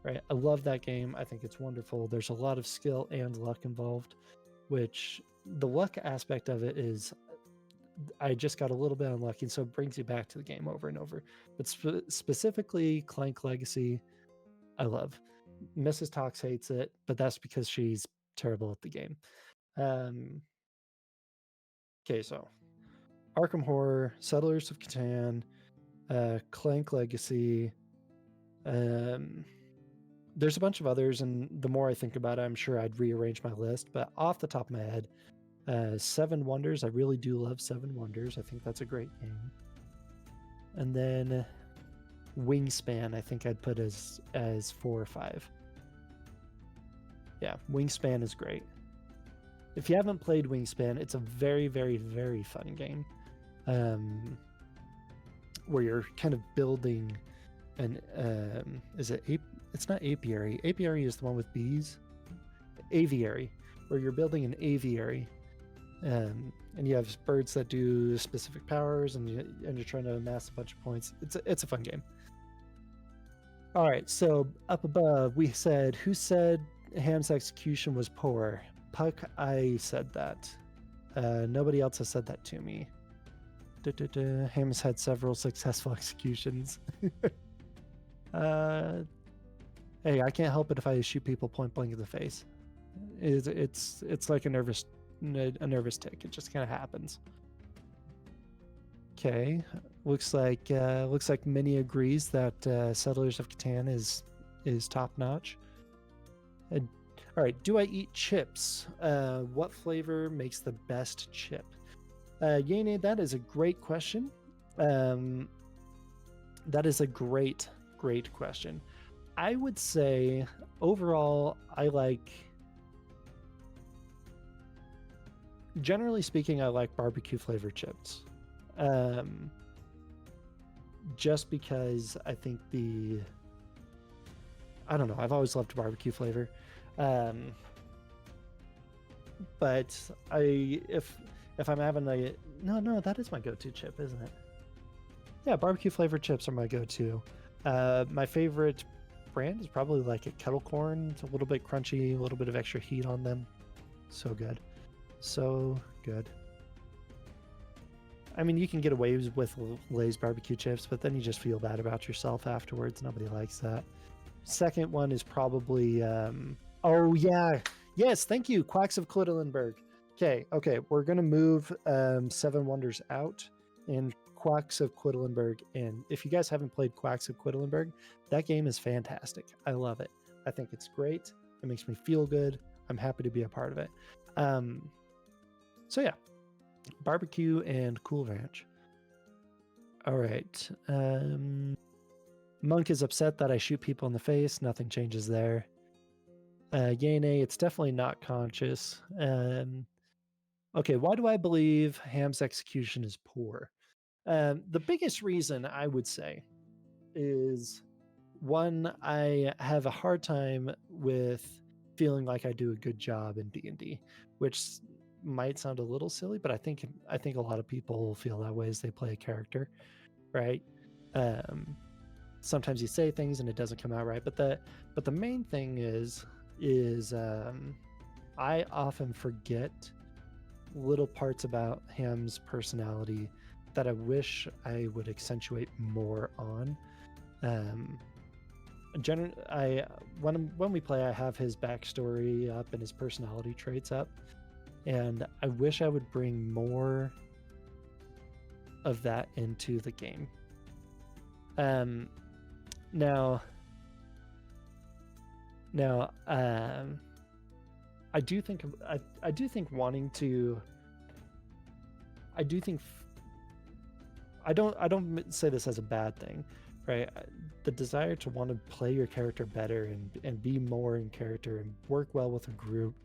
Right? I love that game. I think it's wonderful. There's a lot of skill and luck involved, which the luck aspect of it is I just got a little bit unlucky, and so it brings you back to the game over and over. But specifically, Clank Legacy, I love. Mrs. Tox hates it, but that's because she's terrible at the game. Okay, so Arkham Horror, Settlers of Catan, Clank Legacy. There's a bunch of others, and the more I think about it, I'm sure I'd rearrange my list. But off the top of my head, Seven Wonders. I really do love Seven Wonders. I think that's a great game. And then Wingspan, I think I'd put as 4 or 5. Yeah, Wingspan is great. If you haven't played Wingspan, it's a very, very, very fun game. Where you're kind of building an it's not apiary. Apiary is the one with bees. Aviary, where you're building an aviary. And you have birds that do specific powers, and you're trying to amass a bunch of points. It's a fun game. All right, so up above we said, who said Ham's execution was poor? Puck, I said that. Nobody else has said that to me. Ham's had several successful executions. Hey, I can't help it if I shoot people point blank in the face. It's like a nervous tick. It just kind of happens. Okay, looks like Minnie agrees that Settlers of Catan is top notch. All right, do I eat chips? What flavor makes the best chip? Yene, that is a great question. That is a great question. I would say overall, generally speaking, I like barbecue flavored chips. Just because I think I don't know, I've always loved barbecue flavor. But if I'm having no, that is my go-to chip, isn't it? Yeah, barbecue flavored chips are my go-to. My favorite brand is probably like a kettle corn. It's a little bit crunchy, a little bit of extra heat on them. So good. So good. I mean, you can get away with Lay's barbecue chips, but then you just feel bad about yourself afterwards. Nobody likes that. Second one is probably, oh yeah. Yes, thank you, Quacks of Quedlinburg. Okay, we're going to move Seven Wonders out and Quacks of Quedlinburg in. If you guys haven't played Quacks of Quedlinburg, that game is fantastic. I love it. I think it's great. It makes me feel good. I'm happy to be a part of it. So yeah, barbecue and Cool Ranch. All right. Monk is upset that I shoot people in the face. Nothing changes there. Yene, it's definitely not conscious. Okay, why do I believe Ham's execution is poor? The biggest reason I would say is, one, I have a hard time with feeling like I do a good job in D&D, which might sound a little silly, but I think a lot of people feel that way as they play a character, right? Sometimes you say things and it doesn't come out right, but the main thing is I often forget little parts about Ham's personality that I wish I would accentuate more on. When we play, I have his backstory up and his personality traits up, and I wish I would bring more of that into the game. Now, I do think wanting to. I don't say this as a bad thing, right? The desire to want to play your character better and be more in character and work well with a group,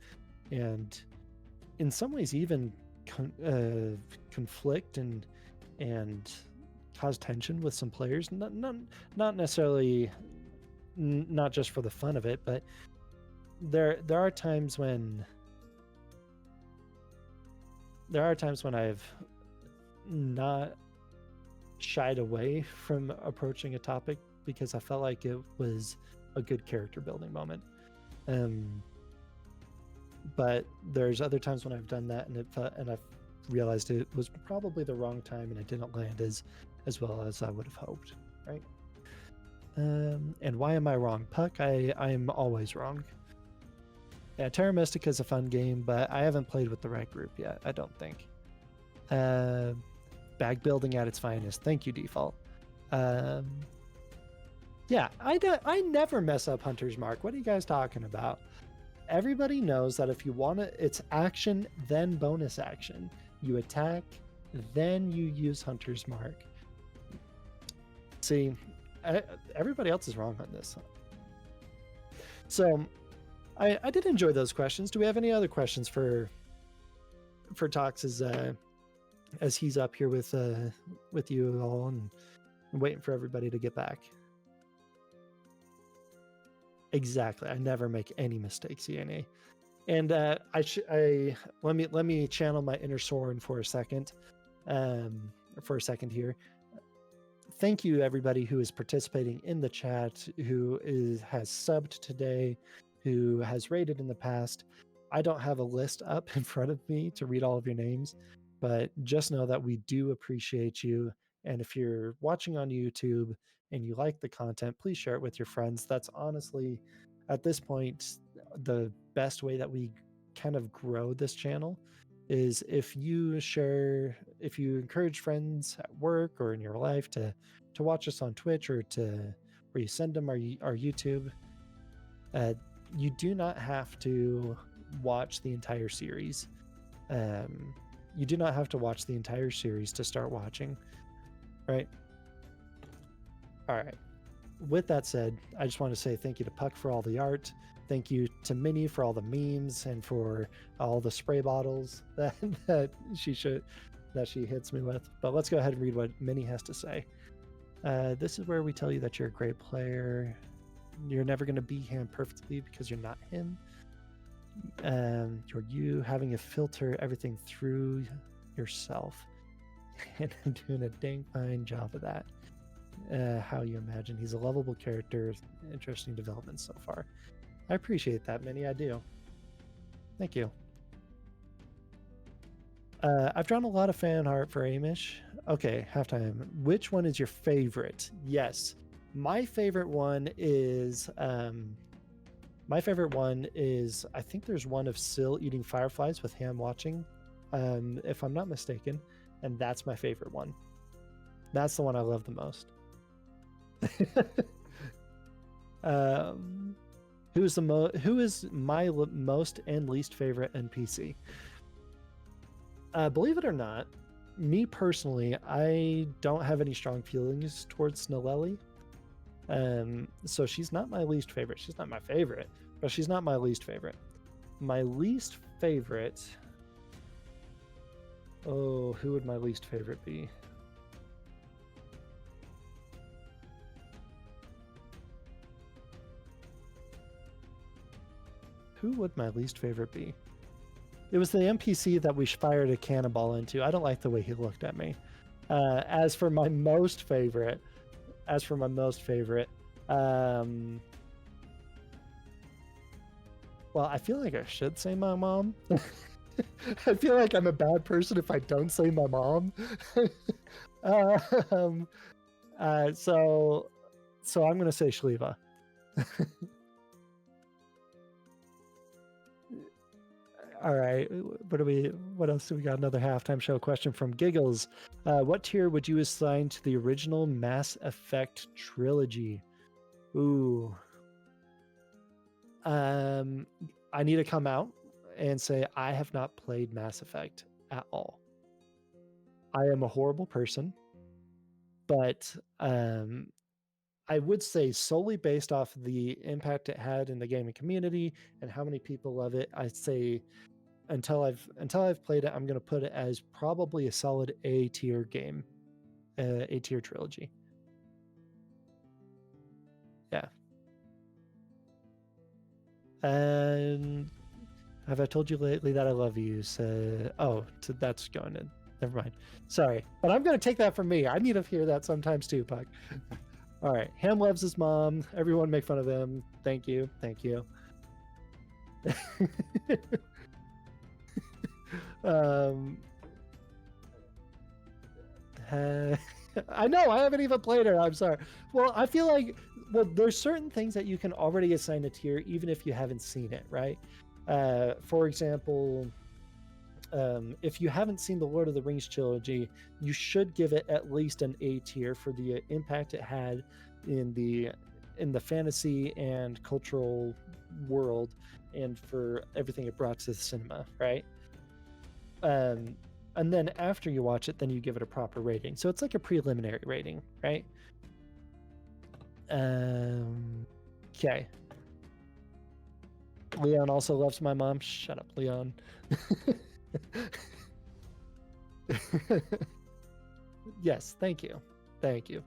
and in some ways even conflict and cause tension with some players. Not necessarily, not just for the fun of it, but there are times when I've not shied away from approaching a topic because I felt like it was a good character building moment. But there's other times when I've done that and I've realized it was probably the wrong time and it didn't land as well as I would have hoped, right? And why am I wrong? Puck, I'm always wrong. Yeah, Terra Mystica is a fun game, but I haven't played with the right group yet, I don't think. Bag building at its finest. Thank you, Default. Yeah, I never mess up Hunter's Mark. What are you guys talking about? Everybody knows that if you want to, it's action, then bonus action. You attack, then you use Hunter's Mark. See, everybody else is wrong on this. So, I did enjoy those questions. Do we have any other questions for Tox as he's up here with you all and waiting for everybody to get back? Exactly. I never make any mistakes, ENA. And let me channel my inner Soren for a second. Here. Thank you everybody who is participating in the chat, who has subbed today, who has rated in the past. I don't have a list up in front of me to read all of your names, but just know that we do appreciate you. And if you're watching on YouTube and you like the content, please share it with your friends. That's honestly, at this point, the best way that we kind of grow this channel is if you encourage friends at work or in your life to watch us on Twitch or you send them our YouTube. You do not have to watch the entire series. You do not have to watch the entire series to start watching, right? All right. With that said, I just want to say thank you to Puck for all the art. Thank you to Minnie for all the memes and for all the spray bottles that she hits me with. But let's go ahead and read what Minnie has to say. This is where we tell you that you're a great player. You're never going to be him perfectly because you're not him. You're you having to filter everything through yourself. And I'm doing a dang fine job of that. How you imagine. He's a lovable character. Interesting development so far. I appreciate that, Minnie. I do. Thank you. I've drawn a lot of fan art for Amish. Okay, halftime. Which one is your favorite? Yes. My favorite one is I think there's one of Syl eating fireflies with Ham watching, if I'm not mistaken, and that's my favorite one. That's the one I love the most. Who is my most and least favorite NPC? Believe it or not, me personally, I don't have any strong feelings towards Snellelli. So she's not my least favorite. She's not my favorite, but she's not my least favorite. My least favorite. Oh, who would my least favorite be? Who would my least favorite be? It was the NPC that we fired a cannonball into. I don't like the way he looked at me. As for my most favorite, well, I feel like I should say my mom. I feel like I'm a bad person if I don't say my mom. So I'm gonna say Chliva. All right, what else do we got? Another halftime show question from Giggles. What tier would you assign to the original Mass Effect trilogy? Ooh. I need to come out and say I have not played Mass Effect at all. I am a horrible person, but I would say solely based off the impact it had in the gaming community and how many people love it, I'd say until I've played it, I'm going to put it as probably a solid A tier game. a tier trilogy. Yeah. And have I told you lately that I love you? So, so that's going in. Never mind. Sorry, but I'm going to take that from me. I need to hear that sometimes too, Puck. All right. Ham loves his mom. Everyone make fun of him. Thank you. Thank you. I know I haven't even played her. I'm sorry. Well, I feel like there's certain things that you can already assign a tier even if you haven't seen it, right? For example, if you haven't seen the Lord of the Rings trilogy, you should give it at least an A tier for the impact it had in the fantasy and cultural world, and for everything it brought to the cinema, right? And then after you watch it, then you give it a proper rating. So it's like a preliminary rating, right? Okay. Leon also loves my mom. Shut up, Leon. Yes, thank you. Thank you.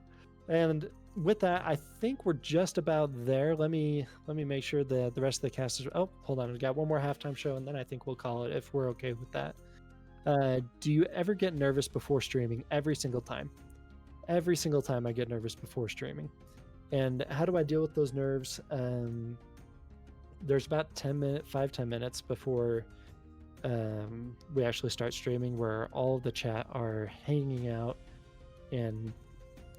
And with that, I think we're just about there. Let me make sure that the rest of the cast is... Oh, hold on. We got one more halftime show, and then I think we'll call it if we're okay with that. Do you ever get nervous before streaming? Every single time. Every single time I get nervous before streaming. And how do I deal with those nerves? There's about 5-10 minutes before we actually start streaming where all of the chat are hanging out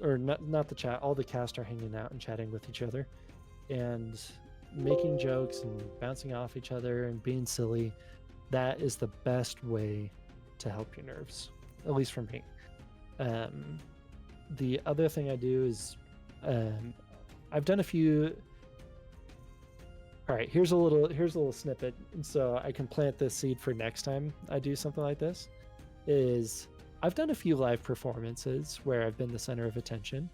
or not the chat, all the cast are hanging out and chatting with each other and making jokes and bouncing off each other and being silly. That is the best way to help your nerves, at least for me. The other thing I do is I've done a few... All right, here's a little snippet, so I can plant this seed for next time I do something like this. Is I've done a few live performances where I've been the center of attention.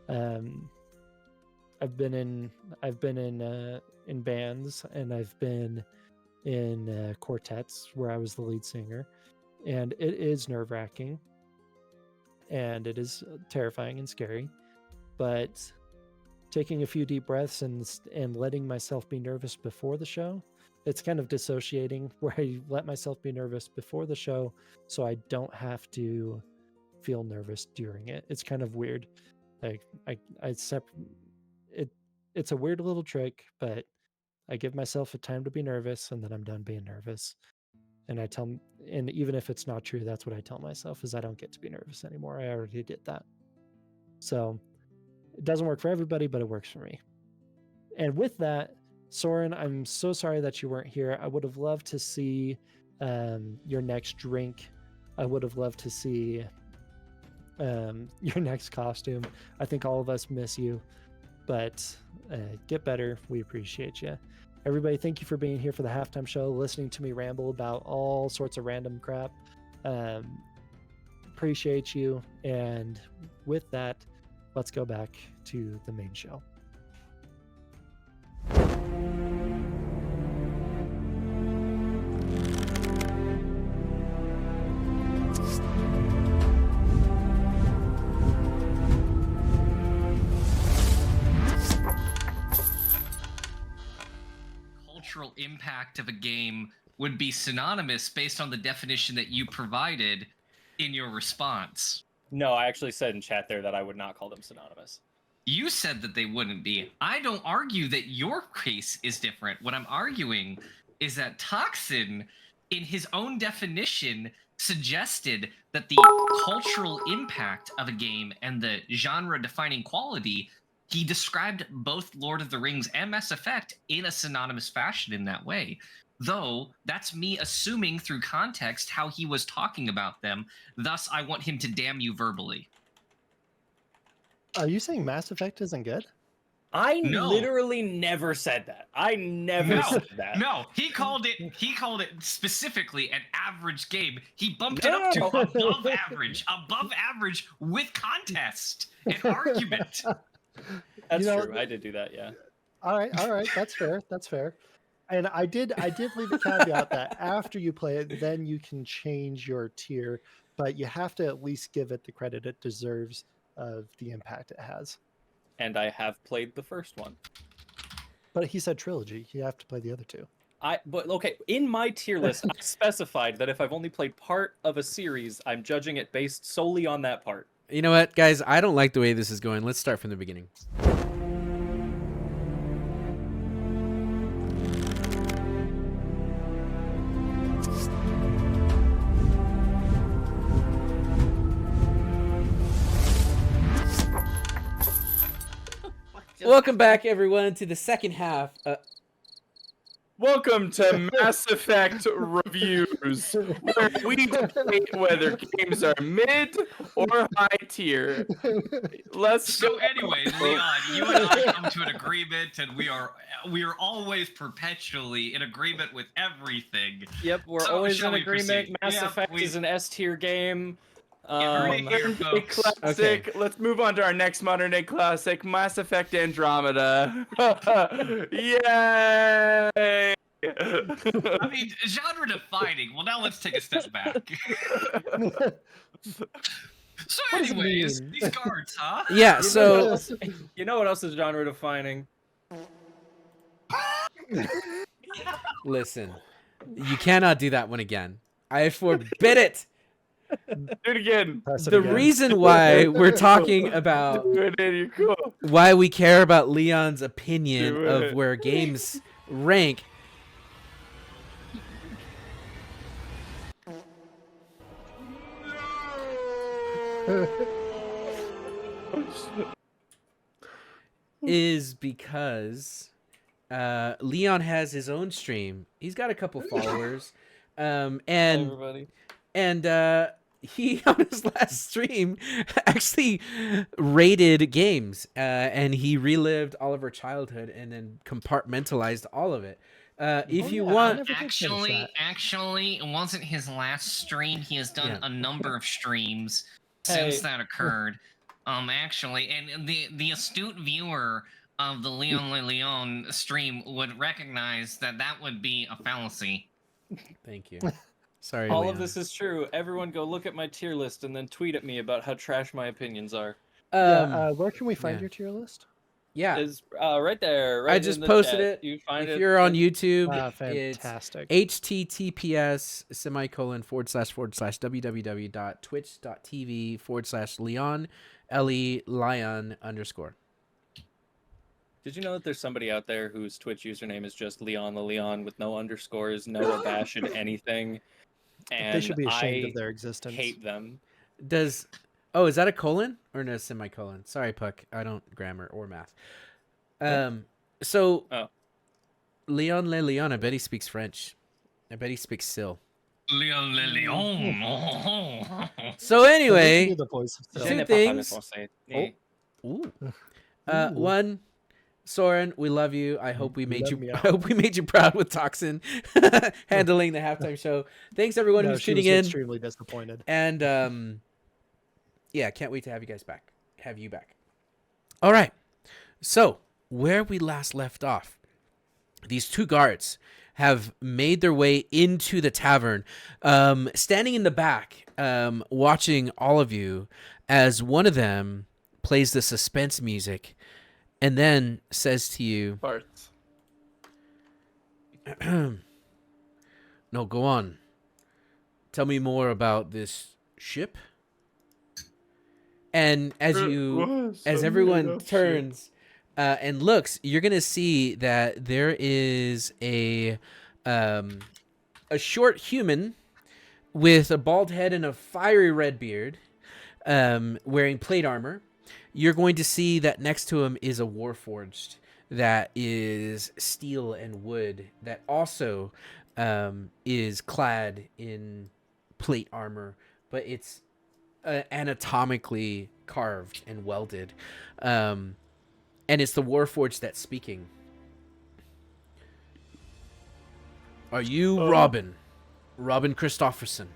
I've been in bands, and I've been in quartets where I was the lead singer, and it is nerve-wracking, and it is terrifying and scary, but taking a few deep breaths and letting myself be nervous before the show, it's kind of dissociating where I let myself be nervous before the show so I don't have to feel nervous during it. It's kind of weird. Like it's a weird little trick, but I give myself a time to be nervous, and then I'm done being nervous. And and even if it's not true, that's what I tell myself, is I don't get to be nervous anymore. I already did that. So it doesn't work for everybody, but it works for me. And with that, Soren, I'm so sorry that you weren't here. I would have loved to see your next drink. I would have loved to see your next costume. I think all of us miss you, but get better. We appreciate you. Everybody, thank you for being here for the halftime show, listening to me ramble about all sorts of random crap. Appreciate you. And with that, let's go back to the main show. Cultural impact of a game would be synonymous based on the definition that you provided in your response. No, I actually said in chat there that I would not call them synonymous. You said that they wouldn't be. I don't argue that your case is different. What I'm arguing is that Toxin, in his own definition, suggested that the cultural impact of a game and the genre-defining quality, he described both Lord of the Rings and Mass Effect in a synonymous fashion in that way. Though, that's me assuming through context how he was talking about them. Thus, I want him to damn you verbally. Are you saying Mass Effect isn't good? I No. literally never said that. I never said that. No, he called it specifically an average game. He bumped it up to above average with contest and argument. That's true. I did do that, yeah. All right, that's fair. That's fair. And I did leave a caveat that after you play it, then you can change your tier. but you have to at least give it the credit it deserves of the impact it has. And I have played the first one. But he said trilogy. You have to play the other two. But okay, in my tier list, I specified that if I've only played part of a series, I'm judging it based solely on that part. You know what, guys? I don't like the way this is going. Let's start from the beginning. Welcome back, everyone, to the second half. Welcome to Mass Effect Reviews, where we debate whether games are mid or high tier. Let's So, go. anyways, Leon, you and I come to an agreement, and we are always perpetually in agreement with everything. Yep, we're So, always shall in we agreement. proceed? Mass Yeah, Effect we- is an S tier game. Right here, Modern day folks. classic. Okay. Let's move on to our next modern day classic, Mass Effect Andromeda. Yay! I mean, genre defining. Well, now let's take a step back. So, What does it anyways, mean? these cards, huh? Yeah, You know what so else- you know what else is genre defining? listen, you cannot do that one again. I forbid it. Do it again. Press it The again. reason why we're talking about Do it, Eddie. Cool. why we care about Leon's opinion Do of it. where games rank is because Leon has his own stream. He's got a couple followers, and Everybody. He on his last stream actually rated games, and he relived all of our childhood and then compartmentalized all of it. If you yeah, I want, never did finish Actually, it wasn't his last stream. He has done Yeah. a number of streams Hey. since that occurred. Actually, and the astute viewer of the Leon Le Leon stream would recognize that that would be a fallacy. thank you. Sorry, All Leon. of this is true. Everyone go look at my tier list and then tweet at me about how trash my opinions are. Where can we find yeah. your tier list? yeah. Is right there. Right I in just the posted chat. it. You find If it. you're on in- YouTube, it's Fantastic. https://www.twitch.tv/Leon Lion _. Did you know that there's somebody out there whose Twitch username is just Leon the Leon with no underscores, no abashed anything? And They should be ashamed I of their existence. hate them. Is that a colon or no semicolon? Sorry, Puck. I don't grammar or math. So Oh. Leon Le Leon, I bet he speaks French. I bet he speaks Sil. Leon Le Leon. So They anyway, do the voice of Two Je Phil. ne parle pas things. français. Oh. Ooh. Ooh. One, Soren, we love you. I hope we made Love you. me I out. hope we made you proud with Toxin handling the halftime show. Thanks everyone No, who's she tuning was in, extremely disappointed. and yeah, can't wait to have you guys back. Have you back. All right. So where we last left off, these two guards have made their way into the tavern, standing in the back, watching all of you as one of them plays the suspense music and then says to you, Parts. no, go on. Tell me more about this ship. And as everyone turns and looks, you're gonna see that there is a short human with a bald head and a fiery red beard, wearing plate armor. You're going to see that next to him is a warforged that is steel and wood that also is clad in plate armor, but it's anatomically carved and welded. And it's the warforged that's speaking. Are you Robin? Robin Christofferson?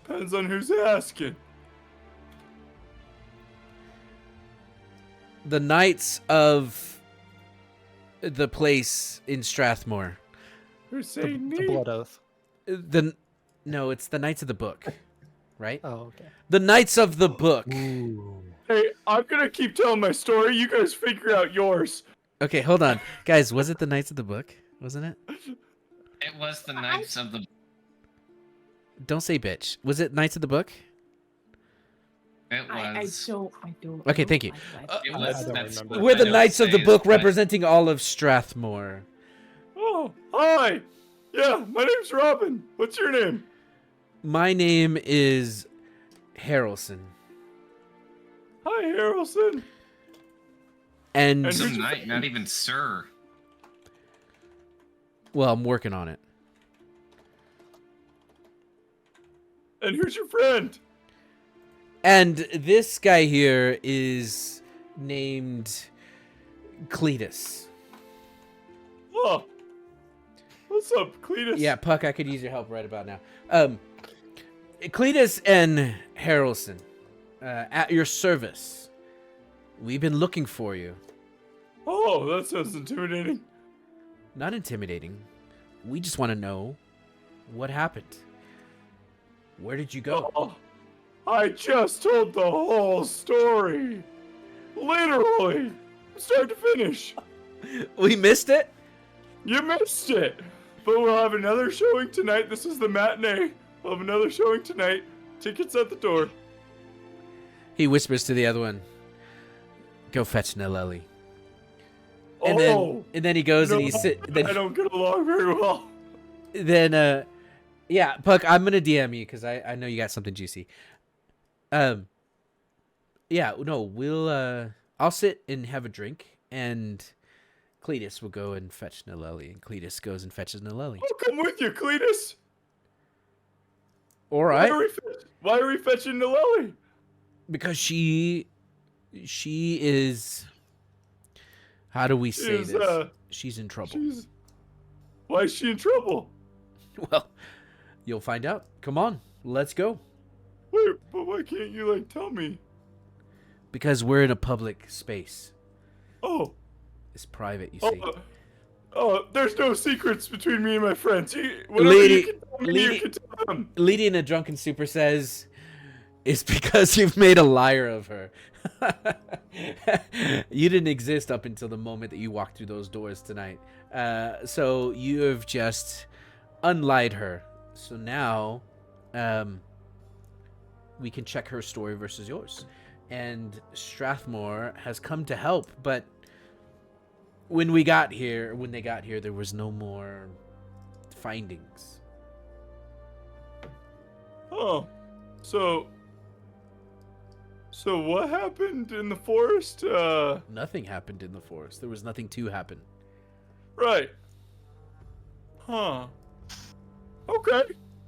Depends on who's asking. The knights of the place in Strathmore. Who's saying The me? blood oath. No, it's the Knights of the Book, right? Oh, okay. The Knights of the Book. Ooh. Hey, I'm gonna keep telling my story. You guys figure out yours. Okay, hold on, guys. Was it the Knights of the Book? Wasn't it? It was the Knights of the. Don't say bitch. Was it Knights of the Book? It was. I don't. Okay, thank you. It I was. don't That's remember. what We're I the know Knights to of the say Book, is that- representing all of Strathmore. Oh, hi. Yeah, my name's Robin. What's your name? My name is Harrelson, Hi, Harrelson. and And- Some knight, not even sir. well, I'm working on it. And who's your friend? And this guy here is named Cletus. Oh. What's up, Cletus? Yeah, Puck, I could use your help right about now. Cletus and Harrelson, at your service. We've been looking for you. Oh, that sounds intimidating. Not intimidating. We just want to know what happened. Where did you go? Oh, I just told the whole story. Literally. From start to finish. We missed it? You missed it. But we'll have another showing tonight. This is the matinee. We'll have another showing tonight. Tickets at the door. He whispers to the other one, go fetch Nelleli. And Oh, then he goes and he no, sit. I don't get along very well. Then yeah, Puck, I'm gonna DM you because I know you got something juicy. Yeah, no, we'll I'll sit and have a drink, and Cletus will go and fetch Nelleli, and Cletus goes and fetches Nelleli. I'll come with you, Cletus. All right, Why are we fetching Nelleli? because she is. How do we say She's, this? She's in trouble. Why is she in trouble? Well, you'll find out. Come on, let's go. Wait, but why can't you, like, tell me? Because we're in a public space. Oh, It's private, you see. there's no secrets between me and my friends. Whatever Lady- you can tell me, lady- you can tell them. Lady in a drunken super says, "It's because you've made a liar of her. You didn't exist up until the moment that you walked through those doors tonight. So you have just unlied her. So now, we can check her story versus yours. And Strathmore has come to help, but when they got here, there was no more findings." Oh, so what happened in the forest? Nothing happened in the forest. There was nothing to happen. Right. Huh. Okay.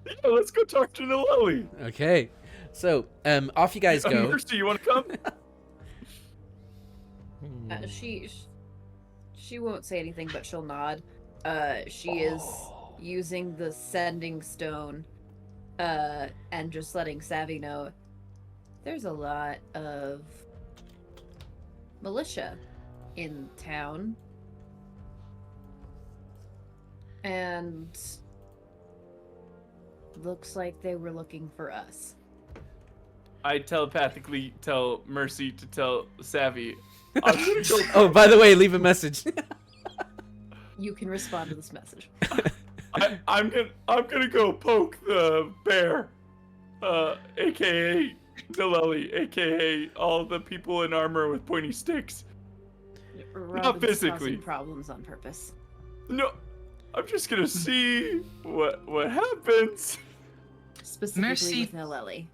Yeah, let's go talk to Nelleli. Okay. So, off you guys go. Mercy, you want to come? She won't say anything, but she'll nod. She is using the sending stone, and just letting Savvy know there's a lot of militia in town, and looks like they were looking for us. I telepathically tell Mercy to tell Savvy. I'm gonna go. Oh, by the way, leave a message. You can respond to this message. I'm gonna go poke the bear, aka Nelleli, aka all the people in armor with pointy sticks. Robin's physically. causing problems on purpose. No, I'm just gonna see what happens. Specifically Mercy- with Nelleli.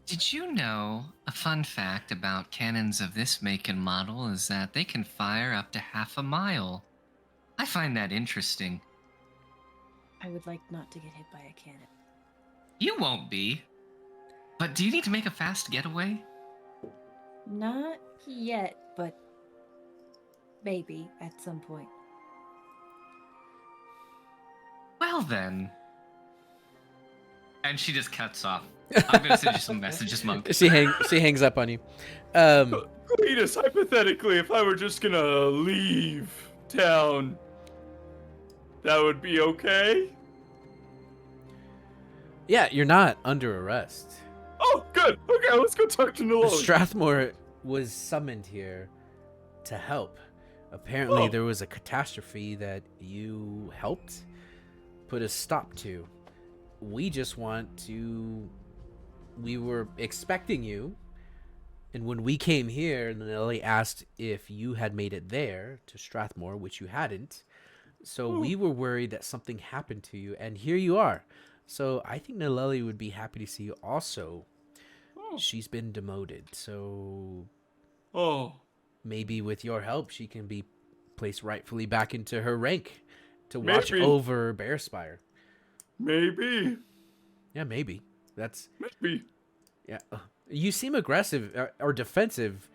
Did you know a fun fact about cannons of this make and model is that they can fire up to half a mile? I find that interesting. I would like not to get hit by a cannon. You won't be. But do you need to make a fast getaway? Not yet, but maybe at some point. Well then. And she just cuts off. I'm gonna send you some messages, Monk. she hangs up on you. Cletus, hypothetically, if I were just gonna leave town, that would be okay? Yeah, you're not under arrest. Oh, good. Okay, let's go talk to Naloli. Strathmore was summoned here to help. Apparently, Oh. there was a catastrophe that you helped put a stop to. We just want to. We were expecting you, and when we came here, Nelly asked if you had made it there to Strathmore, which you hadn't. So we were worried that something happened to you, and here you are. So I think Naleli would be happy to see you also. She's been demoted, so Oh. maybe with your help, she can be placed rightfully back into her rank to watch Maybe. over Bearspire. Maybe. Yeah, maybe. That's Maybe. yeah. You seem aggressive or defensive.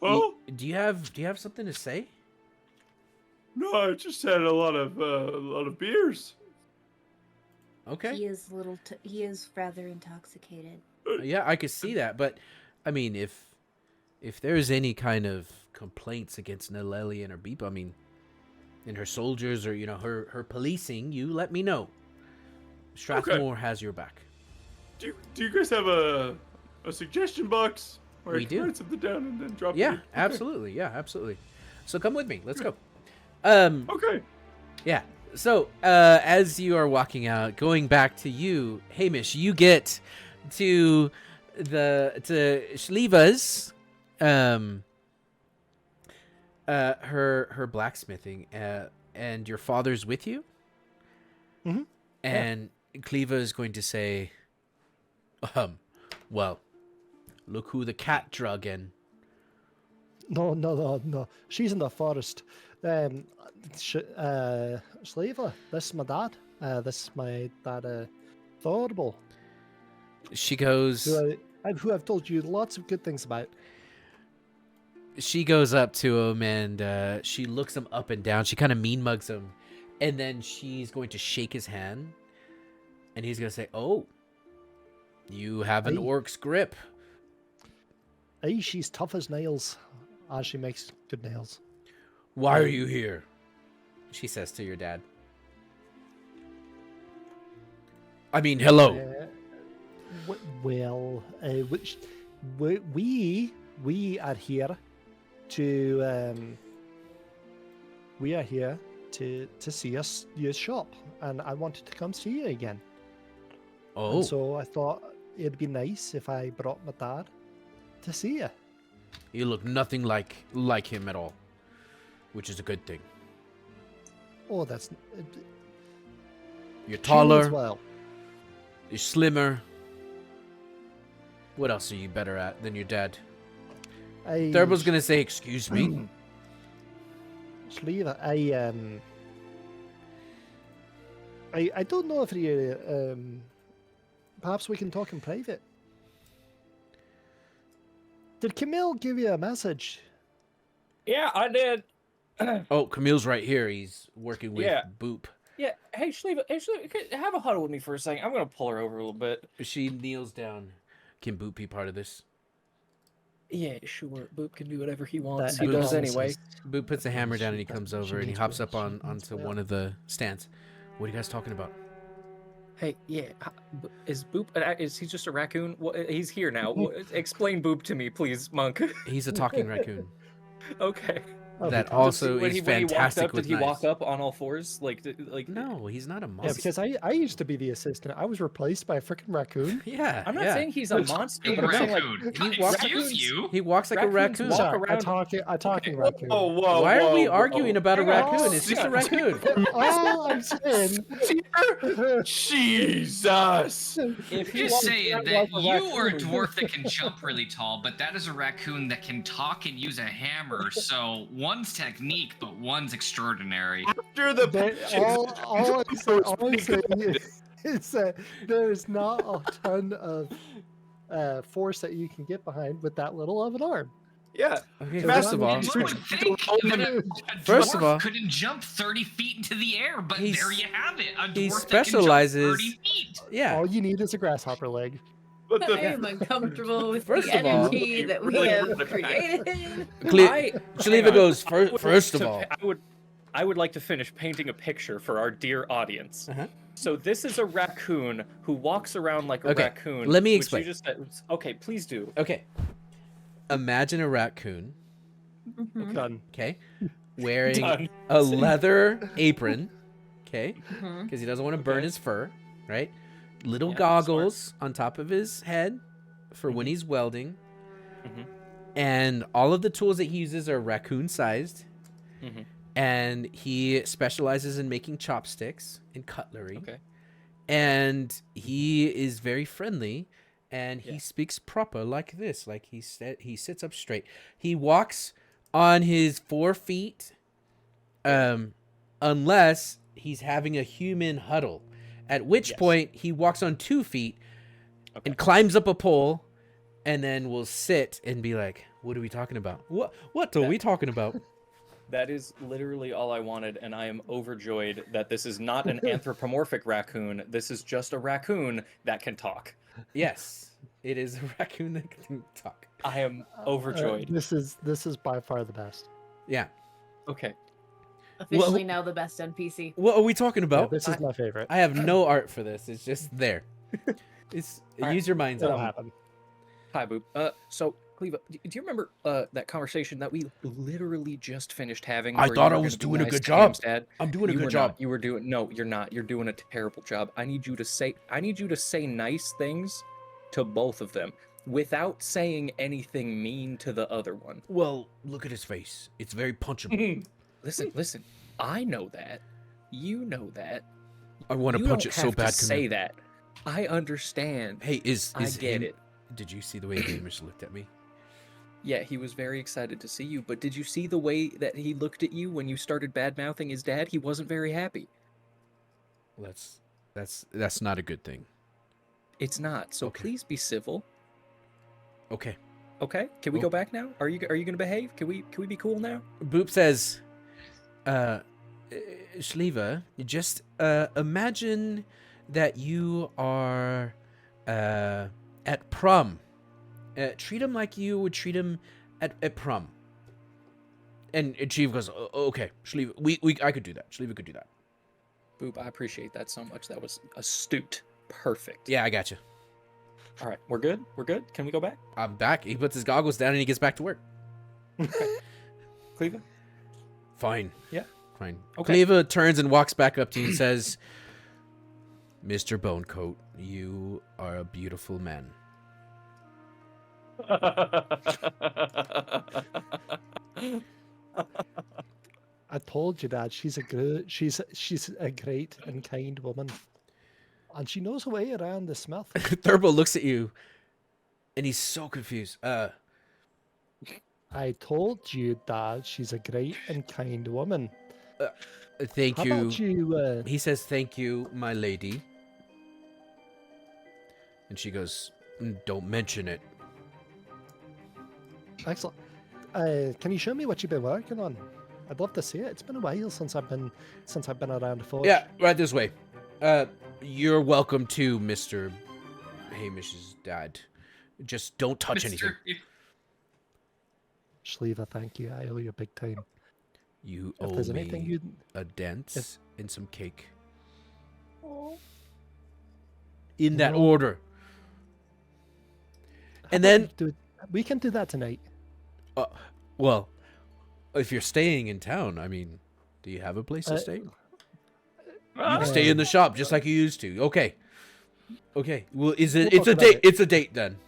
Well, Do you have something to say? no, I just had a lot of beers. Okay. He is he is rather intoxicated. Yeah, I could see that, but I mean, if there's any kind of complaints against Naleli and her people, I mean, and her soldiers or her policing, you let me know. Strathmore has your back. Do you guys have a suggestion box where We I can do. write something down and then drop it? Yeah, in? Okay. absolutely. Yeah, absolutely. So come with me. Let's go. Okay. Yeah. So, as you are walking out, going back to you, Hamish, you get to Chliva's, her blacksmithing, and your father's with you. Mhm. And Chliva is going to say, well, look who the cat drug in. No. She's in the forest. Chliva, this is my dad. This is my dad, Thorble, She goes. who I've told you lots of good things about. She goes up to him and she looks him up and down. She kind of mean mugs him, and then she's going to shake his hand, and he's gonna say, "Oh, you have an Aye. orc's grip." Aye, she's tough as nails. She makes good nails. Why are you here? She says to your dad. I mean, hello. Well, we are here to see us your shop, and I wanted to come see you again. Oh, And so I thought it'd be nice if I brought my dad to see you. you look nothing like him at all, which is a good thing. Oh, that's You're she taller. means well. You're slimmer. What else are you better at than your dad? Thurble's gonna say, "Excuse me." Chliva, I don't know if you perhaps we can talk in private. Did Camille give you a message? Yeah, I did. Oh, Camille's right here. He's working with Yeah. Boop. Yeah, hey Chliva, have a huddle with me for a second. I'm gonna pull her over a little bit. She kneels down. Can Boop be part of this? Yeah, sure. Boop can do whatever he wants. That He does promises- anyway. Boop puts a hammer down and he She- comes she over and he means hops well. up on She means onto well. one of the stands. What are you guys talking about? Hey, yeah, is Boop? Is he just a raccoon? He's here now. Explain Boop to me, please, Monk. He's a talking raccoon. Okay. Oh, that because- also when is he walked fantastic up, with did he walk knives. up on all fours? Like? No, he's not a Yeah, monster. because I used to be the assistant. I was replaced by a freaking raccoon. Yeah, I'm not yeah. saying he's a monster, Big but I'm saying like raccoon. he walks- Excuse you. He walks like a Raccoons raccoon. walk Sorry, around- a talking raccoon. Whoa, whoa, Why are we whoa, arguing about a Hang on. raccoon? It's just a raccoon. All I'm saying. Jesus! if he Just walks saying around that like you are a raccoon- dwarf that can jump really tall, but that is a raccoon that can talk and use a hammer. So one's technique, but one's extraordinary. After the All I'm saying is that there's not a ton of force that you can get behind with that little of an arm. yeah. Okay, So first that of all, means- You would think that a First of dwarf all- couldn't jump 30 feet into the air, but He's- there you have it. A he dwarf specializes- that can jump 30 feet. yeah. All you need is a grasshopper leg. But I the am uncomfortable with First the of all- energy that we Really have weird. created. Cle- I- Shaliva hang on. goes I would first of to- all. I would like to finish painting a picture for our dear audience. Uh-huh. So this is a raccoon who walks around like a Okay, raccoon. let me which explain. You just said, okay, please do. Okay. Imagine a raccoon, Mhm. Done. okay, wearing Done. a leather apron, okay, Mhm. because he doesn't want to burn Okay. his fur, right? Little Yeah, goggles on top of his head for when Mhm. he's welding. Mhm. And all of the tools that he uses are raccoon-sized. Mhm. And he specializes in making chopsticks and cutlery. Okay. And he is very friendly, and he Yeah. speaks proper like this, like he sits up straight. He walks on his 4 feet, unless he's having a human huddle, at which Yes. point he walks on 2 feet Okay. and climbs up a pole, and then will sit and be like, "What are we talking about? What are That- we talking about?" That is literally all I wanted, and I am overjoyed that this is not an anthropomorphic raccoon. This is just a raccoon that can talk. Yes, it is a raccoon that can talk. I am overjoyed. This is by far the best. Yeah. Okay. Officially now the best NPC. What are we talking Yeah, about? this is my favorite. I have no art for this. It's just there. It's Alright. use your mind's It'll eye. happen. Hi, Boop. So, Chliva, do you remember that conversation that we literally just finished having? I where thought you I were was gonna be doing a nice good to Ham's job. Dad? I'm doing a You good were job. Not. You were doing no. You're not. You're doing a terrible job. I need you to say nice things to both of them without saying anything mean to the other one. Well, look at his face. It's very punchable. Listen. I know that. You know that. I want to You punch don't it so have bad. to say that. I understand. Hey, is I get Ham- it. Did you see the way Hamish looked at me? Yeah, he was very excited to see you, but did you see the way that he looked at you when you started bad-mouthing his dad? He wasn't very happy. Well, that's not a good thing. It's not. So Okay. please be civil. Okay. Okay? Can we Oh. go back now? Are you going to behave? Can we be cool now? Boop says, Chliva, just imagine that you are at prom. Treat him like you would treat him at prom. And Chliva goes, okay, Chliva, I could do that. Chliva could do that. Boop, I appreciate that so much. That was astute. Perfect. Yeah, I got you. All right, we're good? We're good? Can we go back? I'm back. He puts his goggles down and he gets back to work. Cleveland? Fine. Yeah. Fine. Okay. Chliva turns and walks back up to you and says, Mr. Bonecoat, you are a beautiful man. I told you, Dad. She's a great and kind woman, and she knows her way around the Smith. Thurbo looks at you and he's so confused. I told you, Dad. She's a great and kind woman. Thank How you. about you? He says, thank you, my lady. And she goes, don't mention it. Excellent. Can you show me what you've been working on? I'd love to see it. It's been a while since I've been around the forge. Yeah, right this way. You're welcome to Mr. Hamish's dad. Just don't touch anything. Chliva, thank you. I owe you big time. You If owe there's anything me you, a dance if- and some cake. In that No. order. how And about then, we do it- we can do that tonight. well, if you're staying in town, I mean, do you have a place to stay? You can stay in the shop just like you used to. Okay. Okay. Well, We'll it's a talk about date. it. It's a date then.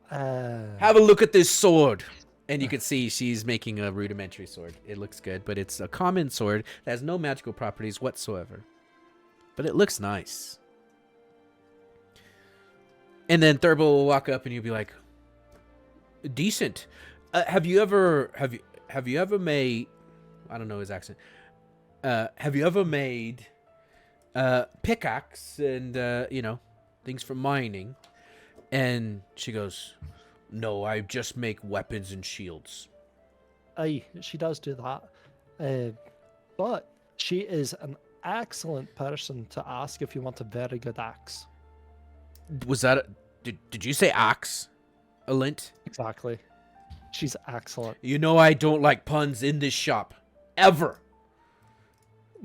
Have a look at this sword. And you can see she's making a rudimentary sword. It looks good, but it's a common sword that has no magical properties whatsoever. But it looks nice. And then Thurbo will walk up and you'll be like, decent. Have you ever made, I don't know his accent. Have you ever made pickaxe and things for mining? And she goes, no, I just make weapons and shields. Aye, she does do that. But she is an excellent person to ask if you want a very good axe. Was that did you say axe? A lint? Exactly. She's excellent. You know I don't like puns in this shop. Ever.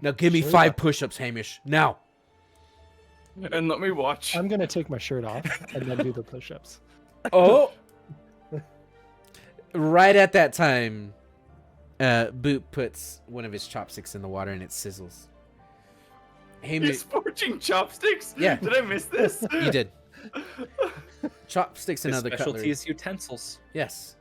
Now give me Chliva. 5 push-ups, Hamish. Now. And let me watch. I'm gonna take my shirt off and then do the push-ups. Oh. Right at that time, Boop puts one of his chopsticks in the water and it sizzles. Hamish, He's forging chopsticks? Yeah. Did I miss this? you did. Chopsticks and His other specialty cutlery. is utensils. Yes.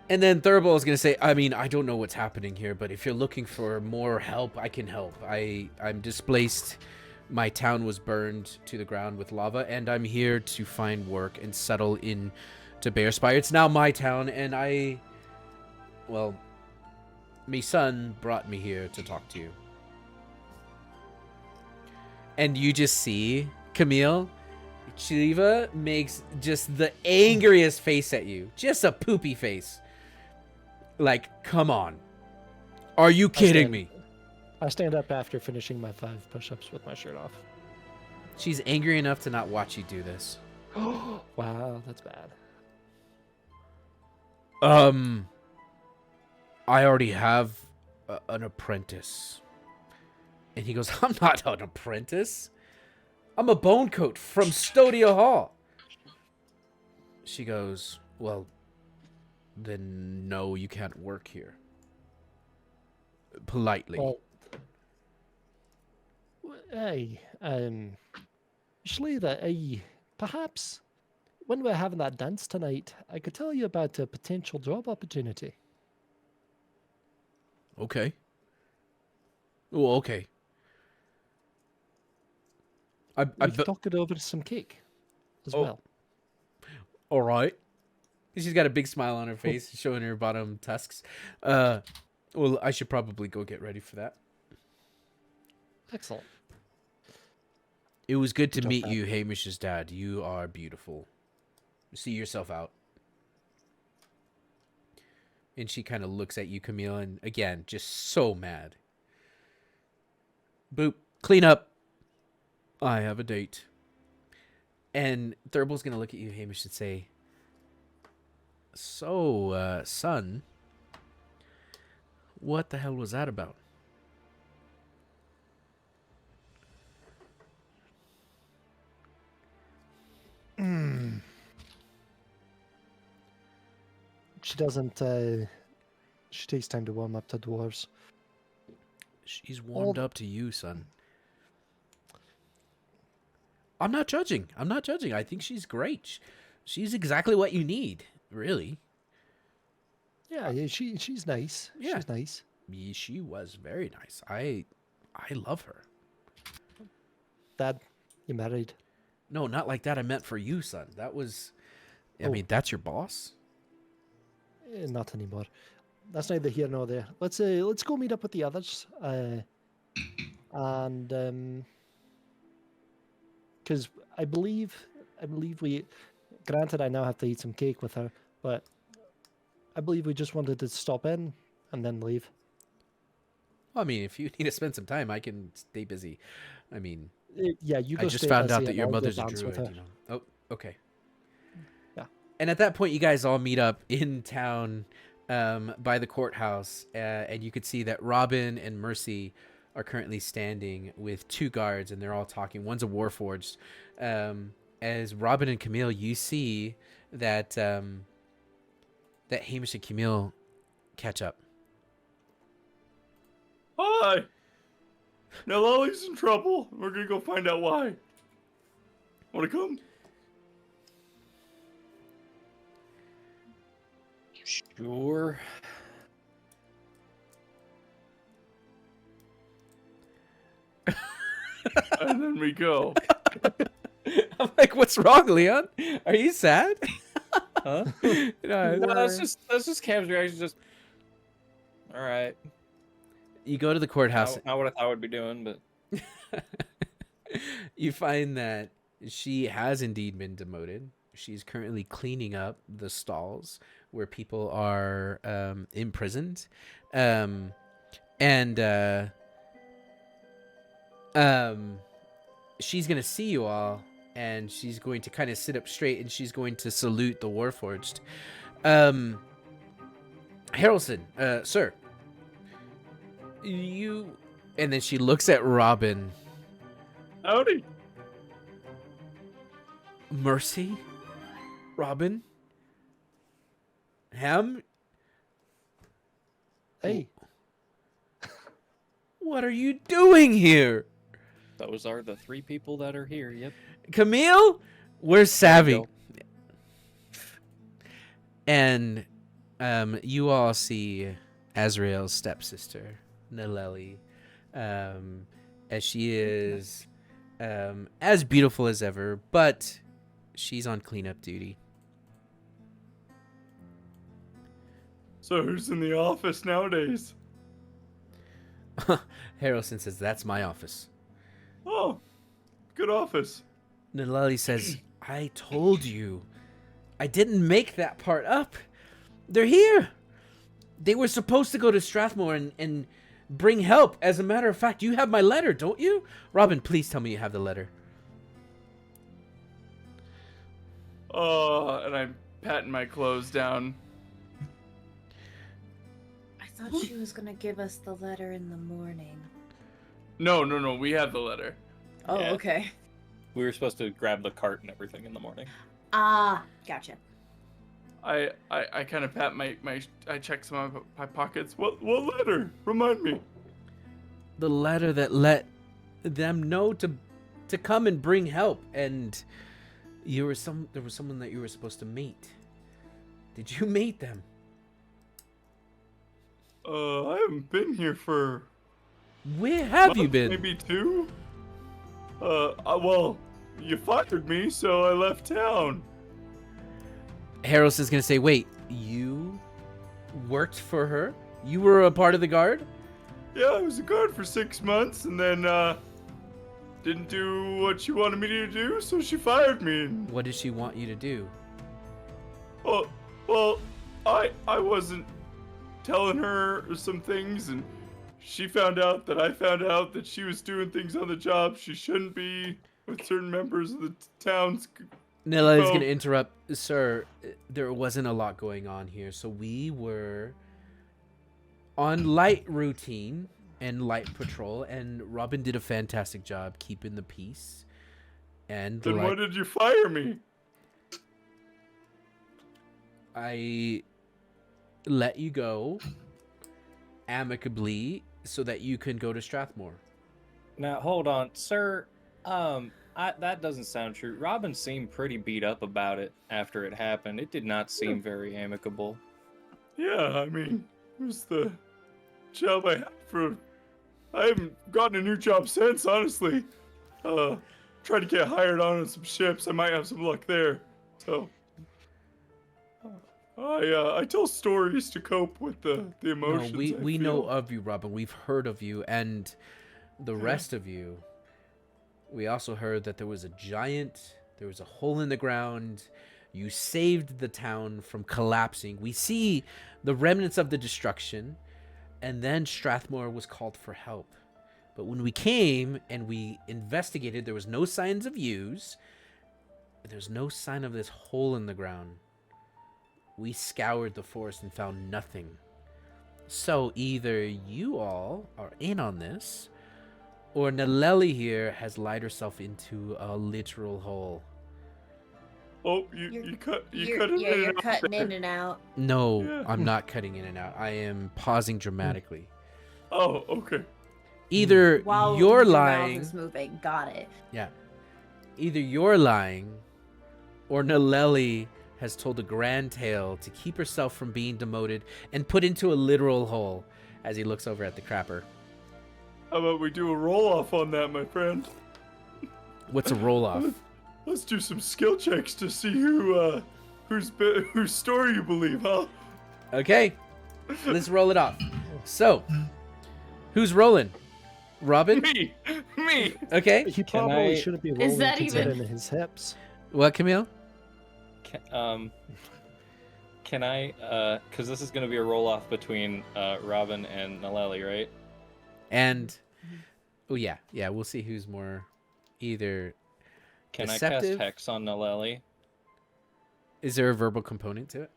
And then Thurble is going to say, I mean, I don't know what's happening here, but if you're looking for more help, I can help. I'm displaced. My town was burned to the ground with lava, and I'm here to find work and settle in to Bearspire. It's now my town, and my son brought me here to talk to you. And you just see Camille, Chliva makes just the angriest face at you. Just a poopy face. Like, come on. Are you kidding me? I stand up after finishing my 5 push-ups with my shirt off. She's angry enough to not watch you do this. Wow, that's bad. I already have an apprentice. And he goes, I'm not an apprentice. I'm a bone coat from Stodia Hall. She goes, well, then no, you can't work here. Politely. Well, hey, Chliva, perhaps when we're having that dance tonight, I could tell you about a potential job opportunity. Okay. Oh, okay. We could talk it over some cake as Oh. well. All right. She's got a big smile on her face, showing her bottom tusks. Well, I should probably go get ready for that. Excellent. It was good to Don't meet bad. you, Hamish's dad. You are beautiful. See yourself out. And she kind of looks at you, Camille, and again, just so mad. Boop. Clean up. I have a date. And Thurble's going to look at you, Hamish, and say, so, son, what the hell was that about? She doesn't, she takes time to warm up to dwarves. She's warmed up to you, son. I'm not judging. I think she's great. She's exactly what you need, really. Yeah, she's nice. Yeah. She's nice. She was very nice. I love her. Dad, you married? No, not like that. I meant for you, son. That was. I Oh. mean, that's your boss. Not anymore. That's neither here nor there. Let's go meet up with the others. And because I believe we. Granted, I now have to eat some cake with her, but I believe we just wanted to stop in and then leave. Well, I mean, if you need to spend some time, I can stay busy. I mean, Yeah, you go. I just stay found at out Essie that and your I'll go mother's a dance with druid. her. You know. Oh, okay. Yeah. And at that point, you guys all meet up in town by the courthouse, and you could see that Robin and Mercy are currently standing with 2 guards, and they're all talking. One's a Warforged. As Robin and Camille, you see that that Hamish and Camille catch up. Hi. Now Lolly's in trouble. We're gonna go find out why. Wanna come? Sure. And then we go. I'm like, what's wrong, Leon? Are you sad? Huh? No, No, that's just Cam's reaction. Just all right. you go to the courthouse. Not what I thought I would be doing, but You find that she has indeed been demoted. She's currently cleaning up the stalls where people are imprisoned. She's going to see you all, and she's going to kind of sit up straight, and she's going to salute the Warforged. Harrelson, sir, you, and then she looks at Robin. Howdy. Mercy, Robin, Ham. Hey, What are you doing here? Those are the 3 people that are here. Yep. Camille, where's Savvy? go. And you all see Azrael's stepsister, Naleli, as she is as beautiful as ever, but she's on cleanup duty. So who's in the office nowadays? Harrelson says, "That's my office." Oh, good office. Naleli says, "I told you. I didn't make that part up. They're here. They were supposed to go to Strathmore and bring help. As a matter of fact, you have my letter, don't you? Robin, please tell me you have the letter." And I'm patting my clothes down. I thought she was gonna give us the letter in the morning. No, we have the letter. Oh, Yeah. okay. We were supposed to grab the cart and everything in the morning. Ah, gotcha. I kind of pat I check some of my pockets. What letter? Remind me. The letter that let them know to come and bring help, and there was someone that you were supposed to meet. Did you meet them? I haven't been here for Where have you month, been? maybe 2. Well, you fired me, so I left town. Harrelson's gonna say, "Wait, you worked for her? You were a part of the guard?" Yeah, I was a guard for 6 months, and then didn't do what she wanted me to do, so she fired me. What did she want you to do? Well, I wasn't telling her some things, and she found out that I found out that she was doing things on the job she shouldn't be with certain members of the town's. Nella is Oh. going to interrupt. Sir, there wasn't a lot going on here. So we were on light routine and light patrol, and Robin did a fantastic job keeping the peace. And Then why did you fire me? I let you go amicably so that you can go to Strathmore. Now, hold on, sir. That doesn't sound true. Robin seemed pretty beat up about it after it happened. It did not seem very amicable. Yeah, I mean, it was the job I had for. I haven't gotten a new job since, honestly. Tried to get hired on some ships. I might have some luck there. So, I tell stories to cope with the No, emotions. we know of you, Robin. We've heard of you, and the rest of you. We also heard that there was a hole in the ground. You saved the town from collapsing. We see the remnants of the destruction, and then Strathmore was called for help. But when we came and we investigated, there was no signs of use. There's no sign of this hole in the ground. We scoured the forest and found nothing. So either you all are in on this, or Naleli here has lied herself into a literal hole. Oh, you cut it Yeah, in you're and out cutting there. in and out. No, Yeah. I'm not cutting in and out. I am pausing dramatically. Oh, okay. Either While you're your mouth lying, is moving. Got it. yeah. Either you're lying, or Naleli has told a grand tale to keep herself from being demoted and put into a literal hole. As he looks over at the crapper. How about we do a roll off on that, my friend? What's a roll off? Let's do some skill checks to see whose story you believe, huh? Okay, let's roll it off. So, who's rolling? Robin? Me. Okay. He Can probably I- shouldn't be Is rolling that considering even- his hips. What, Camille? Can I, because this is going to be a roll-off between Robin and Naleli, right? And oh yeah, we'll see who's more either. Can I Deceptive? cast Hex on Naleli? Is there a verbal component to it?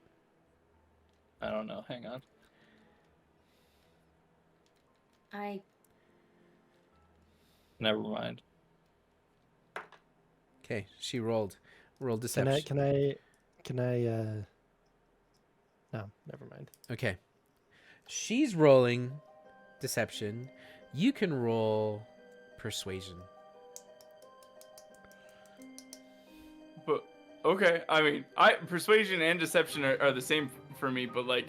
I don't know. Hang on. Never mind. Okay, she rolled. Roll Can deception. I? No, never mind. Okay. She's rolling deception. You can roll persuasion. But okay, I mean, persuasion and deception are the same for me, but like,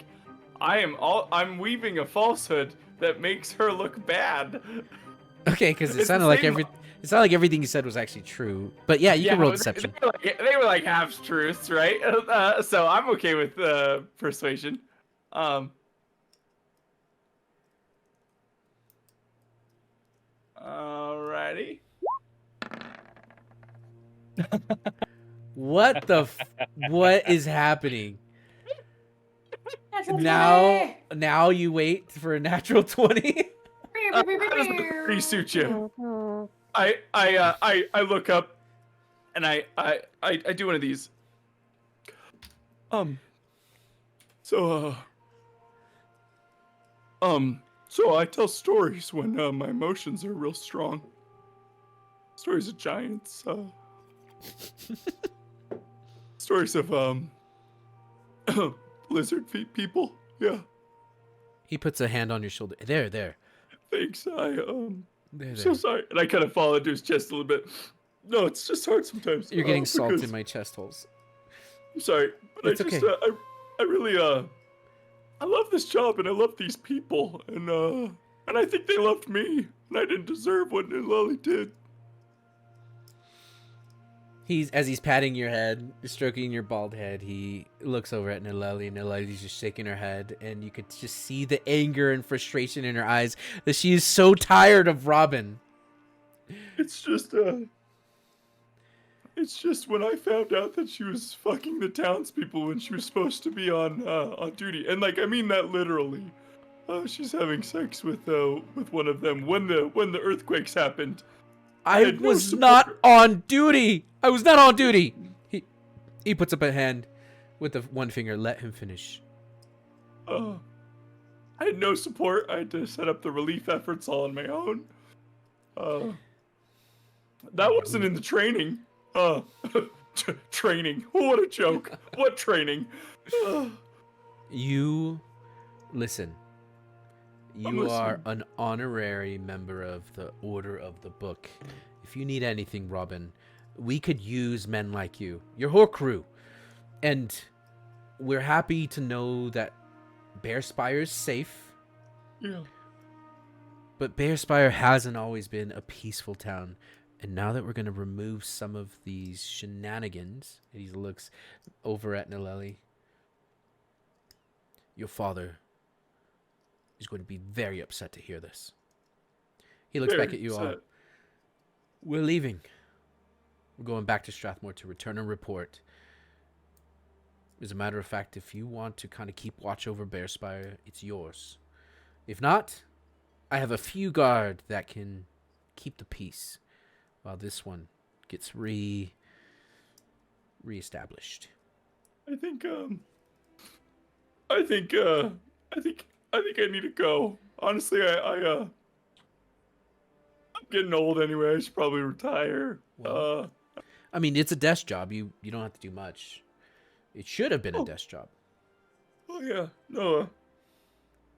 I'm weaving a falsehood that makes her look bad. Okay, because it It's the sounded like same- it sounded like everything you said was actually true. But yeah, you can roll but deception. They were like half truths, right? So I'm okay with persuasion. Alrighty. What the? What is happening? Now you wait for a natural 20. How does the pretty suit you? I look up, and I do one of these. So I tell stories when my emotions are real strong. Stories of giants. Stories of lizard feet people. Yeah. He puts a hand on your shoulder. There. Thanks. There. So sorry. And I kind of fall into his chest a little bit. No, it's just hard sometimes. You're getting salt because- in my chest holes. I'm sorry, but It's I just okay. I really I love this job and I love these people and I think they loved me and I didn't deserve what Lily did. As he's patting your head, stroking your bald head, he looks over at Nileli, and Nileli's just shaking her head, and you could just see the anger and frustration in her eyes that she is so tired of Robin. It's just when I found out that she was fucking the townspeople when she was supposed to be on duty, and like I mean that literally. She's having sex with one of them when the earthquakes happened. I had no was not support. on duty. I was not on duty. He puts up a hand with the one finger. Let him finish. I had no support. I had to set up the relief efforts all on my own. That wasn't in the training. Training. What a joke. What training? You listen. I'm You are listening. an honorary member of the Order of the Book. If you need anything, Robin, we could use men like you. Your whole crew. And we're happy to know that Bear Spire is safe. Yeah. But Bear Spire hasn't always been a peaceful town. And now that we're going to remove some of these shenanigans, and he looks over at Nileli, your father is going to be very upset to hear this. He looks back Very at you all. upset. We're leaving. We're going back to Strathmore to return a report. As a matter of fact, if you want to kind of keep watch over Bear Spire, it's yours. If not, I have a few guard that can keep the peace while this one gets reestablished. I think I need to go. Honestly, I'm getting old anyway. I should probably retire. Well, I mean, it's a desk job. You don't have to do much. It should have been a desk job. Oh yeah, no.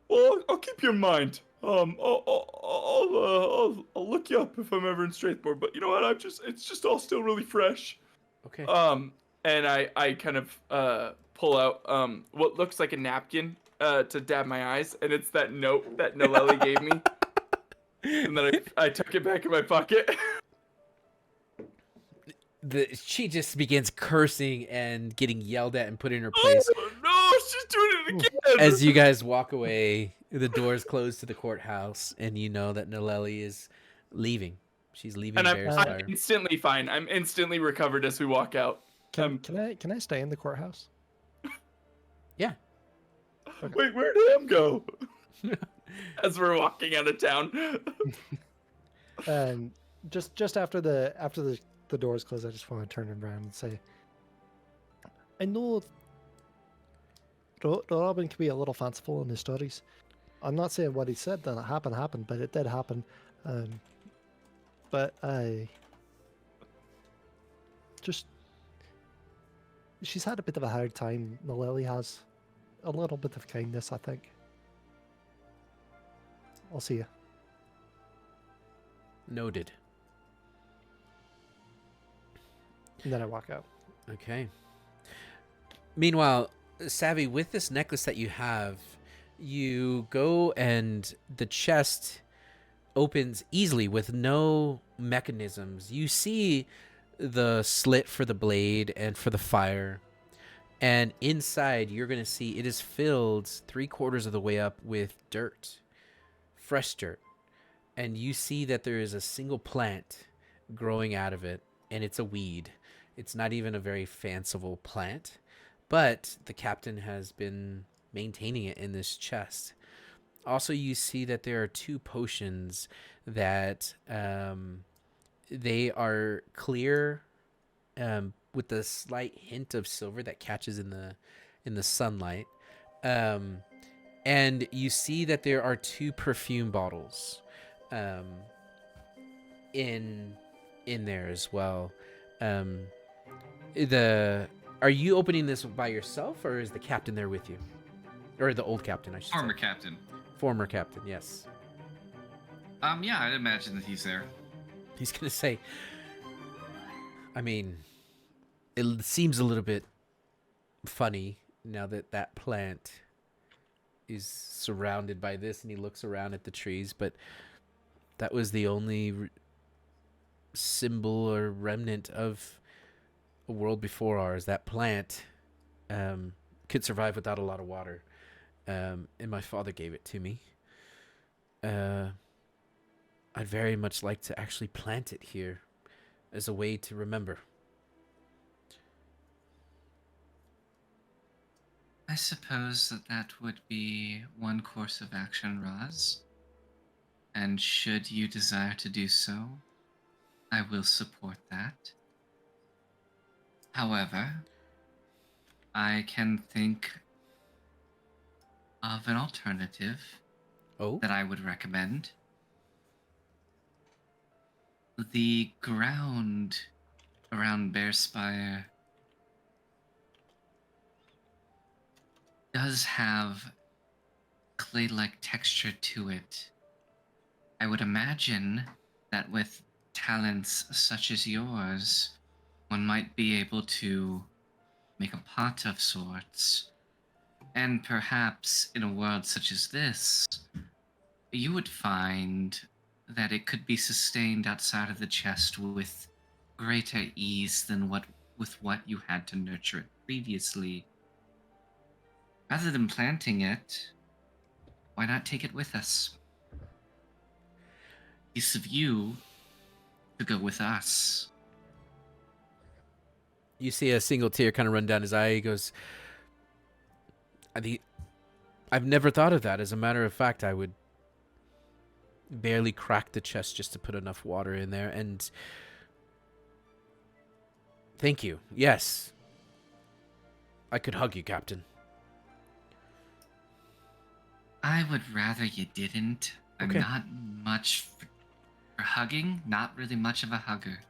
Well, I'll keep you in mind. I'll look you up if I'm ever in Strathmore. But you know what? It's just all still really fresh. Okay. And I kind of pull out what looks like a napkin to dab my eyes, and it's that note that Nileli gave me. And then I tuck it back in my pocket. She just begins cursing and getting yelled at and put in her place. Oh no, she's doing it again. As you guys walk away, the doors close to the courthouse, and you know that Nileli is leaving. She's leaving And Bear I'm Spire. instantly fine. I'm instantly recovered as we walk out. Can I stay in the courthouse? Yeah. Wait, where'd him go? As we're walking out of town. And just after the doors close, I just want to turn around and say, I know Robin can be a little fanciful in his stories. I'm not saying what he said that happened, but it did happen. Um, but I just she's had a bit of a hard time. The Lily has a little bit of kindness, I think. I'll see you. Noted. And then I walk out. Okay. Meanwhile, Savvy, with this necklace that you have, you go and the chest opens easily with no mechanisms. You see the slit for the blade and for the fire. And inside, you're going to see it is filled 3/4 of the way up with dirt, fresh dirt. And you see that there is a single plant growing out of it, and it's a weed. It's not even a very fanciful plant, but the captain has been maintaining it in this chest. Also, you see that there are 2 potions that they are clear with a slight hint of silver that catches in the sunlight. And you see that there are 2 perfume bottles in there as well. Are you opening this by yourself, or is the captain there with you? Or the old captain, I should Former say. captain. Former captain, yes. Yeah, I'd imagine that he's there. He's gonna say, I mean, it seems a little bit funny now that that plant is surrounded by this, and he looks around at the trees, but that was the only symbol or remnant of a world before ours. That plant could survive without a lot of water, and my father gave it to me. I'd very much like to actually plant it here as a way to remember. I suppose that would be one course of action, Roz. And should you desire to do so, I will support that. However, I can think of an alternative Oh? that I would recommend. The ground around Bearspire does have clay-like texture to it. I would imagine that with talents such as yours, one might be able to make a pot of sorts. And perhaps in a world such as this, you would find that it could be sustained outside of the chest with greater ease than what you had to nurture it previously. Rather than planting it, why not take it with us? Piece of you to go with us. You see a single tear kind of run down his eye. He goes, I've never thought of that. As a matter of fact, I would barely crack the chest just to put enough water in there. And thank you. Yes. I could hug you, Captain. I would rather you didn't. I'm Okay. not much for hugging. Not really much of a hugger.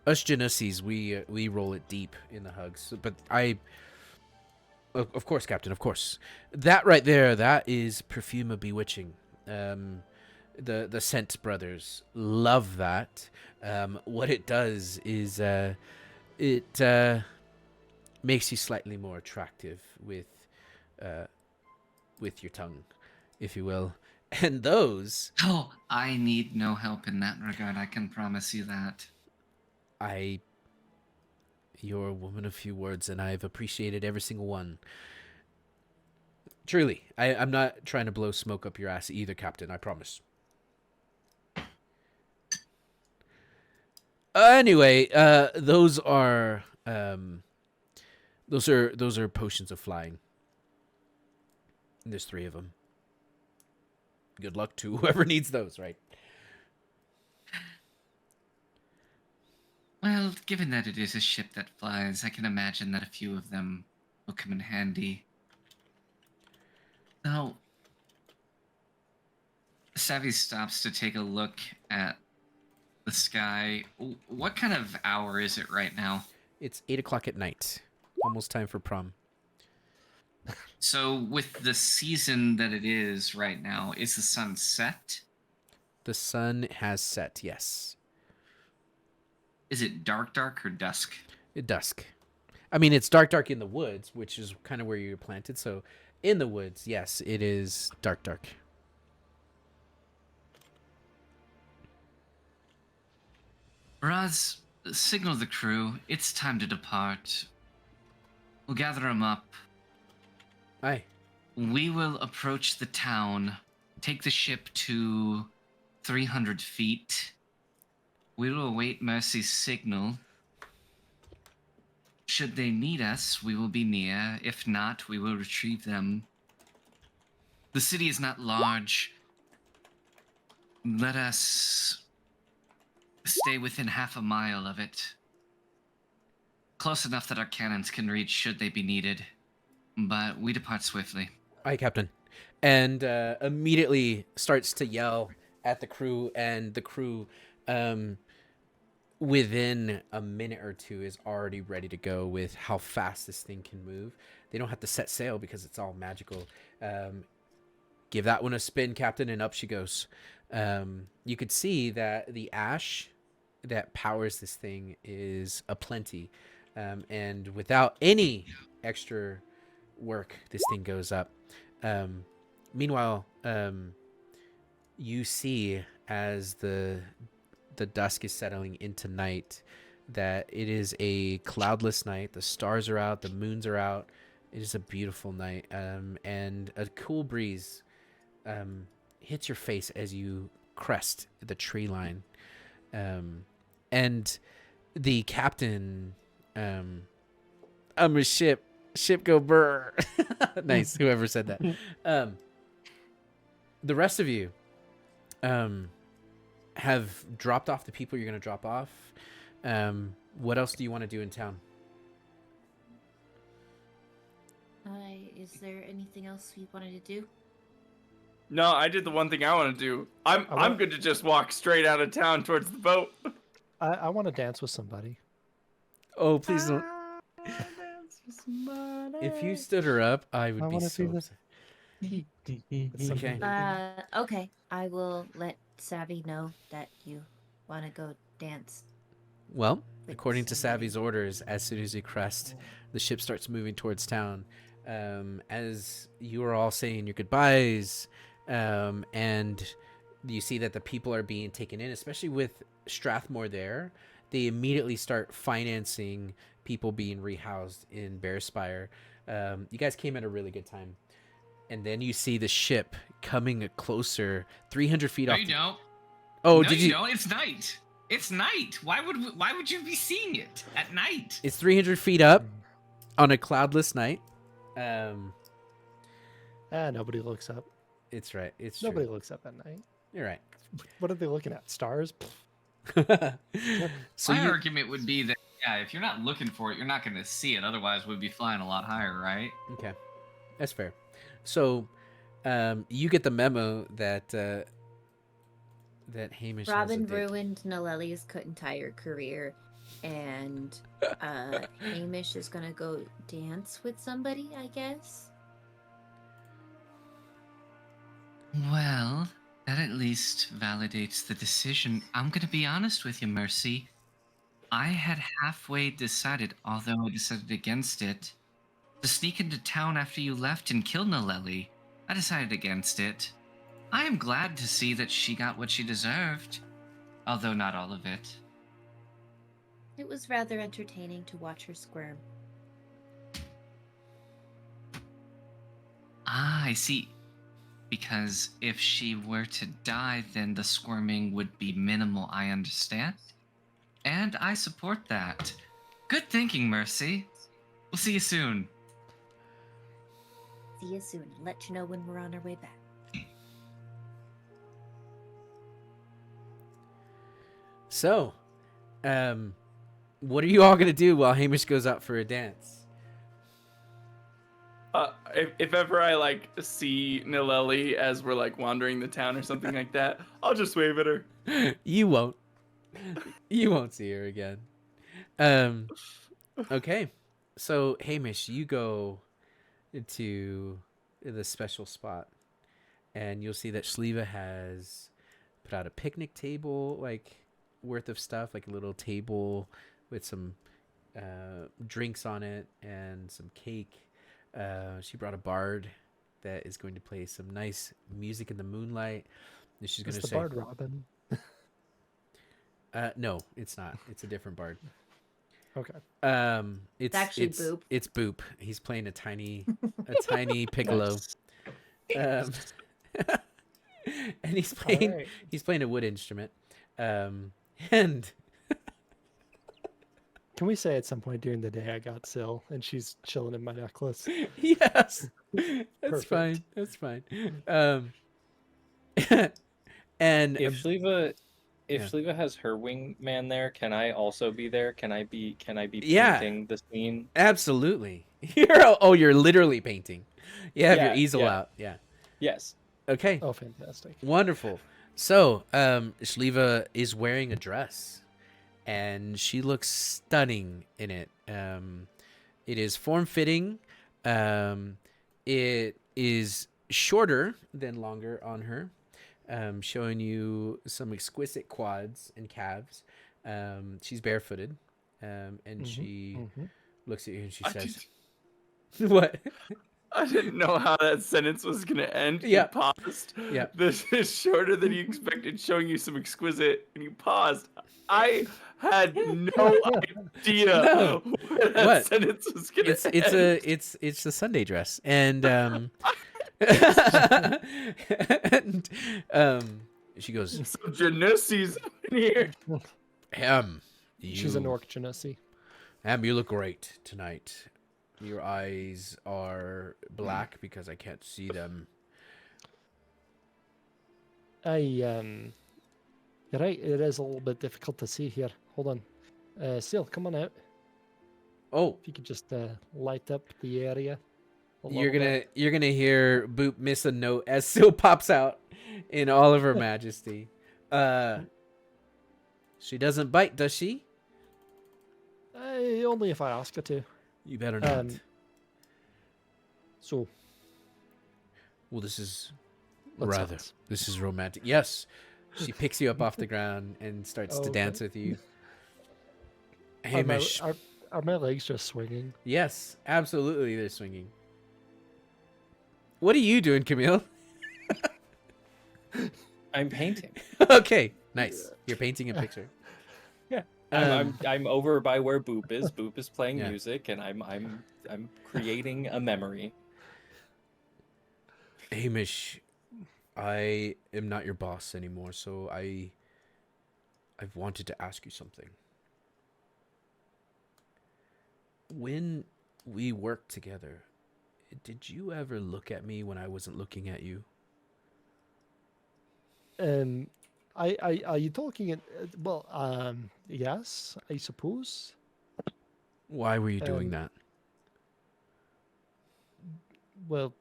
Us Genussis, we roll it deep in the hugs. But of course, Captain, of course. That right there, that is Perfuma Bewitching. The Scent Brothers love that. What it does is it makes you slightly more attractive with your tongue, if you will. And those, Oh, I need no help in that regard. I can promise you that. you're a woman of few words, and I've appreciated every single one. Truly, I'm not trying to blow smoke up your ass either, Captain. I promise. Anyway, those are potions of flying. There's 3 of them. Good luck to whoever needs those, right? Well, given that it is a ship that flies, I can imagine that a few of them will come in handy. Savvy stops to take a look at the sky. What kind of hour is it right now? It's 8 o'clock at night. Almost time for prom. So, with the season that it is right now, is the sun set? The sun has set, yes. Is it dark or dusk? At dusk. I mean, it's dark in the woods, which is kind of where you're planted. So, in the woods, yes, it is dark. Raz, signal the crew. It's time to depart. We'll gather them up. Aye. We will approach the town, take the ship to 300 feet. We will await Mercy's signal. Should they need us, we will be near. If not, we will retrieve them. The city is not large. Let us stay within half a mile of it. Close enough that our cannons can reach should they be needed. But we depart swiftly. Aye, Captain. And immediately starts to yell at the crew, and the crew, within a minute or two, is already ready to go with how fast this thing can move. They don't have to set sail because it's all magical. Give that one a spin, Captain, and up she goes. You could see that the ash that powers this thing is aplenty. And without any extra work, this thing goes up. Meanwhile, you see as the dusk is settling into night that it is a cloudless night. The stars are out, the moons are out. It is a beautiful night, and a cool breeze hits your face as you crest the tree line. And the captain, I'm a ship go burr. Nice, whoever said that. The rest of you have dropped off the people you're going to drop off. What else do you want to do in town? Is there anything else you wanted to do? No, I did the one thing I want to do. I'm good to just walk straight out of town towards the boat. I want to dance with somebody. Oh, please don't. If you stood her up, I would be wanna so see this. upset. It's okay. Okay. I will let Savvy know that you want to go dance. Well, with according to somebody. Savvy's orders, as soon as you crest, the ship starts moving towards town. As you are all saying your goodbyes, and you see that the people are being taken in, especially with Strathmore there, they immediately start financing people being rehoused in Bearspire. You guys came at a really good time. And then you see the ship coming closer, 300 feet No, off. you don't. Oh, no, did you? don't. It's night. It's night. Why would you be seeing it at night? It's 300 feet up on a cloudless night. Nobody looks up. It's right. It's Nobody true. looks up at night. You're right. What are they looking at? Stars? So My you, argument would be that if you're not looking for it, you're not going to see it. Otherwise, we'd be flying a lot higher, right? okay, that's fair. So, you get the memo that that Hamish Robin has a date. ruined Naleli's cut entire career, and Hamish is gonna go dance with somebody, I guess. Well, that at least validates the decision. I'm going to be honest with you, Mercy. I had halfway decided, although I decided against it, to sneak into town after you left and kill Naleli. I decided against it. I am glad to see that she got what she deserved, although not all of it. It was rather entertaining to watch her squirm. Ah, I see. Because if she were to die, then the squirming would be minimal, I understand. And I support that. Good thinking, Mercy. We'll see you soon. See you soon. Let you know when we're on our way back. So, what are you all gonna do while Hamish goes out for a dance? if ever I like see Nileli as we're like wandering the town or something like that, I'll just wave at her. You won't. You won't see her again. Okay. So, Hamish, you go to the special spot, and you'll see that Chliva has put out a picnic table, like worth of stuff, like a little table with some drinks on it and some cake. She brought a bard that is going to play some nice music in the moonlight. And she's going Is to the say, bard Robin? no, it's not. It's a different bard. Okay. It's actually Boop. It's Boop. He's playing a tiny piccolo. Nice. And he's All playing right. he's playing a wood instrument. And Can we say at some point during the day I got Syl and she's chilling in my necklace? yes, that's Perfect. fine. That's fine. And If Chliva, Yeah. Chliva has her wingman there, can I also be there? Can I be Yeah. painting the scene? absolutely, you're literally painting. You have your Yeah, easel yeah. out. Yeah. Yes. Okay. Oh, fantastic. Wonderful. So, Chliva is wearing a dress, and she looks stunning in it. It is form-fitting. It is shorter than longer on her, showing you some exquisite quads and calves. She's barefooted, and she looks at you and she I says, "What?" I didn't know how that sentence was gonna end. Yeah. You paused. Yeah. This is shorter than you expected, showing you some exquisite, and you paused. I had no idea No. where that What? sentence was gonna it's end. it's a Sunday dress, and she goes, Some Genesi's in here. She's an orc genasi. You look great tonight. Your eyes are black because I can't see them. You're right, it is a little bit difficult to see here. Hold on. Syl, come on out. Oh, If you could just light up the area. a you're little bit. gonna hear Boop miss a note as Syl pops out in all of her majesty. She doesn't bite, does she? Only if I ask her to. You better not. So, Well, this is let's rather. dance. This is romantic. Yes. She picks you up off the ground and starts to Okay. dance with you. Are my, Hamish. are my legs just swinging? Yes, absolutely, they're swinging. What are you doing, Camille? I'm painting. Okay, nice. You're painting a picture. Yeah. Um, I'm over by where Boop is. Boop is playing Yeah. music, and I'm creating a memory. Hamish, I am not your boss anymore, so I've wanted to ask you something. When we worked together, did you ever look at me when I wasn't looking at you? Are you talking? Yes, I suppose. Why were you doing Um, that? Well,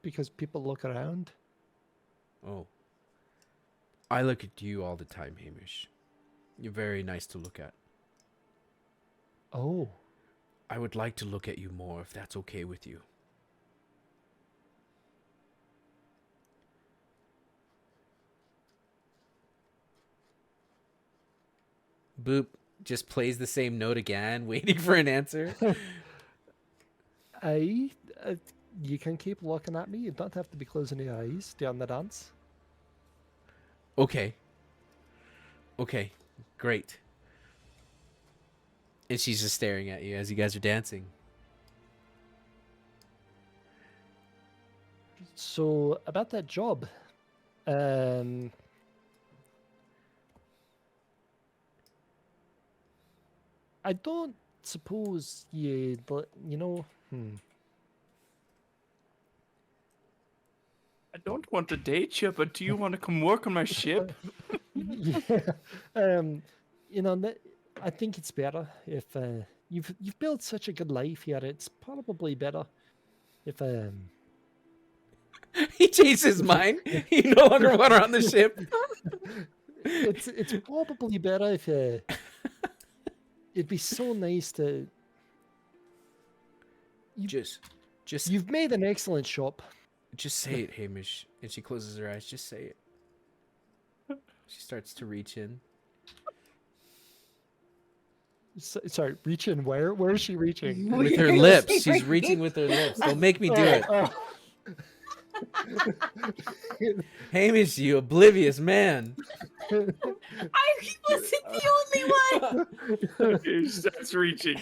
because people look around. Oh. I look at you all the time, Hamish. You're very nice to look at. Oh, I would like to look at you more if that's okay with you. Boop just plays the same note again, waiting for an answer. you can keep looking at me. You don't have to be closing your eyes during the dance. Okay. Okay, great. And she's just staring at you as you guys are dancing. So about that job, I don't suppose you know. I don't want to date you, but do you want to come work on my ship? Yeah. I think it's better if you've built such a good life here. It's probably better if He changed his mind. He no longer want her on the ship. it's probably better if it'd be so nice to. Just You've made an excellent shop. Just say it, Hamish. And she closes her eyes. Just say it. She starts to reach in. Sorry, reach in where? Where is she reaching? With her lips. She's reaching with her lips. Don't make me do it. Hamish, you oblivious man. I wasn't the only one. He starts reaching.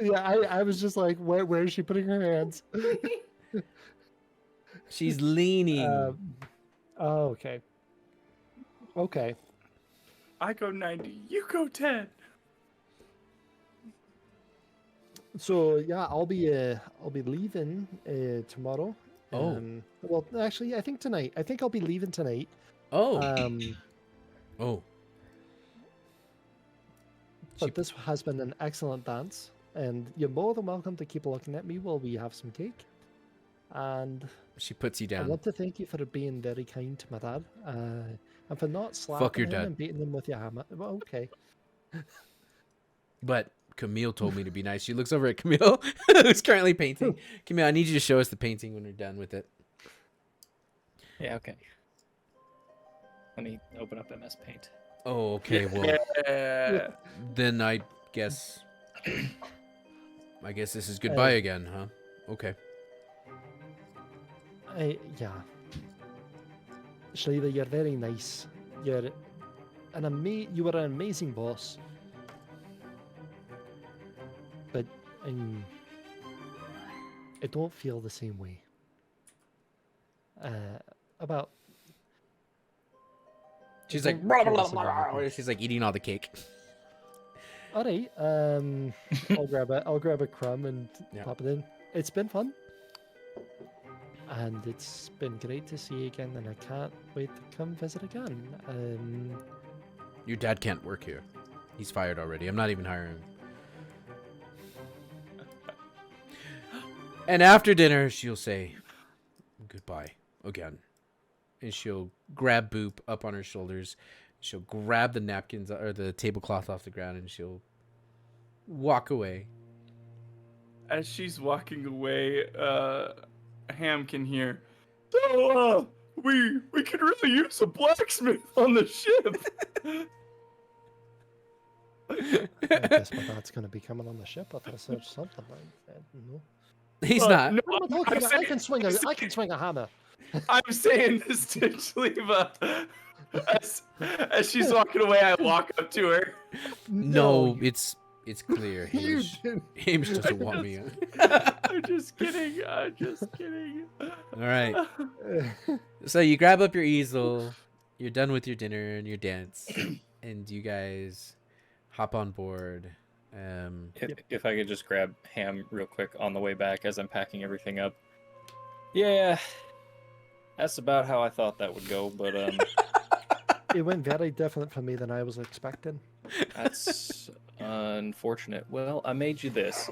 Yeah, I was just like, where is she putting her hands? She's leaning. Oh, okay. Okay. I go 90, you go 10. So yeah, I'll be leaving tomorrow. Oh. Well, actually, I think tonight. I think I'll be leaving tonight. Oh. But this has been an excellent dance, and you're more than welcome to keep looking at me while we have some cake. And She puts you I down. want to thank you for being very kind to my dad, and for not Fuck slapping your him dad. and beating him with your hammer. Well, okay. But Camille told me to be nice. She looks over at Camille, who's currently painting. Camille, I need you to show us the painting when we're done with it. Yeah, okay. Let me open up MS Paint. Oh, okay. Well, Yeah. then I guess this is goodbye again, huh? Okay. Yeah. Chliva, you're very nice. You were an amazing boss. But I don't feel the same way. About. She's I like, don't feel the same way about you. she's like eating all the cake. All right. I'll grab a crumb and Yeah. pop it in. It's been fun. And it's been great to see you again, and I can't wait to come visit again. Your dad can't work here. He's fired already. I'm not even hiring him. And after dinner, she'll say goodbye again. And she'll grab Boop up on her shoulders. She'll grab the napkins or the tablecloth off the ground, and she'll walk away. As she's walking away, Ham can hear, so, we could really use a blacksmith on the ship. I guess my dad's going to be coming on the ship with us or something like that. No. He's not. No, What am I talking I'm about? saying- I can swing a hammer. I'm saying this to Chliva. As she's walking away, I walk up to her. No, it's clear. you Hamish, didn't. Hamish doesn't want me. I'm just kidding. I'm just kidding. All right. So you grab up your easel. You're done with your dinner and your dance, and you guys hop on board. If I could just grab Ham real quick on the way back as I'm packing everything up. Yeah, that's about how I thought that would go, but It went very different for me than I was expecting. that's unfortunate. Well, I made you this.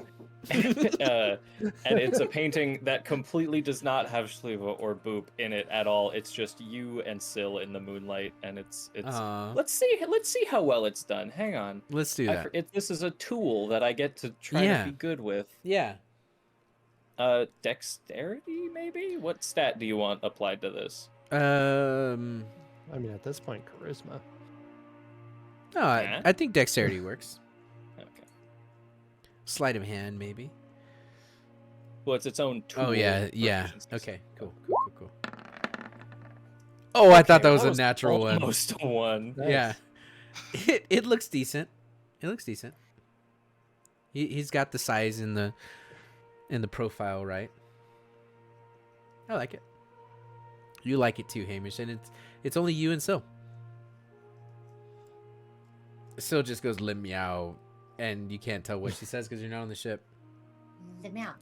And it's a painting that completely does not have Chliva or Boop in it at all. It's just you and Syl in the moonlight, and it's Aw. let's see how well it's done. Hang on. Let's do that. This is a tool that I get to try Yeah. to be good with. Yeah. Dexterity maybe? What stat do you want applied to this? I mean, at this point, charisma. No, Yeah. I think dexterity works. Okay. Sleight of hand, maybe. Well, it's its own tool. Oh yeah, for yeah. efficiency. Okay, cool. Oh, I thought Okay, that was a was natural one. almost a one. Yeah. It looks decent. It looks decent. He's got the size in the profile right. I like it. You like it too, Hamish, and it's only you and Syl. Syl just goes lim meow, and you can't tell what she says because you're not on the ship. Let me out.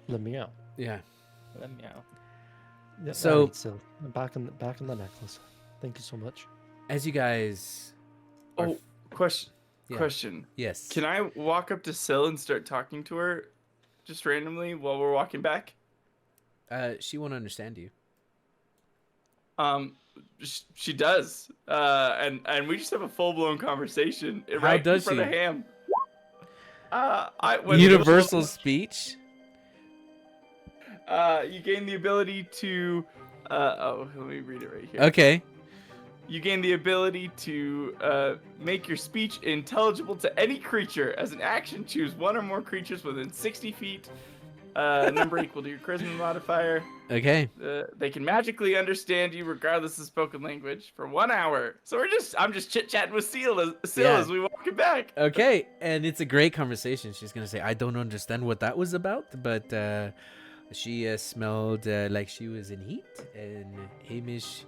Let me out. Yeah. Meow. Yeah, So- alright, so back in the necklace. Thank you so much. As you guys. are- Oh, question. Yeah. Question. Yes. Can I walk up to Syl and start talking to her just randomly while we're walking back? She won't understand you. She does. And we just have a full blown conversation How right does in front she? of Ham. When Universal speech. you gain the ability to. Let me read it right here. Okay. You gain the ability to make your speech intelligible to any creature. As an action, choose one or more creatures within 60 feet. Number equal to your charisma modifier. Okay. They can magically understand you regardless of spoken language for 1 hour. So I'm just chit chatting with Seal as we walk it back. Okay, and it's a great conversation. She's gonna say, "I don't understand what that was about, but she smelled like she was in heat, and Hamish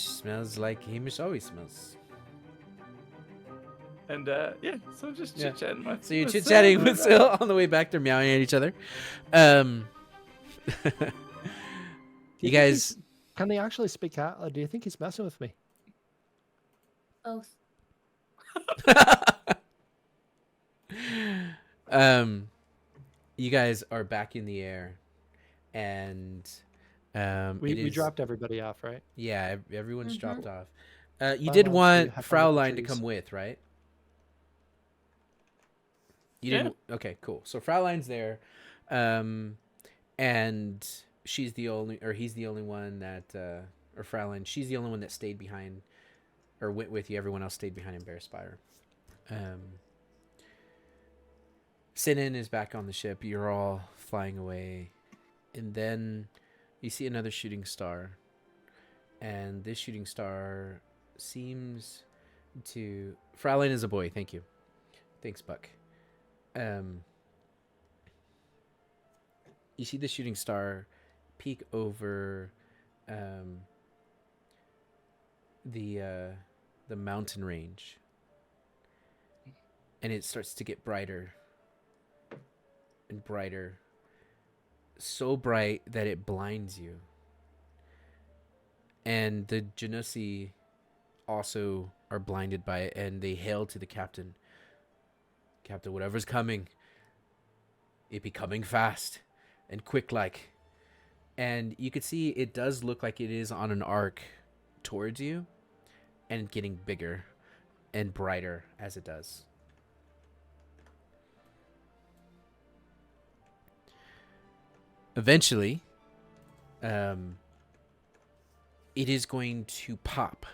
smells like Hamish always smells." And so I'm just Yeah. chit chatting with. So you're with chit Sil chatting about with that. Sil on the way back. They're meowing at each other. You guys. Can they actually speak out? Or do you think he's messing with me? Both. You guys are back in the air, and We dropped everybody off, right? Yeah, everyone's Mhm. dropped off. You Well, did do want you have fun with the Fraulein to trees? come with, right? You Yeah. didn't. Okay, cool. So Fraulein's there, and she's the only, or he's the only one that, or Fraulein, she's the only one that stayed behind, or went with you. Everyone else stayed behind in Bear Spire. Sinan is back on the ship. You're all flying away, and then you see another shooting star, and this shooting star seems to. Fraulein is a boy. Thank you. Thanks, Buck. You see the shooting star peek over the mountain range, and it starts to get brighter and brighter, so bright that it blinds you. And the Genasi also are blinded by it, and they hail to the captain. Captain, whatever's coming, it be coming fast and quick like. And you could see it does look like it is on an arc towards you, and getting bigger and brighter as it does. Eventually, it is going to pop.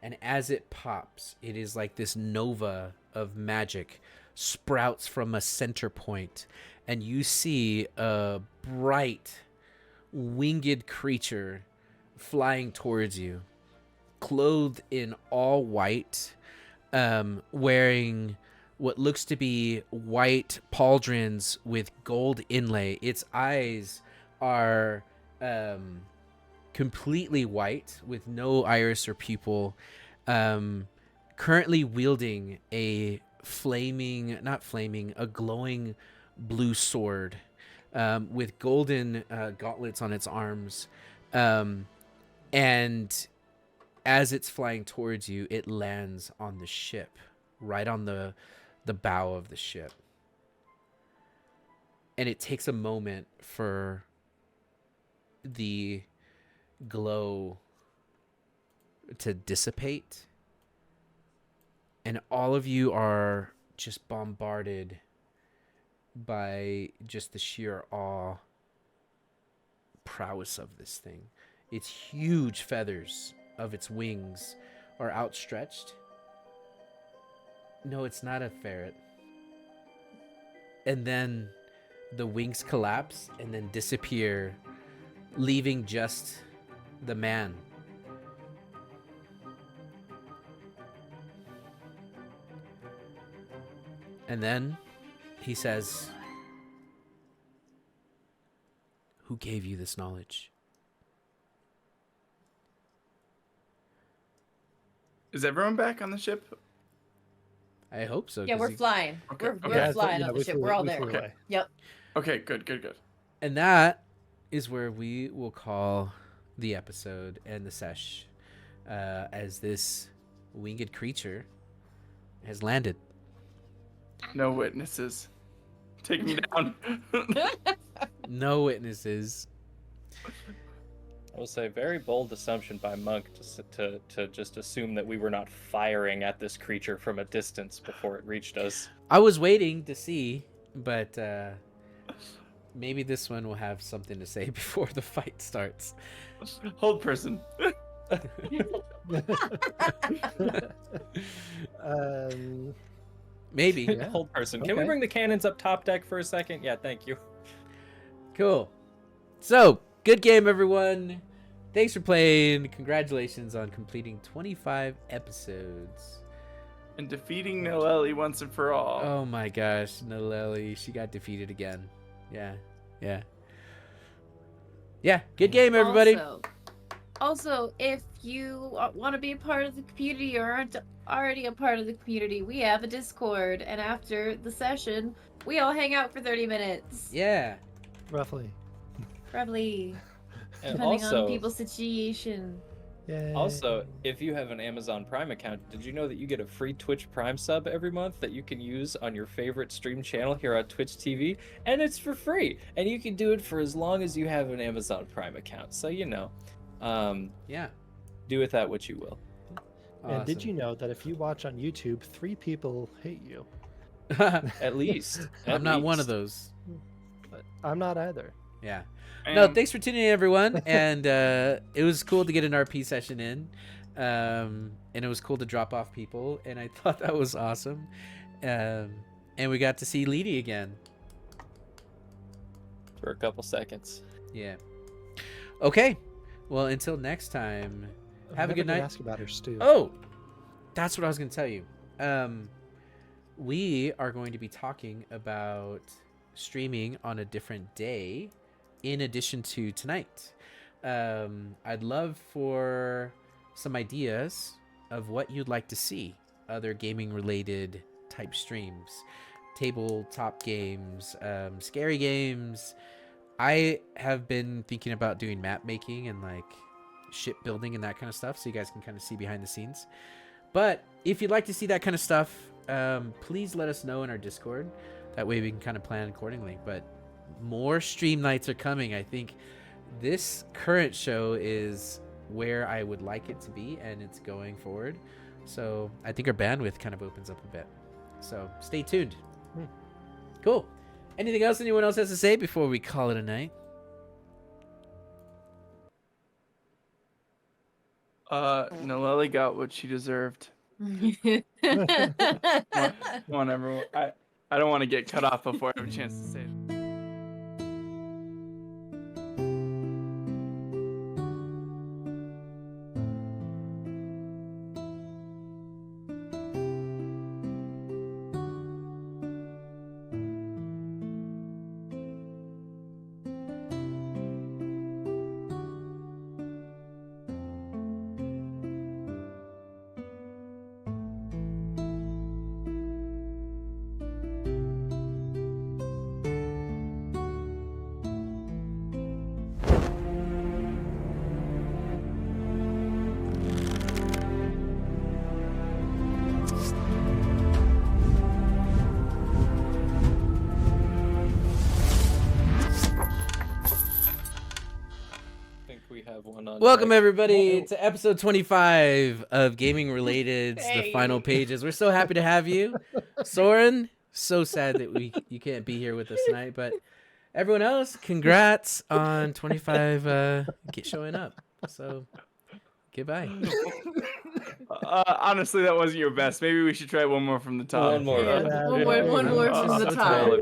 And as it pops, it is like this nova of magic sprouts from a center point, and you see a bright winged creature flying towards you, clothed in all white, wearing what looks to be white pauldrons with gold inlay. Its eyes are completely white with no iris or pupil, currently wielding a glowing blue sword, with golden gauntlets on its arms, and as it's flying towards you, it lands on the ship, right on the bow of the ship, and it takes a moment for the glow to dissipate, and all of you are just bombarded by just the sheer awe prowess of this thing. Its huge feathers of its wings are outstretched. No, it's not a ferret. And then the wings collapse and then disappear, leaving just the man. And then he says, "Who gave you this knowledge?" Is everyone back on the ship? I hope so. Yeah, 'cause we're you- flying. Okay, We're, okay. we're Yeah, flying yeah, on the we ship. flew- We're all we there. flew Okay. away. Yep. Okay, good. And that is where we will call the episode and the sesh, as this winged creature has landed. No witnesses. Take me down. No witnesses. I will say, very bold assumption by Monk to just assume that we were not firing at this creature from a distance before it reached us. I was waiting to see, but maybe this one will have something to say before the fight starts. Hold person. Maybe. Yeah. Hold person. Can we Okay. bring the cannons up top deck for a second? Yeah, thank you. Cool. So, good game, everyone. Thanks for playing. Congratulations on completing 25 episodes. And defeating Noelle once and for all. Oh my gosh, Naleli, she got defeated again. Yeah. Yeah, good game, everybody. Also, if you want to be a part of the community or aren't already a part of the community, we have a Discord, and after the session, we all hang out for 30 minutes. Yeah. Roughly. Probably, And depending also, on people's situation. Yeah. Also, if you have an Amazon Prime account, did you know that you get a free Twitch Prime sub every month that you can use on your favorite stream channel here on Twitch TV? And it's for free. And you can do it for as long as you have an Amazon Prime account. So, Yeah. do with that what you will. And did you know that if you watch on YouTube, 3 people hate you? At least. I'm not one of those. But I'm not either. Yeah. And No, thanks for tuning in, everyone. And it was cool to get an RP session in. And it was cool to drop off people. And I thought that was awesome. And we got to see Leedy again. For a couple seconds. Yeah. Okay. Well, until next time, have a good night. Ask about her stew. Oh, that's what I was going to tell you. We are going to be talking about streaming on a different day in addition to tonight. I'd love for some ideas of what you'd like to see, other gaming related type streams, tabletop games, scary games. I have been thinking about doing map making and like shipbuilding and that kind of stuff, so you guys can kind of see behind the scenes. But if you'd like to see that kind of stuff, please let us know in our Discord. That way we can kind of plan accordingly. But more stream nights are coming. I think this current show is where I would like it to be, and it's going forward. So I think our bandwidth kind of opens up a bit. So stay tuned. Cool. Anything else anyone else has to say before we call it a night? Noelle got what she deserved. Come on, everyone. I don't want to get cut off before I have a chance to say it. Welcome everybody to episode 25 of Gaming Related's The Final Pages. We're so happy to have you. Soren, so sad that you can't be here with us tonight, but everyone else, congrats on 25 showing up. So goodbye. Honestly, that wasn't your best. Maybe we should try one more from the top. One more. One more from the top.